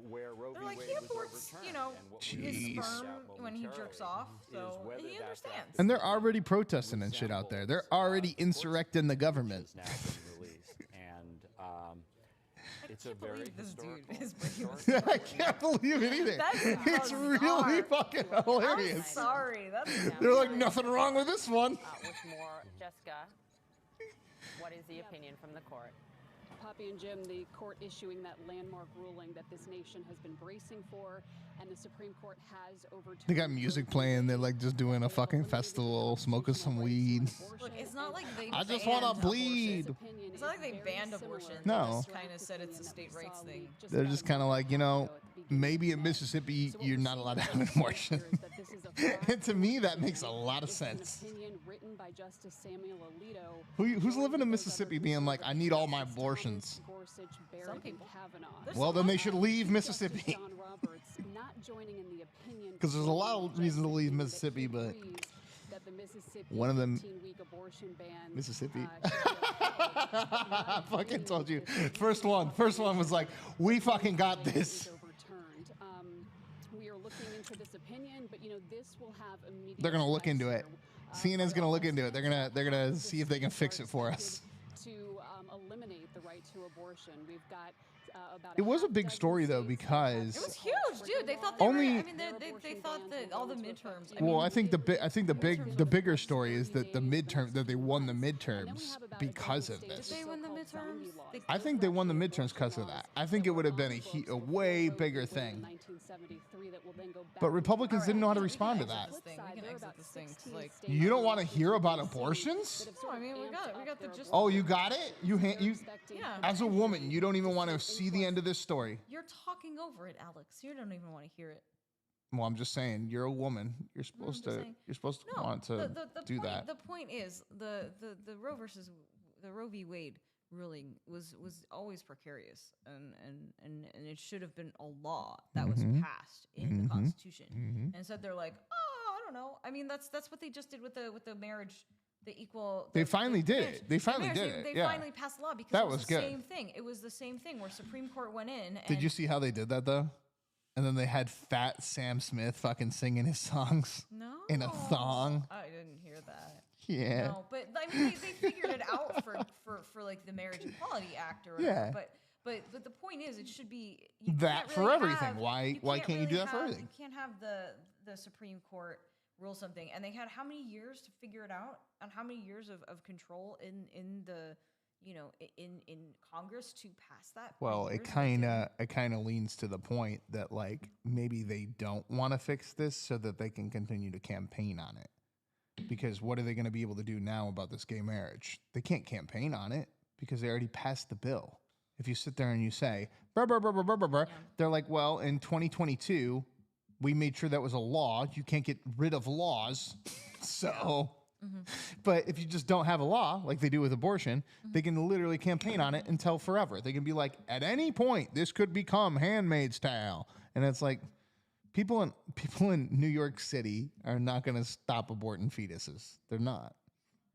Speaker 19: where Roe v.
Speaker 2: They're like,
Speaker 19: Wade
Speaker 2: he
Speaker 19: was
Speaker 2: aborts,
Speaker 19: overturned.
Speaker 2: you know,
Speaker 19: and what
Speaker 2: his
Speaker 19: we
Speaker 2: sperm when he jerks off, so he understands.
Speaker 1: And they're already protesting and shit out there. They're already insurrecting the government.
Speaker 19: Now been released, and it's a very
Speaker 2: This dude
Speaker 19: historical
Speaker 2: is
Speaker 1: I can't believe it either. It's really fucking hilarious.
Speaker 2: I'm sorry. That's
Speaker 1: They're like, nothing wrong with this one.
Speaker 7: With more, Jessica, what is the opinion from the court?
Speaker 8: Poppy and Jim, the court issuing that landmark ruling that this nation has been bracing for, and the Supreme Court has overturned.
Speaker 1: They got music playing. They're like just doing a fucking festival, smoking some weed.
Speaker 2: Look, it's not like they.
Speaker 1: I just want to bleed.
Speaker 2: It's not like they banned abortion.
Speaker 1: No.
Speaker 2: They just kind of said it's a state rights thing.
Speaker 1: They're just kind of like, you know, maybe in Mississippi you're not allowed to have an abortion. And to me, that makes a lot of sense. Who's living in Mississippi being like, I need all my abortions?
Speaker 2: Some people.
Speaker 1: Well, then they should leave Mississippi. Because there's a lot of reasons to leave Mississippi, but one of them, Mississippi. I fucking told you. First one was like, we fucking got this.
Speaker 8: We are looking into this opinion, but this will have immediate.
Speaker 1: They're gonna look into it. CNN's gonna look into it. They're gonna see if they can fix it for us.
Speaker 8: To eliminate the right to abortion, we've got about.
Speaker 1: It was a big story though because
Speaker 2: it was huge, dude. They thought they they thought that all the midterms.
Speaker 1: I think the bigger story is that that they won the midterms because of this.
Speaker 2: Did they win the midterms?
Speaker 1: I think they won the midterms because of that. I think it would have been a way bigger thing. But Republicans didn't know how to respond to that.
Speaker 2: We can exit this thing.
Speaker 1: You don't want to hear about abortions?
Speaker 2: No, I mean we got the gist.
Speaker 1: Oh, you got it? You
Speaker 2: Yeah.
Speaker 1: As a woman, you don't even want to see the end of this story.
Speaker 2: You're talking over it, Alex. You don't even want to hear it.
Speaker 1: Well, I'm just saying, you're a woman. You're supposed to want to do that.
Speaker 2: The point is the Roe v. Wade ruling was always precarious, and it should have been a law that was passed in the Constitution. And so they're like, oh, I don't know. I mean, that's what they just did with the marriage.
Speaker 1: They finally did it. They finally did it.
Speaker 2: They finally passed a law because it was the same thing. It was the same thing where Supreme Court went in.
Speaker 1: Did you see how they did that though? And then they had fat Sam Smith fucking singing his songs in a thong.
Speaker 2: I didn't hear that.
Speaker 1: Yeah.
Speaker 2: No, but I mean, they figured it out for like the Marriage Equality Act or whatever.
Speaker 1: Yeah.
Speaker 2: But the point is, it should be
Speaker 1: that for everything. Why can't you do that for everything?
Speaker 2: You can't have the Supreme Court rule something, and they had how many years to figure it out, and how many years of control in the in Congress to pass that.
Speaker 1: Well, it kind of leans to the point that like maybe they don't want to fix this so that they can continue to campaign on it. Because what are they going to be able to do now about this gay marriage? They can't campaign on it because they already passed the bill. If you sit there and you say, brr, brr, brr, brr, brr, brr, brr, they're like, well, in 2022, we made sure that was a law. You can't get rid of laws. So, but if you just don't have a law like they do with abortion, they can literally campaign on it until forever. They can be like, at any point, this could become Handmaid's Tale. And it's like, people in New York City are not going to stop aborting fetuses. They're not.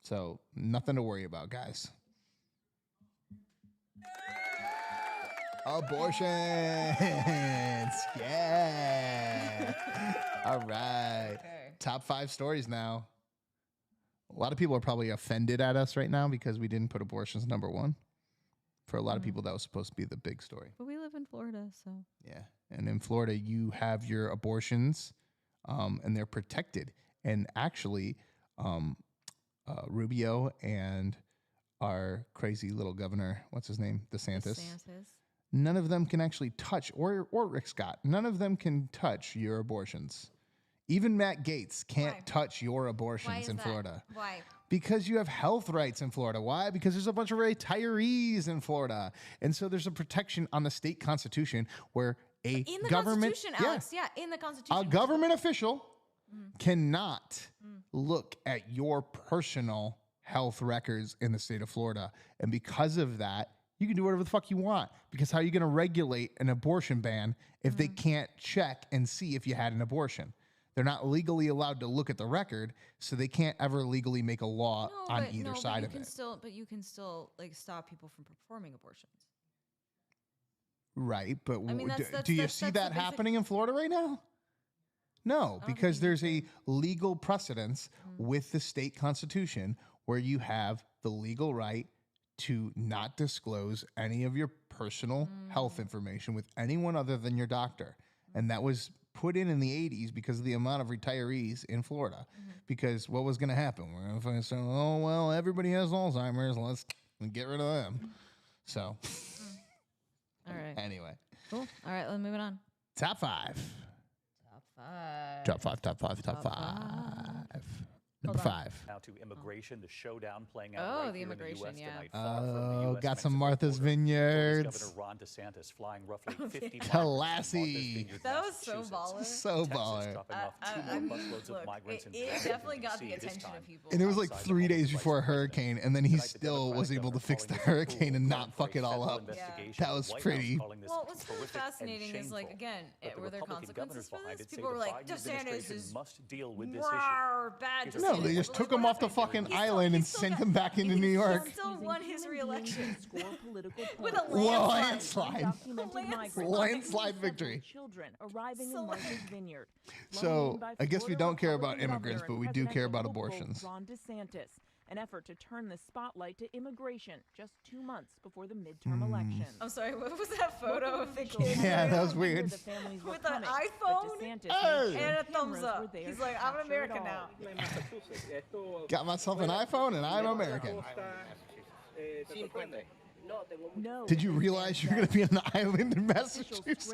Speaker 1: So nothing to worry about, guys. Abortions. Yeah. All right. Okay. Top 5 stories now. A lot of people are probably offended at us right now because we didn't put abortions number 1. For a lot of people, that was supposed to be the big story.
Speaker 2: But we live in Florida, so.
Speaker 1: Yeah. And in Florida, you have your abortions, and they're protected. And actually, Rubio and our crazy little governor, what's his name? DeSantis. None of them can actually touch, or Rick Scott, none of them can touch your abortions. Even Matt Gaetz can't touch your abortions in Florida.
Speaker 2: Why?
Speaker 1: Because you have health rights in Florida. Why? Because there's a bunch of retirees in Florida. And so there's a protection on the state constitution where in the
Speaker 2: Constitution, Alex. Yeah, in the Constitution.
Speaker 1: A government official cannot look at your personal health records in the state of Florida. And because of that, you can do whatever the fuck you want. Because how are you going to regulate an abortion ban if they can't check and see if you had an abortion? They're not legally allowed to look at the record, so they can't ever legally make a law on either side of it.
Speaker 2: But you can still like stop people from performing abortions.
Speaker 1: Right, but
Speaker 2: I mean,
Speaker 1: do you see that happening in Florida right now? No, because there's a legal precedence with the state constitution where you have the legal right to not disclose any of your personal health information with anyone other than your doctor. And that was put in the 80s because of the amount of retirees in Florida. Because what was going to happen? We're going to find some, oh, well, everybody has Alzheimer's. Let's get rid of them. So,
Speaker 2: all right.
Speaker 1: Anyway.
Speaker 2: Cool. All right, let's move it on.
Speaker 1: Top 5. Top 5. Number 5.
Speaker 20: Now to immigration, the showdown playing out right
Speaker 2: the
Speaker 20: here
Speaker 2: immigration,
Speaker 20: in the U.S. tonight.
Speaker 1: Got some Martha's Vineyards.
Speaker 20: Governor Ron DeSantis flying roughly 50 miles.
Speaker 1: Tallahassee.
Speaker 2: That was so baller.
Speaker 1: So baller.
Speaker 2: It definitely got the attention of people.
Speaker 1: And it was like 3 days before a hurricane, and then he still was able to fix the hurricane and not fuck it all up. That was pretty.
Speaker 2: Well, what's really fascinating is, like, again, were there consequences for this? People were like, DeSantis is bad.
Speaker 1: No, they just took him off the fucking island and sent him back into New York.
Speaker 2: He still won his re-election with a
Speaker 1: landslide victory.
Speaker 21: Children arriving in Martha's Vineyard.
Speaker 1: So I guess we don't care about immigrants, but we do care about abortions.
Speaker 21: Ron DeSantis, an effort to turn the spotlight to immigration just 2 months before the midterm election.
Speaker 2: I'm sorry, what was that photo of the kid?
Speaker 1: Yeah, that was weird.
Speaker 2: With an iPhone and a thumbs up. He's like, I'm an American now.
Speaker 1: Got myself an iPhone and I'm American. Did you realize you're going to be on an island in Massachusetts?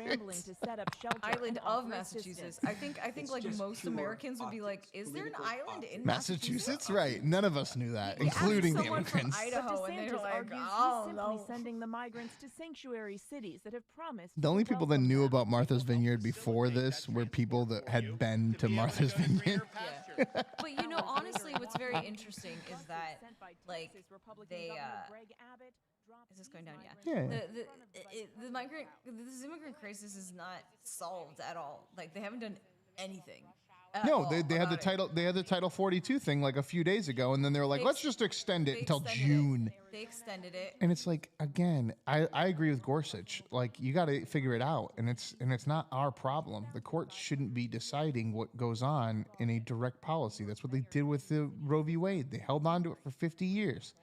Speaker 2: Island of Massachusetts. I think like most Americans would be like, is there an island in Massachusetts?
Speaker 1: Right. None of us knew that, including the immigrants.
Speaker 2: Idaho, and they're like,
Speaker 21: simply sending the migrants to sanctuary cities that have promised.
Speaker 1: The only people that knew about Martha's Vineyard before this were people that had been to Martha's Vineyard.
Speaker 2: But you know, honestly, what's very interesting is that, like, they is this going down? Yeah. This immigrant crisis is not solved at all. Like, they haven't done anything.
Speaker 1: No, they had the title. They had the Title 42 thing like a few days ago, and then they were like, let's just extend it until June.
Speaker 2: They extended it,
Speaker 1: and it's like, again, I agree with Gorsuch. Like, you got to figure it out, and it's not our problem. The courts shouldn't be deciding what goes on in a direct policy. That's what they did with the Roe v. Wade. They held on to it for 50 years.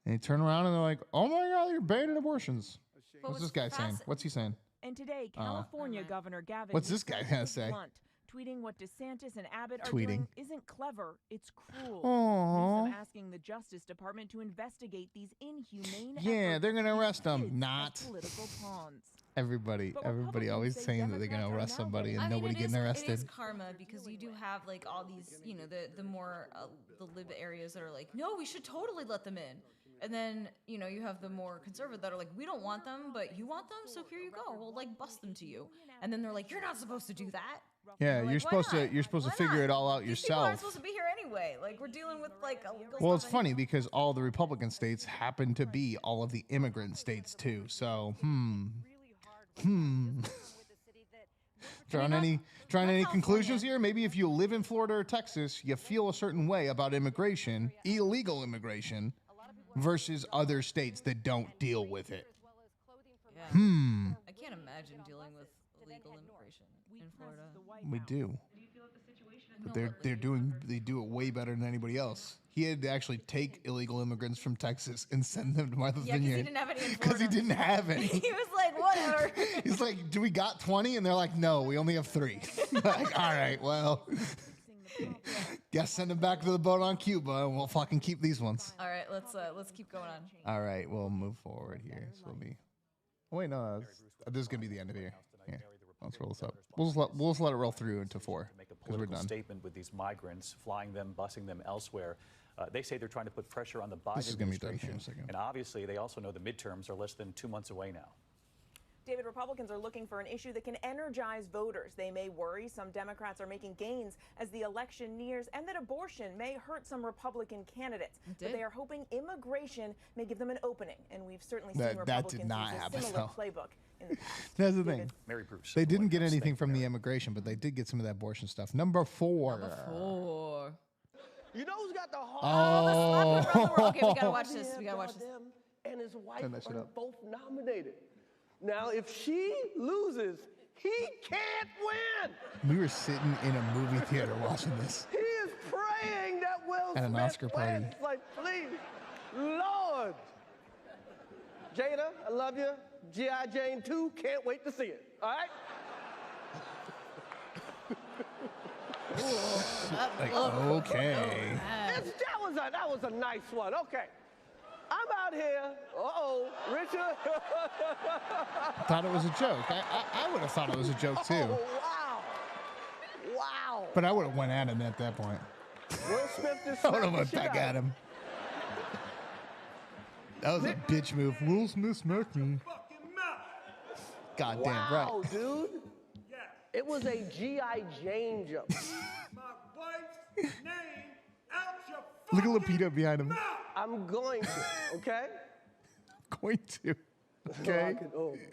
Speaker 1: And they turn around and they're like, oh my God, you're banning abortions. What's this guy saying? What's he saying?
Speaker 21: And today, California Governor Gavin
Speaker 1: what's this guy going to say?
Speaker 21: Tweeting what DeSantis and Abbott are doing isn't clever, it's cruel.
Speaker 1: Aww.
Speaker 21: Asking the Justice Department to investigate these inhumane
Speaker 1: Yeah, they're going to arrest them. Not.
Speaker 21: Political pawns.
Speaker 1: Everybody always saying that they're going to arrest somebody and nobody getting arrested.
Speaker 2: It is karma, because you do have like all these, you know, the more the lib areas that are like, no, we should totally let them in. And then, you know, you have the more conservative that are like, we don't want them, but you want them, so here you go. We'll like bust them to you. And then they're like, you're not supposed to do that.
Speaker 1: Yeah, you're supposed to figure it all out yourself.
Speaker 2: People aren't supposed to be here anyway. Like, we're dealing with like a legal
Speaker 1: Well, it's funny because all the Republican states happen to be all of the immigrant states too. So, Drawing any conclusions here? Maybe if you live in Florida or Texas, you feel a certain way about immigration, illegal immigration, versus other states that don't deal with it.
Speaker 2: Yeah. I can't imagine dealing with illegal immigration in Florida.
Speaker 1: We do. But they do it way better than anybody else. He had to actually take illegal immigrants from Texas and send them to Martha's Vineyard.
Speaker 2: Because
Speaker 1: he didn't have any.
Speaker 2: He was like, whatever.
Speaker 1: He's like, do we got 20? And they're like, no, we only have 3. Like, all right, well, guess send them back to the boat on Cuba, and we'll fucking keep these ones.
Speaker 2: All right, let's keep going on.
Speaker 1: All right, we'll move forward here. So we'll be. Oh wait, no, this is gonna be the end of here. Here, let's roll this up. We'll just let it roll through into 4 because we're done.
Speaker 20: Statement with these migrants, flying them, busing them elsewhere. They say they're trying to put pressure on the Biden administration.
Speaker 1: This is gonna be done here in a second.
Speaker 20: And obviously, they also know the midterms are less than 2 months away now.
Speaker 21: David, Republicans are looking for an issue that can energize voters. They may worry some Democrats are making gains as the election nears and that abortion may hurt some Republican candidates. But they are hoping immigration may give them an opening. And we've certainly seen Republicans use a similar playbook in the past.
Speaker 1: That's the thing.
Speaker 20: Mary Bruce.
Speaker 1: They didn't get anything from the immigration, but they did get some of that abortion stuff. Number 4.
Speaker 10: You know who's got the
Speaker 1: Oh.
Speaker 2: Okay, we gotta watch this. We gotta watch this.
Speaker 10: And his wife
Speaker 1: Turn that shit
Speaker 10: are
Speaker 1: up.
Speaker 10: both nominated. Now, if she loses, he can't win.
Speaker 1: We were sitting in a movie theater watching this.
Speaker 10: He is praying that Will
Speaker 1: At an
Speaker 10: Smith
Speaker 1: Oscar party.
Speaker 10: wins. Like, please, Lord. Jada, I love you. G.I. Jane 2, can't wait to see it. All right?
Speaker 1: Like, okay.
Speaker 10: That was a nice one. Okay. I'm out here. Uh-oh, Richard.
Speaker 1: Thought it was a joke. I would have thought it was a joke too.
Speaker 10: Oh, wow. Wow.
Speaker 1: But I would have went at him at that point.
Speaker 10: Will Smith just
Speaker 1: I would have
Speaker 10: smacked
Speaker 1: went
Speaker 10: the shit
Speaker 1: back
Speaker 10: out
Speaker 1: at him. That was a bitch move. Will Smith smacked me. Goddamn right.
Speaker 10: Wow, dude. It was a G.I. Jane jump.
Speaker 1: Look at Lupita behind him.
Speaker 10: I'm going to, okay?
Speaker 1: Going to. Okay.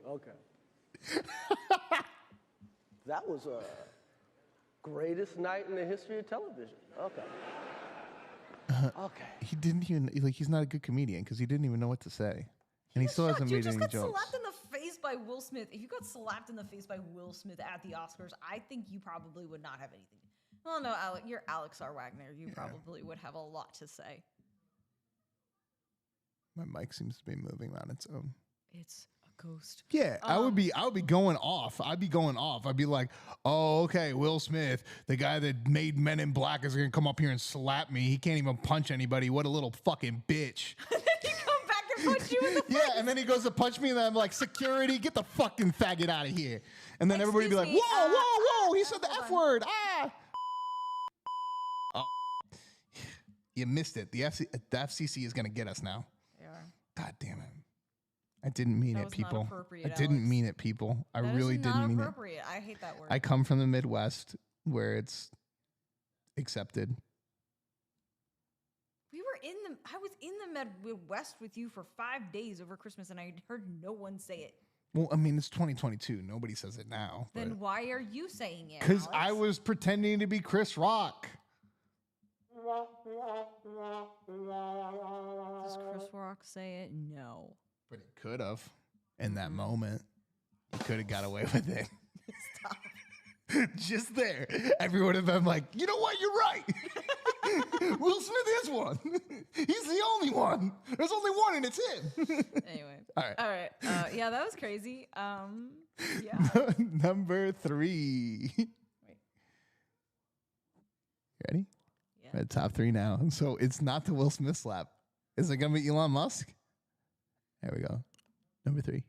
Speaker 10: Okay. That was a greatest night in the history of television. Okay. Okay.
Speaker 1: He didn't even, like, he's not a good comedian because he didn't even know what to say. And he still hasn't made any
Speaker 2: You just got
Speaker 1: jokes.
Speaker 2: slapped in the face by Will Smith. If you got slapped in the face by Will Smith at the Oscars, I think you probably would not have anything. Well, no, you're Alex R. Wagner. You probably would have a lot to say.
Speaker 1: My mic seems to be moving on its own.
Speaker 2: It's a ghost.
Speaker 1: Yeah, I would be going off. I'd be going off. I'd be like, oh, okay, Will Smith, the guy that made Men in Black, is gonna come up here and slap me. He can't even punch anybody. What a little fucking bitch.
Speaker 2: Punch you in the face.
Speaker 1: Yeah, and then he goes to punch me, and then I'm like, security, get the fucking faggot out of here. And then everybody be like, whoa, whoa, whoa, he said the F word. Ah. Oh. You missed it. The FCC is going to get us now.
Speaker 2: They are.
Speaker 1: God damn it. I didn't mean
Speaker 2: That
Speaker 1: it,
Speaker 2: was
Speaker 1: people.
Speaker 2: not appropriate,
Speaker 1: I didn't
Speaker 2: Alex.
Speaker 1: mean it, people. I
Speaker 2: That
Speaker 1: really
Speaker 2: is
Speaker 1: didn't
Speaker 2: not
Speaker 1: mean it.
Speaker 2: appropriate. I hate that word.
Speaker 1: I come from the Midwest where it's accepted.
Speaker 2: I was in the Midwest with you for 5 days over Christmas, and I heard no one say it.
Speaker 1: Well, I mean, it's 2022. Nobody says it now.
Speaker 2: Then why are you saying it?
Speaker 1: Because
Speaker 2: Alex?
Speaker 1: I was pretending to be Chris Rock.
Speaker 2: Does Chris Rock say it? No.
Speaker 1: But it could have. In that moment, you could have got away with it.
Speaker 2: Stop.
Speaker 1: Just there. Everyone would have been like, you know what? You're right. Will Smith is one. He's the only one. There's only one, and it's him.
Speaker 2: Anyway.
Speaker 1: All right.
Speaker 2: Yeah, that was crazy. Yeah.
Speaker 1: Number 3.
Speaker 2: Wait.
Speaker 1: Ready?
Speaker 2: Yeah.
Speaker 1: We're at top 3 now. So it's not the Will Smith slap. Is it going to be Elon Musk? There we go. Number 3.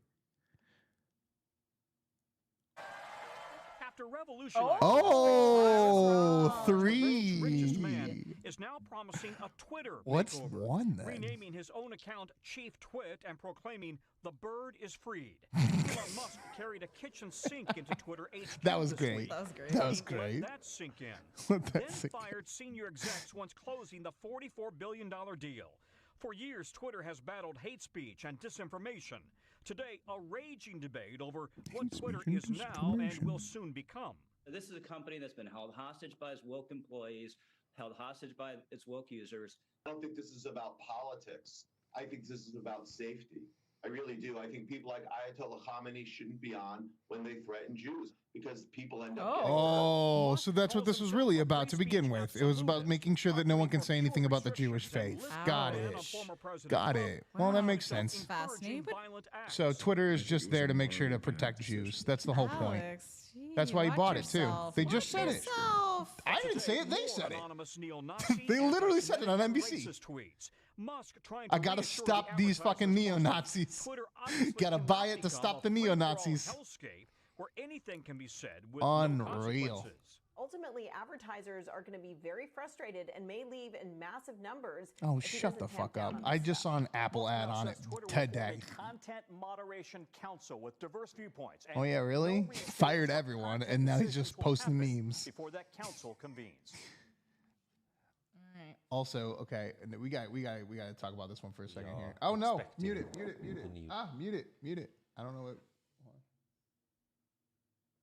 Speaker 1: Oh, 3.
Speaker 22: Richest man is now promising a Twitter
Speaker 1: What's
Speaker 22: makeover,
Speaker 1: 1 then?
Speaker 22: renaming his own account Chief Twit and proclaiming the bird is freed. Elon Musk carried a kitchen sink into Twitter HQ
Speaker 1: That was
Speaker 22: this
Speaker 1: great.
Speaker 22: week.
Speaker 1: That was great. That was great.
Speaker 22: Let that sink in.
Speaker 1: Let that
Speaker 22: Then
Speaker 1: sink in.
Speaker 22: fired senior execs once closing the $44 billion deal. For years, Twitter has battled hate speech and disinformation. Today, a raging debate over what Twitter is now and will soon become.
Speaker 23: This is a company that's been held hostage by its woke employees, held hostage by its woke users.
Speaker 24: I don't think this is about politics. I think this is about safety. I really do. I think people like Ayatollah Khamenei shouldn't be on when they threaten Jews because people end up getting
Speaker 1: Oh, so that's what this was really about to begin with. It was about making sure that no one can say anything about the Jewish faith. Got it. Got it. Well, that makes sense.
Speaker 2: Fascinating.
Speaker 1: So Twitter is just there to make sure to protect Jews. That's the whole point.
Speaker 2: Alex, gee,
Speaker 1: That's why he
Speaker 2: watch
Speaker 1: bought it too.
Speaker 2: yourself.
Speaker 1: They just
Speaker 2: Watch
Speaker 1: said it.
Speaker 2: yourself.
Speaker 1: I didn't say it. They said it.
Speaker 22: Anonymous neo-Nazi
Speaker 1: They
Speaker 22: and
Speaker 1: literally said it on NBC.
Speaker 22: racist tweets. Musk trying to
Speaker 1: I gotta
Speaker 22: reassure
Speaker 1: stop
Speaker 22: the
Speaker 1: these fucking
Speaker 22: advertisers
Speaker 1: neo-Nazis.
Speaker 22: Twitter obviously
Speaker 1: Gotta
Speaker 22: cannot
Speaker 1: buy it to
Speaker 22: become
Speaker 1: stop
Speaker 22: a
Speaker 1: the
Speaker 22: free-for-all
Speaker 1: neo-Nazis.
Speaker 22: hellscape where anything can be said with no
Speaker 1: Unreal.
Speaker 22: consequences.
Speaker 5: Ultimately, advertisers are going to be very frustrated and may leave in massive numbers.
Speaker 1: Oh,
Speaker 5: if he
Speaker 1: shut the
Speaker 5: doesn't tamp
Speaker 1: fuck up.
Speaker 5: down on
Speaker 1: I
Speaker 5: this
Speaker 1: just
Speaker 5: stuff.
Speaker 1: saw an Apple ad on it today.
Speaker 22: Content Moderation Council with diverse viewpoints.
Speaker 1: Oh, yeah, really? Fired everyone, and now he's just posting memes.
Speaker 22: Before that council convenes.
Speaker 1: Also, okay, and we got to talk about this one for a second here. Oh no, mute it. Mute it. I don't know what. Hold on.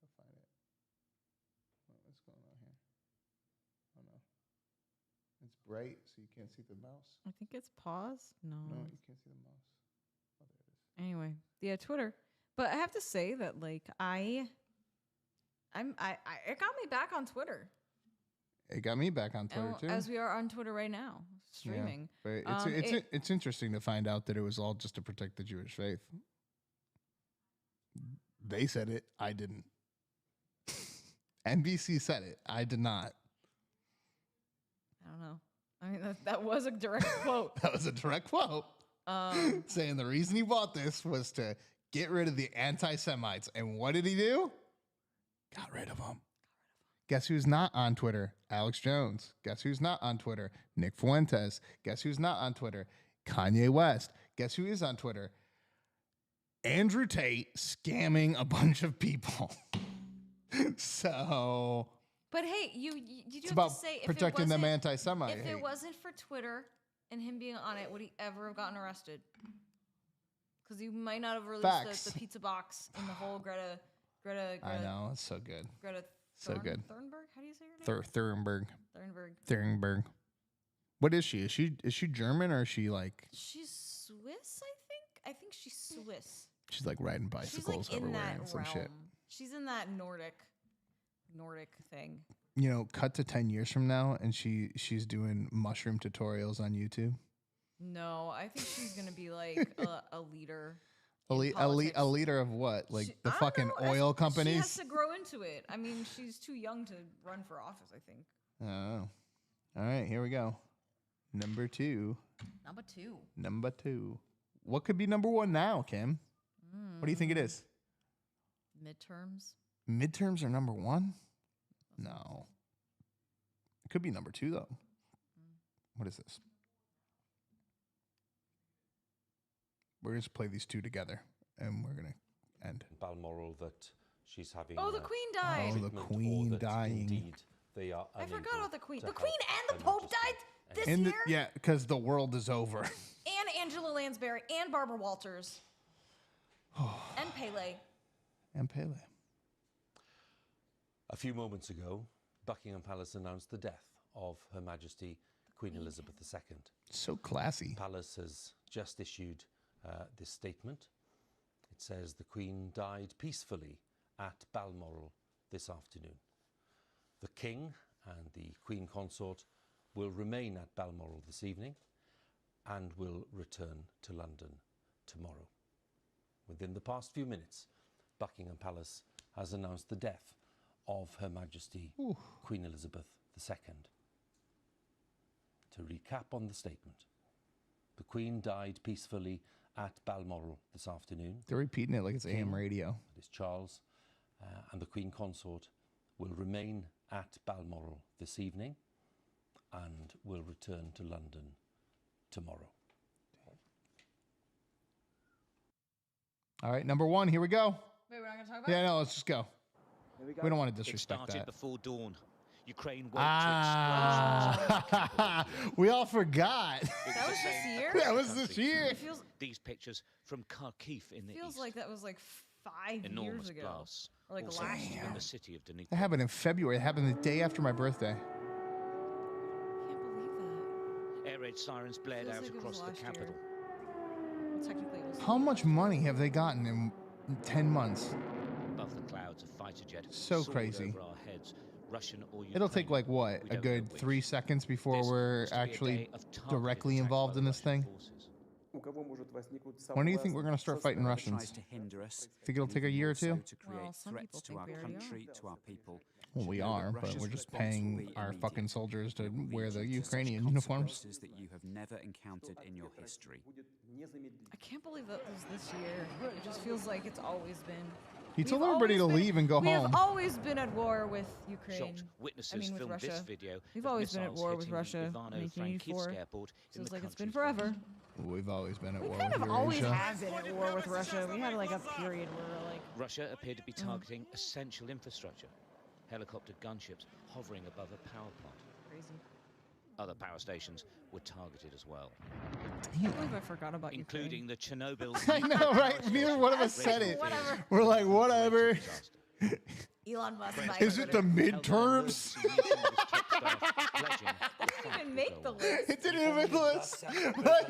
Speaker 1: I'll find it. What's going on here? Oh no, it's bright, so you can't see the mouse.
Speaker 2: I think it's pause. No,
Speaker 1: you can't see the mouse. Oh, there it is.
Speaker 2: Anyway, yeah, Twitter. But I have to say that like it got me back on Twitter.
Speaker 1: It got me back on Twitter too.
Speaker 2: As we are on Twitter right now, streaming.
Speaker 1: Yeah, but it's interesting to find out that it was all just to protect the Jewish faith. They said it. I didn't. NBC said it. I did not.
Speaker 2: I don't know. I mean, that was a direct quote.
Speaker 1: That was a direct quote. Saying the reason he bought this was to get rid of the anti-Semites. And what did he do? Got rid of them. Guess who's not on Twitter? Alex Jones. Guess who's not on Twitter? Nick Fuentes. Guess who's not on Twitter? Kanye West. Guess who is on Twitter? Andrew Tate scamming a bunch of people. So...
Speaker 2: But hey, you do
Speaker 1: it's
Speaker 2: have
Speaker 1: about
Speaker 2: to say
Speaker 1: protecting them anti-Semite.
Speaker 2: If it wasn't for Twitter and him being on it, would he ever have gotten arrested? Because you might not have released the pizza box in the whole Greta.
Speaker 1: I know, it's so good.
Speaker 2: Greta
Speaker 1: good.
Speaker 2: Thunberg? How do you say her name?
Speaker 1: Thunberg. What is she? Is she German or is she like?
Speaker 2: She's Swiss, I think. I think she's Swiss.
Speaker 1: She's like riding bicycles everywhere and some shit.
Speaker 2: She's in that Nordic thing.
Speaker 1: You know, cut to 10 years from now, and she's doing mushroom tutorials on YouTube.
Speaker 2: No, I think she's gonna be like a leader.
Speaker 1: A leader of what? Like the fucking oil companies?
Speaker 2: She has to grow into it. I mean, she's too young to run for office, I think.
Speaker 1: Oh. All right, here we go. Number two. What could be number one now, Kim? What do you think it is?
Speaker 2: Midterms.
Speaker 1: Midterms are number one? No. It could be number two, though. What is this? We're going to play these two together, and we're going to end.
Speaker 19: Balmoral that she's having...
Speaker 2: Oh, the Queen died.
Speaker 1: Oh, the Queen dying.
Speaker 19: Indeed, they are
Speaker 2: I forgot about the Queen. The Queen and the Pope died this year?
Speaker 1: Yeah, because the world is over.
Speaker 2: And Angela Lansbury and Barbara Walters. And Pele.
Speaker 19: A few moments ago, Buckingham Palace announced the death of Her Majesty Queen Elizabeth II.
Speaker 1: So classy.
Speaker 19: Palace has just issued this statement. It says the Queen died peacefully at Balmoral this afternoon. The King and the Queen Consort will remain at Balmoral this evening and will return to London tomorrow. Within the past few minutes, Buckingham Palace has announced the death of Her Majesty Queen Elizabeth II. To recap on the statement, the Queen died peacefully at Balmoral this afternoon.
Speaker 1: They're repeating it like it's AM radio.
Speaker 19: It is Charles and the Queen Consort will remain at Balmoral this evening and will return to London tomorrow.
Speaker 1: All right, number one, here we go.
Speaker 2: Wait, we're not going to talk about it?
Speaker 1: Yeah, no, let's just go. We don't want to disrespect
Speaker 9: it started
Speaker 1: that.
Speaker 9: before dawn. Ukraine went to explosions.
Speaker 1: We all forgot.
Speaker 2: That was this year?
Speaker 1: That was this year.
Speaker 9: These pictures from Kharkiv in the east.
Speaker 2: Feels like that was like 5
Speaker 9: Enormous
Speaker 2: years ago.
Speaker 9: blasts.
Speaker 2: Or like
Speaker 9: Also
Speaker 2: last year.
Speaker 9: in the city of Dnipro.
Speaker 1: That happened in February. It happened the day after my birthday.
Speaker 9: Air raid sirens blared
Speaker 2: Feels
Speaker 9: out
Speaker 2: like it was
Speaker 9: across the
Speaker 2: last year.
Speaker 9: capital.
Speaker 2: Technically, it was
Speaker 1: How much money have they gotten in 10 months?
Speaker 9: Above the clouds, a fighter jet
Speaker 1: So
Speaker 9: soared
Speaker 1: crazy.
Speaker 9: over our heads. Russian or
Speaker 1: It'll take like what? A good 3 seconds before we're actually directly involved in this thing? When do you think we're going to start fighting Russians?
Speaker 12: To hinder us,
Speaker 1: Think it'll take a year or two?
Speaker 12: To create threats to our country, to our people.
Speaker 1: Well, we are, but we're just paying our fucking soldiers to wear the Ukrainian uniforms.
Speaker 12: That you have never encountered in your history.
Speaker 2: I can't believe that was this year. It just feels like it's always been.
Speaker 1: He told everybody to leave and go
Speaker 2: we
Speaker 1: home.
Speaker 2: have always been at war with Ukraine.
Speaker 9: Shocked witnesses
Speaker 2: with
Speaker 9: filmed
Speaker 2: Russia.
Speaker 9: this video.
Speaker 2: We've
Speaker 9: of
Speaker 2: always been at
Speaker 9: missiles
Speaker 2: war with
Speaker 9: hitting
Speaker 2: Russia.
Speaker 9: the
Speaker 2: 1984.
Speaker 9: Ivano-Frankivsk airport in
Speaker 2: Feels
Speaker 9: the
Speaker 2: like it's been
Speaker 9: country's
Speaker 2: forever.
Speaker 1: We've always been at
Speaker 2: We
Speaker 1: war
Speaker 2: kind
Speaker 1: with
Speaker 2: of always
Speaker 1: Eurasia.
Speaker 2: have been at war with Russia. We had like a period where we're like.
Speaker 9: Russia appeared to be targeting essential infrastructure. Helicopter gunships hovering above a power plant.
Speaker 2: Crazy.
Speaker 9: Other power stations were targeted as well.
Speaker 2: I can't believe I forgot about
Speaker 9: including the Chernobyl.
Speaker 1: I know, right? Neither one of us said it. We're like, whatever.
Speaker 2: Elon Musk.
Speaker 1: Is it the midterms?
Speaker 2: Didn't even make the list.
Speaker 1: It didn't even make the list. Like,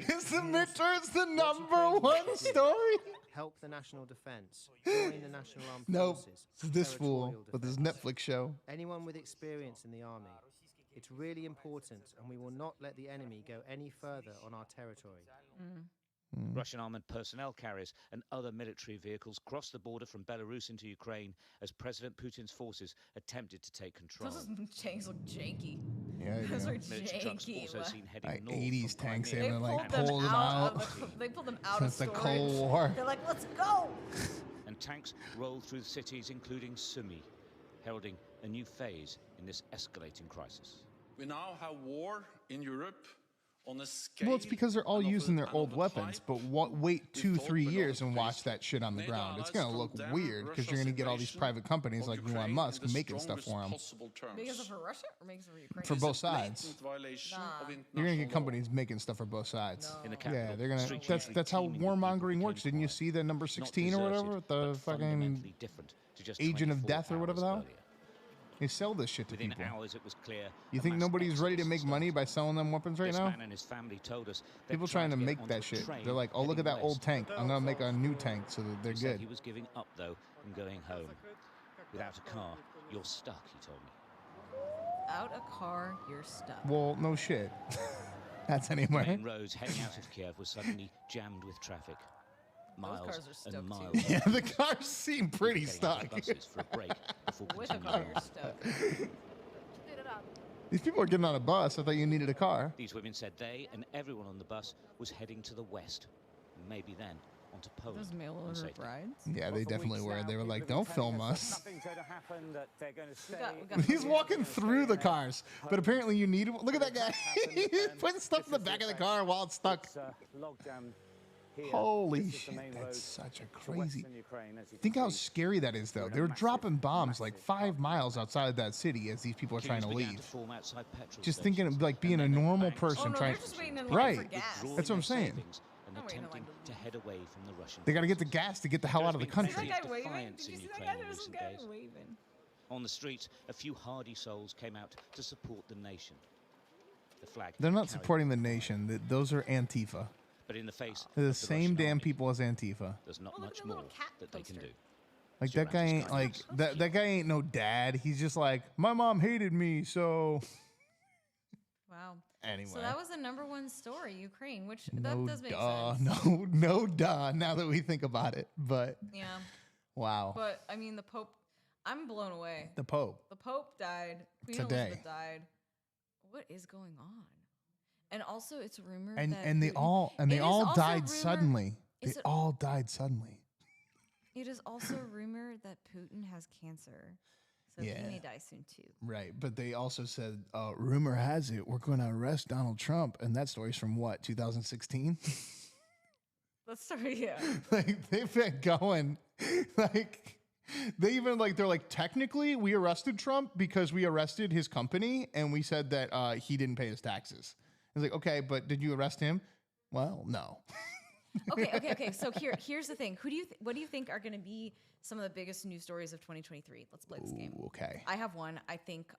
Speaker 1: is the midterms the #1 story?
Speaker 13: Help the national defense. Join the national armed
Speaker 1: Nope.
Speaker 13: forces.
Speaker 1: It's this fool
Speaker 13: territorial
Speaker 1: with his
Speaker 13: defense.
Speaker 1: Netflix show.
Speaker 13: Anyone with experience in the army. It's really important, and we will not let the enemy go any further on our territory.
Speaker 9: Russian armored personnel carriers and other military vehicles crossed the border from Belarus into Ukraine as President Putin's forces attempted to take control.
Speaker 2: Those tanks look janky.
Speaker 1: Yeah,
Speaker 2: Those are
Speaker 9: Military trucks
Speaker 2: janky.
Speaker 9: also seen heading
Speaker 1: Like
Speaker 9: north
Speaker 1: 80s
Speaker 9: from
Speaker 1: tanks,
Speaker 9: Crimea.
Speaker 1: they were like
Speaker 2: Pulled
Speaker 1: pulled them
Speaker 2: them
Speaker 1: out.
Speaker 2: they pulled them out
Speaker 1: Since
Speaker 2: of
Speaker 1: the
Speaker 2: storage.
Speaker 1: Cold War.
Speaker 2: They're like, let's go.
Speaker 9: And tanks rolled through cities, including Sumy, heralding a new phase in this escalating crisis.
Speaker 15: We now have war in Europe on a scale.
Speaker 1: Well, it's because they're all using their old weapons, but wait 2-3 years and watch that shit on the ground. It's gonna look weird because you're gonna get all these private companies like Elon Musk making stuff for them.
Speaker 2: Makes it for Russia or makes it for Ukraine?
Speaker 1: For both sides.
Speaker 2: Nah.
Speaker 1: You're gonna get companies making stuff for both sides.
Speaker 9: In the
Speaker 1: Yeah,
Speaker 9: capital,
Speaker 1: they're gonna.
Speaker 9: streets
Speaker 1: That's how
Speaker 9: teeming with
Speaker 1: warmongering works. Didn't you see the number 16 or whatever with the fucking
Speaker 9: fundamentally different to just
Speaker 1: Agent of
Speaker 9: 24
Speaker 1: Death or whatever the hell?
Speaker 9: hours earlier.
Speaker 1: They sell this shit to
Speaker 9: Within
Speaker 1: people.
Speaker 9: hours, it was clear.
Speaker 1: You
Speaker 9: a
Speaker 1: think
Speaker 9: mass
Speaker 1: nobody's ready to
Speaker 9: exodus
Speaker 1: make
Speaker 9: started.
Speaker 1: money by selling them weapons right
Speaker 9: This
Speaker 1: now?
Speaker 9: man and his family told us they're
Speaker 1: People trying to
Speaker 9: get
Speaker 1: make
Speaker 9: onto
Speaker 1: that
Speaker 9: a
Speaker 1: shit.
Speaker 9: train
Speaker 1: They're like, oh, look at
Speaker 9: heading
Speaker 1: that old
Speaker 9: west.
Speaker 1: tank. I'm gonna make a new tank so that they're
Speaker 9: He said
Speaker 1: good.
Speaker 9: he was giving up though and going home. Without a car, you're stuck, he told me.
Speaker 2: Out a car, you're stuck.
Speaker 1: Well, no shit. That's
Speaker 9: The
Speaker 1: anywhere.
Speaker 9: main roads heading out of Kiev was suddenly jammed with traffic. Miles
Speaker 2: cars are stuck,
Speaker 9: and
Speaker 2: too.
Speaker 9: miles.
Speaker 1: Yeah, the cars seem pretty
Speaker 9: Getting out of
Speaker 1: stuck.
Speaker 9: buses for a break before
Speaker 2: With a
Speaker 9: continuing
Speaker 2: car,
Speaker 9: on.
Speaker 2: you're stuck.
Speaker 1: These people are getting on a bus. I thought you needed a car.
Speaker 9: These women said they and everyone on the bus was heading to the west, maybe then onto Poland.
Speaker 2: Those mail
Speaker 9: and
Speaker 2: order
Speaker 9: safety.
Speaker 2: brides.
Speaker 1: Yeah, they definitely were. They were like, don't film us.
Speaker 16: Nothing's going to happen, that they're going to stay.
Speaker 2: We got
Speaker 1: He's walking through the cars, but apparently you need. Look at that guy. He's putting stuff in the back of the car while it's stuck.
Speaker 16: Logjam here.
Speaker 1: Holy
Speaker 16: This is the
Speaker 1: shit,
Speaker 16: main road
Speaker 1: that's such a
Speaker 16: to
Speaker 1: crazy.
Speaker 16: western Ukraine, as you
Speaker 1: Think
Speaker 16: can
Speaker 1: how
Speaker 16: see.
Speaker 1: scary that is, though. They were dropping bombs like 5 miles outside of that city as these people are trying
Speaker 9: Queues
Speaker 1: to
Speaker 9: began
Speaker 1: leave.
Speaker 9: to form outside petrol
Speaker 1: Just
Speaker 9: stations,
Speaker 1: thinking of like being
Speaker 9: and
Speaker 1: a
Speaker 9: then
Speaker 1: normal
Speaker 9: banks
Speaker 1: person
Speaker 2: Oh, no,
Speaker 1: trying.
Speaker 2: they're just waiting in line
Speaker 1: Right.
Speaker 2: for gas.
Speaker 9: withdrawing
Speaker 1: That's what I'm
Speaker 9: their
Speaker 1: saying.
Speaker 9: savings and
Speaker 2: They're waiting in
Speaker 9: attempting
Speaker 2: line
Speaker 9: to head away from the Russian
Speaker 1: They got to get the
Speaker 9: forces.
Speaker 1: gas to get the hell out of the
Speaker 9: There's been
Speaker 2: Is that
Speaker 1: country.
Speaker 2: guy waving?
Speaker 9: defiance
Speaker 2: Did you
Speaker 9: in
Speaker 2: see that
Speaker 9: Ukraine
Speaker 2: guy?
Speaker 9: in
Speaker 2: There was some
Speaker 9: recent
Speaker 2: guy
Speaker 9: days.
Speaker 2: waving.
Speaker 9: On the streets, a few hardy souls came out to support the nation. The flag
Speaker 1: They're not
Speaker 9: carried
Speaker 1: supporting the nation. Those are Antifa.
Speaker 9: But in the face
Speaker 1: They're the
Speaker 9: of
Speaker 1: same
Speaker 9: Russian
Speaker 1: damn
Speaker 9: army,
Speaker 1: people as Antifa.
Speaker 9: there's not
Speaker 2: Oh, look
Speaker 9: much
Speaker 2: at the little
Speaker 9: more
Speaker 2: cat
Speaker 9: that they can
Speaker 2: poster.
Speaker 9: do.
Speaker 1: Like that guy ain't like that guy ain't no dad. He's just like, my mom hated me, so
Speaker 2: Wow.
Speaker 1: anyway.
Speaker 2: So that was the #1 story, Ukraine, which
Speaker 1: no
Speaker 2: that does make
Speaker 1: duh,
Speaker 2: sense.
Speaker 1: no duh. Now that we think about it, but
Speaker 2: Yeah.
Speaker 1: wow,
Speaker 2: But I mean, the Pope. I'm blown away.
Speaker 1: the Pope.
Speaker 2: The Pope died. Queen
Speaker 1: Today.
Speaker 2: Elizabeth died. What is going on? And also, it's rumored
Speaker 1: And
Speaker 2: that
Speaker 1: they
Speaker 2: Putin-
Speaker 1: all
Speaker 2: It is also
Speaker 1: died
Speaker 2: rumored-
Speaker 1: suddenly. They
Speaker 2: is it-
Speaker 1: all died suddenly.
Speaker 2: It is also rumored that Putin has cancer, so
Speaker 1: Yeah.
Speaker 2: he may die soon too.
Speaker 1: Right, but they also said, rumor has it we're going to arrest Donald Trump, and that story's from what, 2016?
Speaker 2: Let's start. Yeah.
Speaker 1: Like they've been going, like they even like they're like technically we arrested Trump because we arrested his company and we said that he didn't pay his taxes. It's like, okay, but did you arrest him? Well, no.
Speaker 2: Okay. So here's the thing. What do you think are going to be some of the biggest news stories of 2023? Let's play this game.
Speaker 1: Ooh, okay.
Speaker 2: I have one. I think.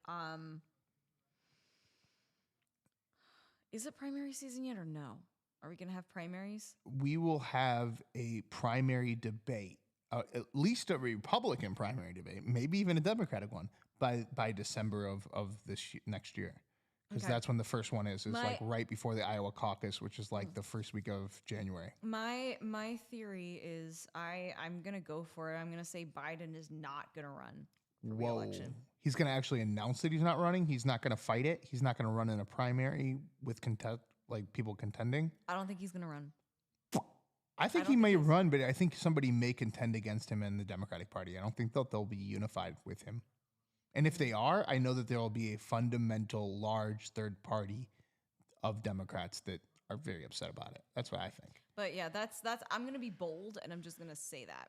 Speaker 2: Is it primary season yet or no? Are we going to have primaries?
Speaker 1: We will have a primary debate, at least a Republican primary debate, maybe even a Democratic one by December of next year. Because
Speaker 2: Okay.
Speaker 1: that's when the first one is. It's like
Speaker 2: My-
Speaker 1: right before the Iowa caucus, which is like the first week of January.
Speaker 2: My theory is I'm gonna go for it. I'm gonna say Biden is not gonna run. re-election.
Speaker 1: He's going to actually announce that he's not running. He's not going to fight it. He's not going to run in a primary with people contending.
Speaker 2: I don't think he's going to run.
Speaker 1: I think he may run, but I think somebody may contend against him in the Democratic Party. I don't think they'll be unified with him. And if they are, I know that there will be a fundamental, large third party of Democrats that are very upset about it. That's what I think.
Speaker 2: But yeah, that's. I'm going to be bold, and I'm just going to say that.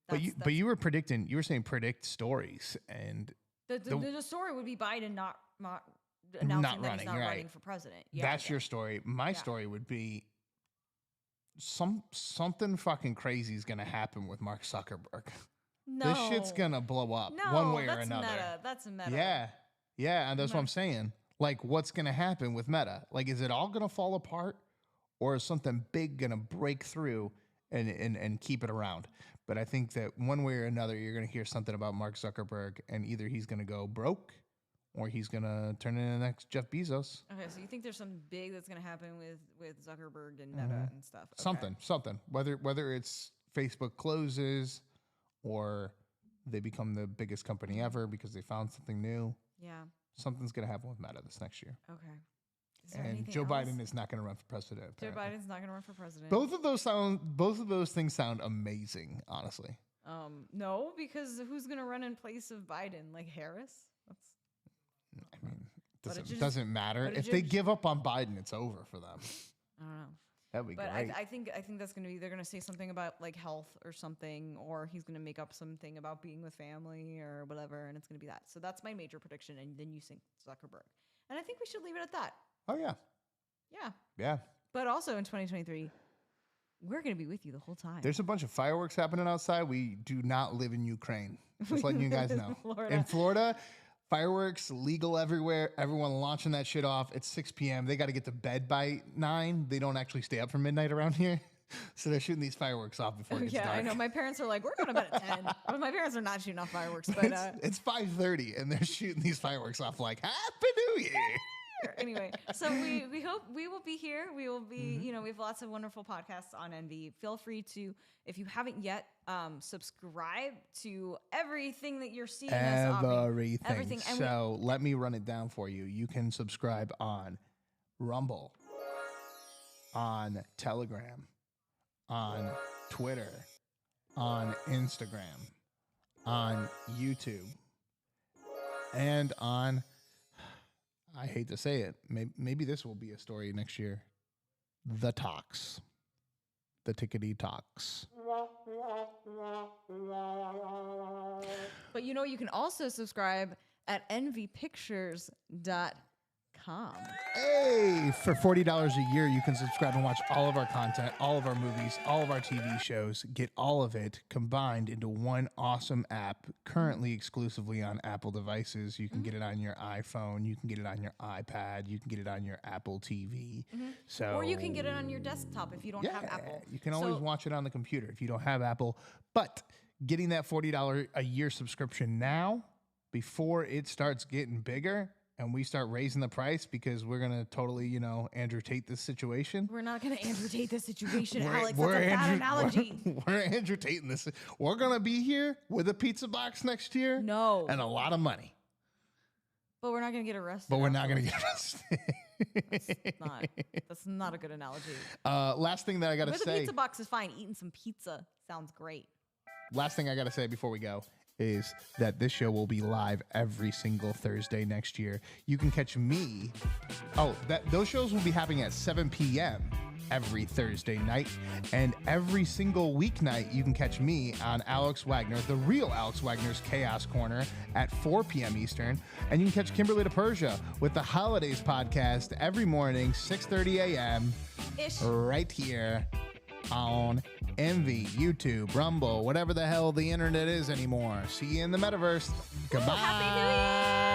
Speaker 1: But you were predicting. You were saying predict stories, and
Speaker 2: the story would be Biden not announcing that he's not running for president. Yeah,
Speaker 1: that's your story. My story would be something fucking crazy is going to happen with Mark Zuckerberg.
Speaker 2: No.
Speaker 1: This shit's going to blow up one way or another.
Speaker 2: That's meta.
Speaker 1: Yeah, and that's what I'm saying. Like, what's going to happen with Meta? Like, is it all going to fall apart, or is something big going to break through and keep it around? But I think that one way or another, you're going to hear something about Mark Zuckerberg, and either he's going to go broke, or he's going to turn into the next Jeff Bezos.
Speaker 2: Okay, so you think there's something big that's going to happen with Zuckerberg and Meta and stuff? Okay.
Speaker 1: Something. Whether it's Facebook closes, or they become the biggest company ever because they found something new.
Speaker 2: Yeah.
Speaker 1: Something's going to happen with Meta this next year.
Speaker 2: Okay.
Speaker 1: And Joe Biden is not going to run for president. Apparently.
Speaker 2: Joe Biden's not going to run for president.
Speaker 1: Both of those things sound amazing, honestly.
Speaker 2: No, because who's going to run in place of Biden? Like Harris?
Speaker 1: It doesn't matter. If they give up on Biden, it's over for them.
Speaker 2: I don't know.
Speaker 1: That'd be great.
Speaker 2: I think that's going to be, they're going to say something about like health or something, or he's going to make up something about being with family or whatever, and it's going to be that. So that's my major prediction, and then you think Zuckerberg. And I think we should leave it at that.
Speaker 1: Oh, yeah.
Speaker 2: Yeah.
Speaker 1: Yeah.
Speaker 2: But also in 2023, we're going to be with you the whole time.
Speaker 1: There's a bunch of fireworks happening outside. We do not live in Ukraine. Just letting you guys know. In Florida, fireworks legal everywhere. Everyone launching that shit off at 6 p.m. They got to get to bed by 9. They don't actually stay up for midnight around here. So they're shooting these fireworks off before it gets dark.
Speaker 2: I know. My parents are like, we're going to bed at 10. Well, my parents are not shooting off fireworks. But
Speaker 1: it's 5:30, and they're shooting these fireworks off like, Happy New Year.
Speaker 2: Anyway, so we hope we will be here. We will be, we have lots of wonderful podcasts on Envy. Feel free to, if you haven't yet, subscribe to everything that you're seeing us on. Everything.
Speaker 1: So let me run it down for you. You can subscribe on Rumble, on Telegram, on Twitter, on Instagram, on YouTube, and on, I hate to say it, maybe this will be a story next year, The Talks. The Tickety Talks.
Speaker 2: But you can also subscribe at envypictures.com.
Speaker 1: Hey, for $40 a year, you can subscribe and watch all of our content, all of our movies, all of our TV shows. Get all of it combined into one awesome app, currently exclusively on Apple devices. You can get it on your iPhone, you can get it on your iPad, you can get it on your Apple TV.
Speaker 2: Or you can get it on your desktop if you don't have Apple.
Speaker 1: You can always watch it on the computer if you don't have Apple. But getting that $40 a year subscription now, before it starts getting bigger, and we start raising the price because we're going to totally, Andrew Tate this situation.
Speaker 2: We're not going to Andrew Tate this situation, Alex. That's a bad analogy.
Speaker 1: We're Andrew Tating this. We're going to be here with a pizza box next year.
Speaker 2: No.
Speaker 1: And a lot of money.
Speaker 2: But we're not going to get arrested.
Speaker 1: But we're not going to get arrested.
Speaker 2: That's not a good analogy.
Speaker 1: Last thing that I got to say.
Speaker 2: With a pizza box is fine. Eating some pizza sounds great.
Speaker 1: Last thing I got to say before we go is that this show will be live every single Thursday next year. You can catch me. Those shows will be happening at 7 p.m. every Thursday night. And every single weeknight, you can catch me on Alex Wagner, the real Alex Wagner's Chaos Corner at 4 p.m. Eastern. And you can catch Kimberly DiPersia with the Holidays podcast every morning, 6:30 a.m. right here on Envy, YouTube, Rumble, whatever the hell the internet is anymore. See you in the metaverse. Goodbye.
Speaker 2: Happy New Year!